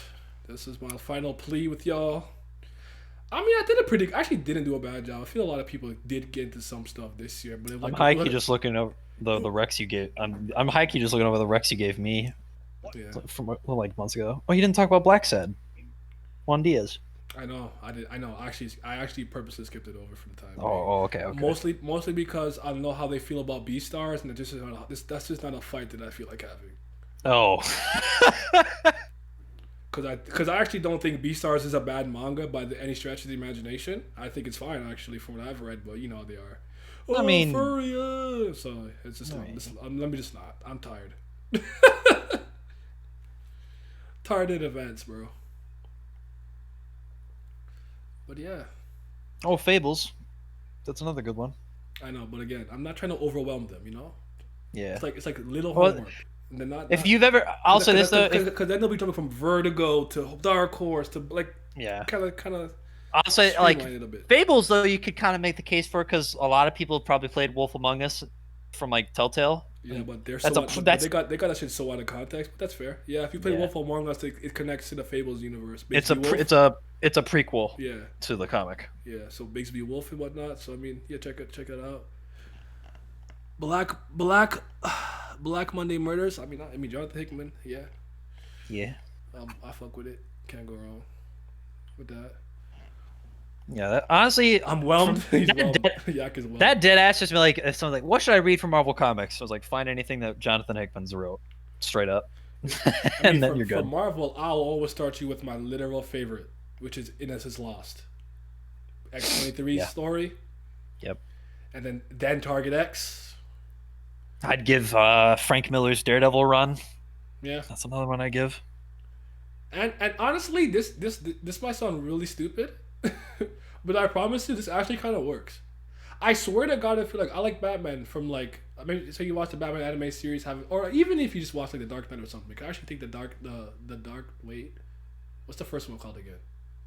This is my final plea with y'all. I mean, I actually didn't do a bad job. I feel a lot of people did get into some stuff this year, but I'm high key just looking over the Rex you gave. I'm high key just looking over the Rex you gave me from like months ago. Oh, you didn't talk about Black Sad. Juan Diaz. I know. I actually purposely skipped it over from the time. Okay. Mostly because I don't know how they feel about B stars, and that's just not a fight that I feel like having. Oh. Because I actually don't think B-Stars is a bad manga by any stretch of the imagination. I think it's fine, actually, from what I've read, but you know how they are. Oh, I mean... Furia! So, it's just let me just not. I'm tired. Tired of events, bro. But yeah. Oh, Fables. That's another good one. I know, but again, I'm not trying to overwhelm them, you know? Yeah. It's like little homework. If you've ever, I'll say this though, because then they'll be jumping from Vertigo to Dark Horse to like, kind of. I'll say like Fables though, you could kind of make the case for because a lot of people probably played Wolf Among Us from like Telltale. Yeah, but they got that shit so out of context. But that's fair. Yeah, if you play Wolf Among Us, it connects to the Fables universe. It's a prequel. To the comic. Yeah, so Bigsby Wolf and whatnot. So I mean, check it out. Black Monday Murders. I mean Jonathan Hickman. Yeah. I fuck with it. Can't go wrong with that. Yeah, honestly, I'm whelmed. That dead ass just be like, if someone's like, what should I read from Marvel Comics? I was like, find anything that Jonathan Hickman's wrote, straight up, and then you're good. For Marvel, I'll always start you with my literal favorite, which is Innocence Lost. X-23 story. Yep. And then Target X. I'd give Frank Miller's Daredevil run. Yeah, that's another one I give. And honestly, this might sound really stupid, but I promise you, this actually kind of works. I swear to God, I feel like I like Batman from like so you watch the Batman anime series, or even if you just watch like the Dark Knight or something. I actually think the dark. Wait, what's the first one called again?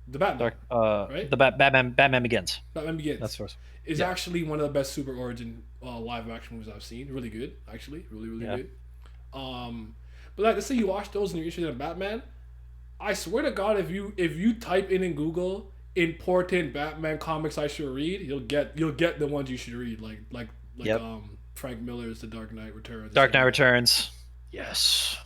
The Batman, right? The Batman Begins. Batman Begins. That's first. Is actually one of the best super origin live action movies I've seen. Really good, actually, really good. But like, let's say you watch those and you're interested in Batman. I swear to God, if you type in Google important Batman comics I should read, you'll get the ones you should read. Like Frank Miller's The Dark Knight Returns. Dark Knight Returns. Yes.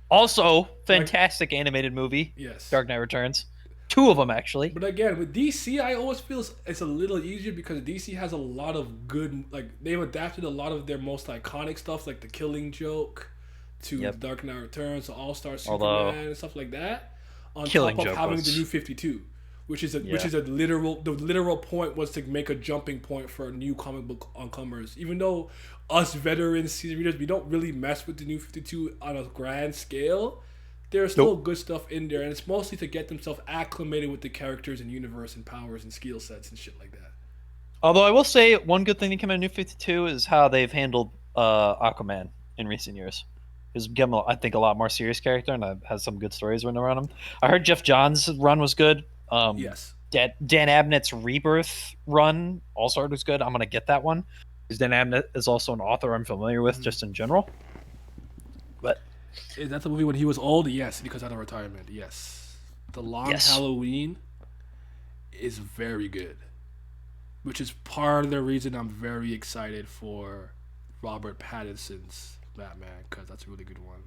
Also, fantastic animated movie. Yes. Dark Knight Returns. 2 of them actually. But again, with DC, I always feel it's a little easier because DC has a lot of good, like they've adapted a lot of their most iconic stuff, like The Killing Joke, to Dark Knight Returns, to All-Star Superman and stuff like that. On top of having the New 52, which is a literal point was to make a jumping point for new comic book oncomers. Even though us veteran season readers, we don't really mess with the New 52 on a grand scale. There's still good stuff in there, and it's mostly to get themselves acclimated with the characters and universe and powers and skill sets and shit like that. Although I will say one good thing that came out of New 52 is how they've handled Aquaman in recent years. He's become, I think, a lot more serious character and has some good stories written around him. I heard Jeff Johns' run was good. Yes. Dan Abnett's Rebirth run also was good. I'm going to get that one. Because Dan Abnett is also an author I'm familiar with just in general. But... Is that the movie when he was old? Yes, because out of retirement. Yes. The Long Halloween is very good, which is part of the reason I'm very excited for Robert Pattinson's Batman, because that's a really good one.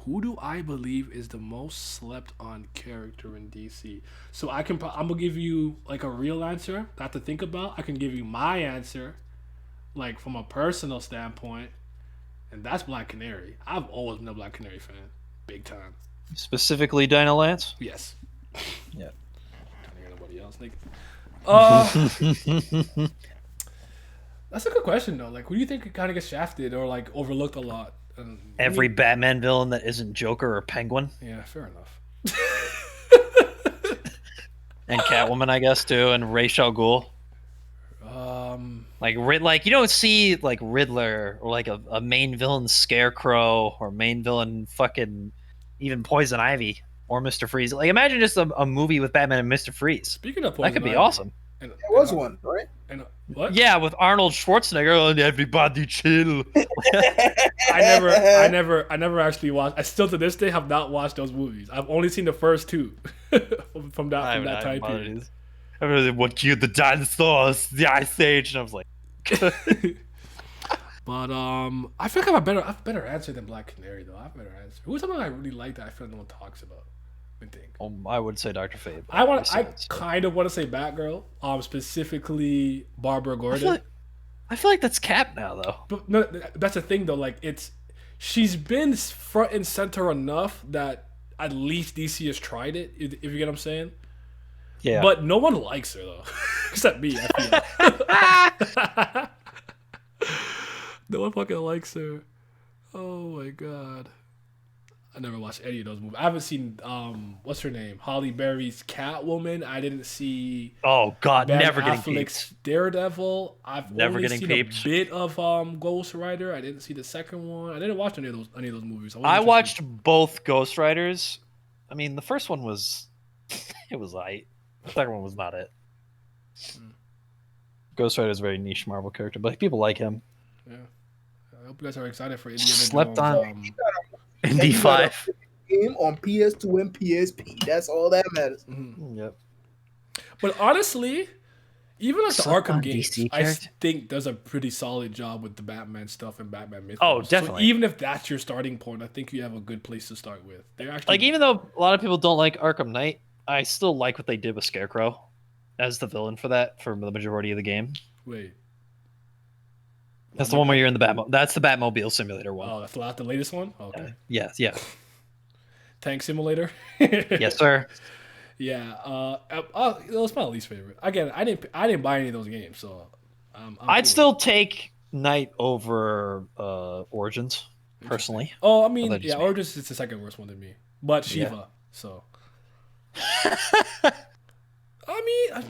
Who do I believe is the most slept on character in DC? So I'm gonna give you like a real answer, not to think about. I can give you my answer, like from a personal standpoint. And that's Black Canary. I've always been a Black Canary fan. Big time. Specifically Dinah Lance? Yes. Yeah. Don't hear nobody else, nigga. That's a good question, though. Like, who do you think kind of gets shafted or, like, overlooked a lot? Every Batman villain that isn't Joker or Penguin. Yeah, fair enough. And Catwoman, I guess, too, and Ra's al Ghul. Like you don't see like Riddler or like a main villain Scarecrow or main villain fucking even Poison Ivy or Mr. Freeze. Like imagine just a movie with Batman and Mr. Freeze. Speaking of Poison that could be Ivy, awesome. There was one, right? And what? Yeah, with Arnold Schwarzenegger and everybody chill. I never actually watched. I still to this day have not watched those movies. I've only seen the first 2 from that time period. What you, the dinosaurs, the Ice Age, and I was like, But I feel like I have a better answer than Black Canary though. I have a better answer. Who's someone I really like that I feel like no one talks about? I think. I would say Dr. Fate. I kind of want to say Batgirl. Specifically Barbara Gordon. I feel like that's Cap now though. But no, that's the thing though. Like she's been front and center enough that at least DC has tried it. If you get what I'm saying. Yeah. But no one likes her though, except me. I feel. No one fucking likes her. Oh my god. I never watched any of those movies. I haven't seen what's her name? Halle Berry's Catwoman. I didn't see Oh god, Ben never getting Affleck's peeped. Daredevil. I've Never only getting seen peeped. a bit of Ghost Rider. I didn't see the second one. I didn't watch any of those movies. I watched both Ghost Riders. I mean, the first one was it was light. The second one was not it. Ghost Rider is a very niche Marvel character, but people like him. Yeah. I hope you guys are excited for Indiana Slept Jones. on. D5. Game on PS2 and PSP. That's all that matters. Yep. But honestly, even like the Slept Arkham on games, DC I character? think does a pretty solid job with the Batman stuff and Batman Mythos. Oh, definitely. So even if that's your starting point, I think you have a good place to start with. They're actually Like, even though a lot of people don't like Arkham Knight, I still like what they did with Scarecrow as the villain for the majority of the game. wait. That's the one where you're in the Batmobile. That's the Batmobile Simulator one. Oh, that's not the latest one. Okay. Yeah, yeah. Tank Simulator. Yes, sir. Yeah. It was my least favorite. Again, I didn't buy any of those games, so I'm I'd cool. still take Knight over Origins, personally. Oh, I mean, that's just yeah, me. Origins is the second worst one to me, but Shiva. So. I mean,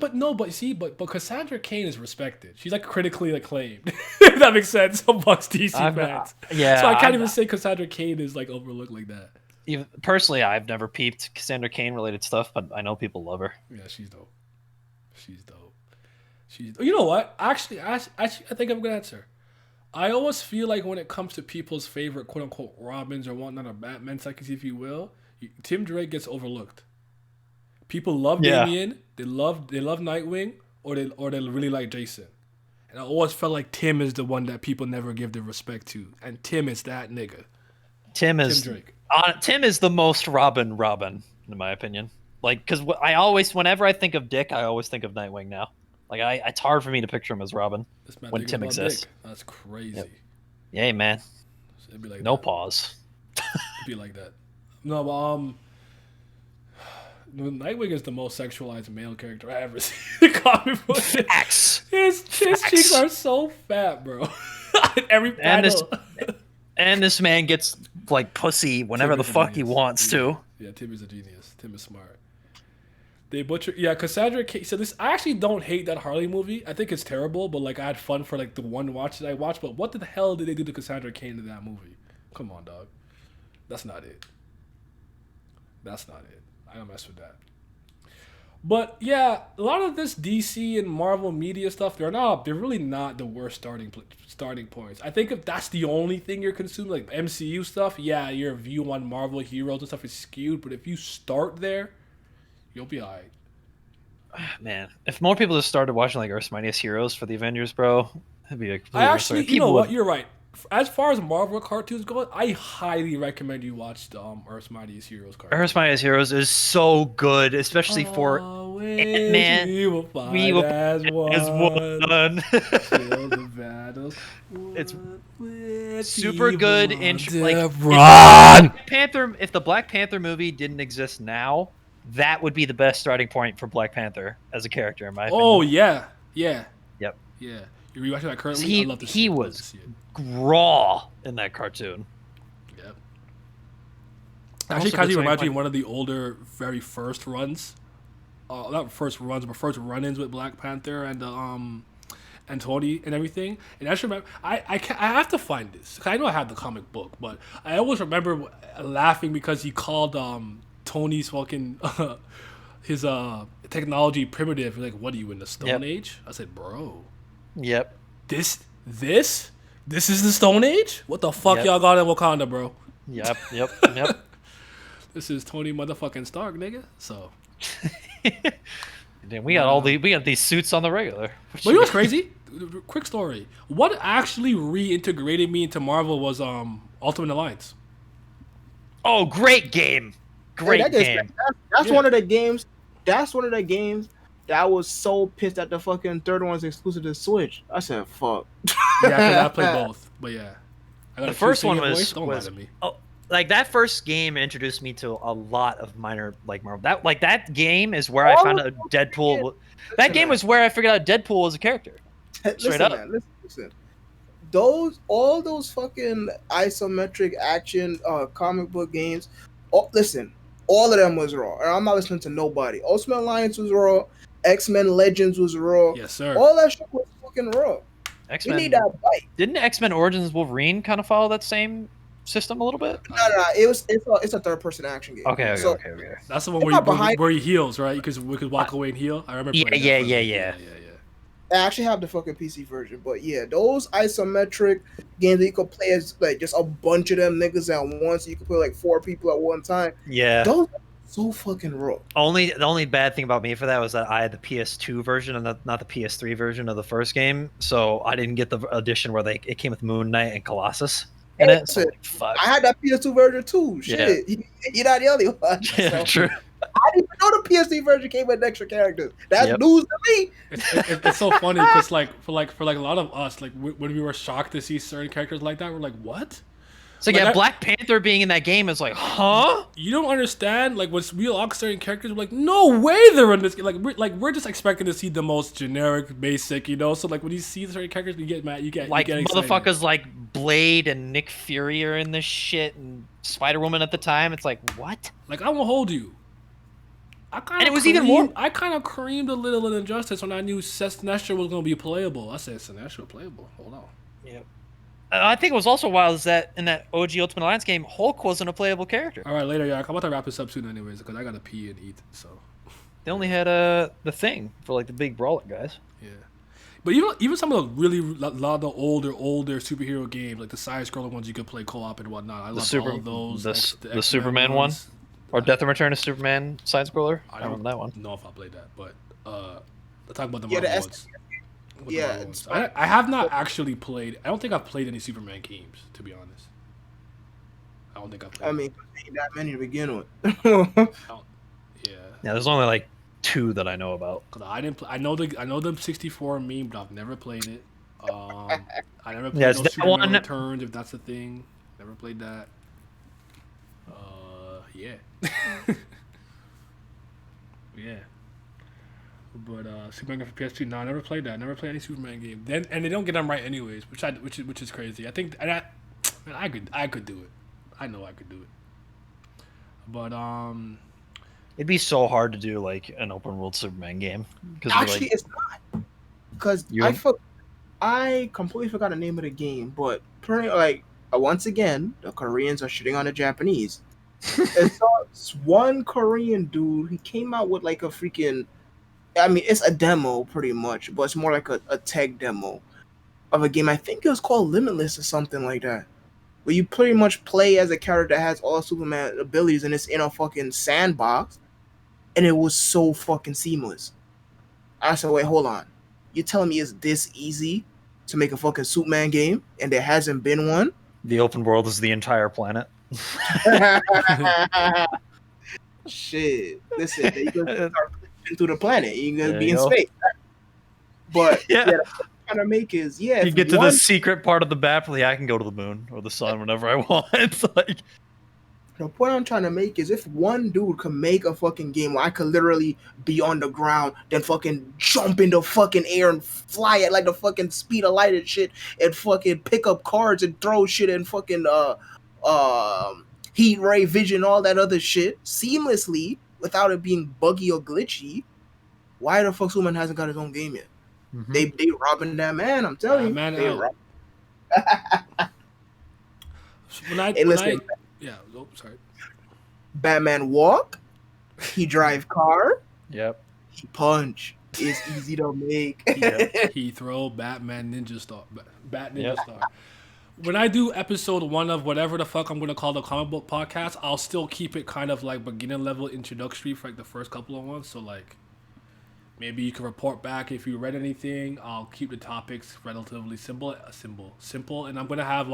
but Cassandra Cain is respected. She's like critically acclaimed. If that makes sense amongst DC fans. Yeah. So I can't even say Cassandra Cain is like overlooked like that. Even personally, I've never peeped Cassandra Cain related stuff, but I know people love her. Yeah, she's dope. You know what? Actually, I think I'm a good answer. I always feel like when it comes to people's favorite quote unquote Robins or whatnot or Batman psychics, if you will, Tim Drake gets overlooked. People love Yeah. Damian, they love Nightwing, or they really like Jason. And I always felt like Tim is the one that people never give the respect to, and Tim is that nigga. Tim Drake. Tim is the most Robin, in my opinion. Like, because whenever I think of Dick, I always think of Nightwing now. Like, it's hard for me to picture him as Robin This man when thinking Tim about exists. Dick. That's crazy. Yep. Yay, man. It'd be like No that. pause. It'd be like that. No, but Nightwing is the most sexualized male character I ever seen in comic books. X. His cheeks are so fat, bro. Every panel. And this man gets like pussy whenever Tim the is a fuck he genius. wants to. Yeah, Tim is a genius. Tim is smart. They butcher. Yeah, Cassandra Cain. So this, I actually don't hate that Harley movie. I think it's terrible, but like I had fun for like the one watch that I watched. But what the hell did they do to Cassandra Cain in that movie? Come on, dog. That's not it. I don't mess with that. But yeah, a lot of this DC and Marvel media stuff, they're really not the worst starting points. I think if that's the only thing you're consuming, like MCU stuff, yeah, your view on Marvel heroes and stuff is skewed. But if you start there, you'll be alright. Man, if more people just started watching like Earth's Mightiest Heroes for the Avengers, bro, that'd be a I actually, you know what, you're right. As far as Marvel cartoons go, I highly recommend you watch the Earth's Mightiest Heroes cartoon. Earth's Mightiest Heroes is so good, especially for Ant-Man. We will fight We will as one. as one. Kill the battles. It's with super good in evil like run. If the Black Panther movie didn't exist now, that would be the best starting point for Black Panther as a character, in my opinion. Oh yeah. Yep. Yeah. You're rewatching that currently? He- I'd love to he see it. I'd love was- to see it. raw in that cartoon. Yep. Also Actually, good kind of starting reminds me point. of one of the older, very first runs. Not first runs, but first run-ins with Black Panther and Tony and everything. And I just remember, I have to find this. 'Cause I know I have the comic book, but I always remember laughing because he called Tony's fucking his technology primitive. Like, what are you in the Stone Yep. Age? I said, bro, Yep. this is the Stone Age? What the fuck Yep. y'all got in Wakanda, bro? Yep. Yep. This is Tony motherfucking Stark, nigga. So Damn, we got these suits on the regular. But you know what's crazy? Quick story. What actually reintegrated me into Marvel was Ultimate Alliance. Oh, great game. Great game. That's one of the games. That's one of the games that I was so pissed that the fucking third one's exclusive to Switch. I said, fuck. Yeah, because I played both. But yeah. I got The a first one voice. was, Don't lie to me. oh, like that first game introduced me to a lot of minor like Marvel. That game is where I found out Deadpool. That game was where I figured out Deadpool was a character. Listen, up. man, listen. All those fucking isometric action comic book games. Listen, all of them was raw, and I'm not listening to nobody. Ultimate Alliance was raw. X-Men Legends was raw. Yes, sir. All that shit was fucking raw. You X-Men. need that bite. Didn't X-Men Origins Wolverine kind of follow that same system a little bit? No. It's a third person action game. Okay. That's the one where he heals, right? Because we could walk away and heal. I remember. Yeah. I actually have the fucking PC version, but yeah, those isometric games that you could play as like just a bunch of them niggas at once. You could play like 4 people at one time. Yeah. Those are so fucking raw. The only bad thing about me for that was that I had the PS2 version and not the PS3 version of the first game, so I didn't get the edition where it came with Moon Knight and Colossus in it. So, fuck. I had that PS2 version too. Shit, you're not the only one. Yeah, true. I didn't even know the PS3 version came with extra characters. That's news to me. It's so funny because for a lot of us, like when we were shocked to see certain characters like that, we're like, what? So yeah, Black Panther being in that game is like, huh? You don't understand. Like when we unlock certain characters, we're like, no way they're in this game. We're just expecting to see the most generic, basic, you know. So like when you see certain characters, you get mad. You get motherfuckers like Blade and Nick Fury are in this shit, and Spider Woman at the time. It's like, what? Like I won't hold you. I kind of creamed a little in Injustice when I knew Sinestro was going to be playable. I said Sinestro playable. Hold on. Yep. I think it was also wild is that in that OG Ultimate Alliance game, Hulk wasn't a playable character. All right, later, yeah. I'm about to wrap this up soon, anyways, because I got to pee and eat. So they only had the thing for like the big brawler guys. Yeah, but even some of the lot of the older superhero games, like the side-scroller ones, you could play co-op and whatnot. I love all of those. The Superman one. Or Death and Return of Superman side scroller. I don't remember that one. Know if I played that, but let's talk about the Marvel ones. Yeah, I have not actually played. I don't think I've played any Superman games, to be honest. I don't think I've played. I mean, ain't that many to begin with. Yeah, there's only like 2 that I know about. Cause I didn't. I know the 64 meme, but I've never played it. I never played no Superman Returns, if that's a thing. Never played that. Yeah. Yeah. But Superman for PS2, no, I never played that. Never played any Superman game. And they don't get them right anyways, which is crazy. I think I could do it. I know I could do it. But it'd be so hard to do like an open world Superman game. Actually, it's not. Because I completely forgot the name of the game, but once again, the Koreans are shitting on the Japanese. It's one Korean dude. He came out with like a freaking. I mean, it's a demo pretty much, but it's more like a tech demo of a game. I think it was called Limitless or something like that. Where you pretty much play as a character that has all Superman abilities and it's in a fucking sandbox. And it was so fucking seamless. I said, wait, hold on. You're telling me it's this easy to make a fucking Superman game and there hasn't been one? The open world is the entire planet. Shit. Listen, you can start through the planet. You're gonna be in space. But the point I'm trying to make is you get to the secret part of the map. I can go to the moon or the sun whenever I want. It's like the point I'm trying to make is if one dude could make a fucking game where I could literally be on the ground, then fucking jump in the fucking air and fly at like the fucking speed of light and shit, and fucking pick up cards and throw shit and fucking heat ray vision, all that other shit seamlessly without it being buggy or glitchy, why the fuck Superman hasn't got his own game yet? Mm-hmm. They robbing that man. I'm telling you, man. Sorry. Batman walk. He drive car. Yep. He punch. It's easy to make. He throw Batman Ninja Star. Bat Ninja Star. When I do episode 1 of whatever the fuck I'm going to call the comic book podcast, I'll still keep it kind of like beginner level introductory for like the first couple of ones. So like, maybe you can report back if you read anything. I'll keep the topics relatively simple, and I'm gonna have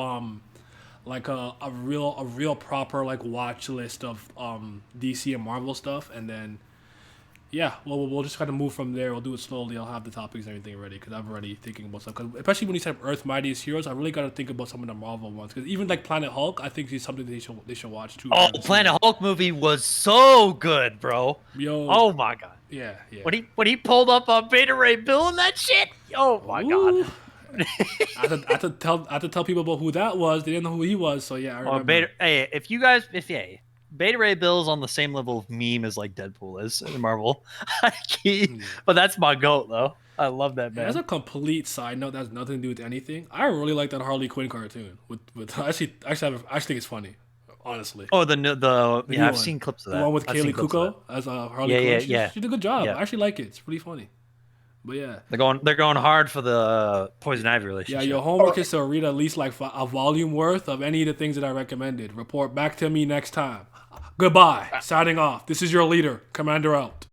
like a real proper like watch list of DC and Marvel stuff, and then yeah, we'll just kind of move from there. We'll do it slowly. I'll have the topics and everything ready because I'm already thinking about stuff. Cause especially when you said Earth Mightiest Heroes, I really got to think about some of the Marvel ones. Because even like Planet Hulk, I think is something they should watch too. Oh, Planet Hulk movie was so good, bro. Yo. Oh my god. Yeah. When he pulled up on Beta Ray Bill and that shit. Oh my god. I had to tell people about who that was. They didn't know who he was. So yeah, I remember. Hey, Beta Ray Bill's on the same level of meme as like Deadpool is in Marvel. But that's my goat though. I love that man. As a complete side note, that has nothing to do with anything. I really like that Harley Quinn cartoon. With I actually think it's funny. Honestly. Oh, I've seen clips of that. The one with Kaylee Kuko as Harley Quinn. She did a good job. I actually like it. It's pretty funny. But yeah, they're going hard for the Poison Ivy relationship. Yeah, your homework is to read at least like a volume worth of any of the things that I recommended. Report back to me next time. Goodbye. Signing off. This is your leader, Commander out.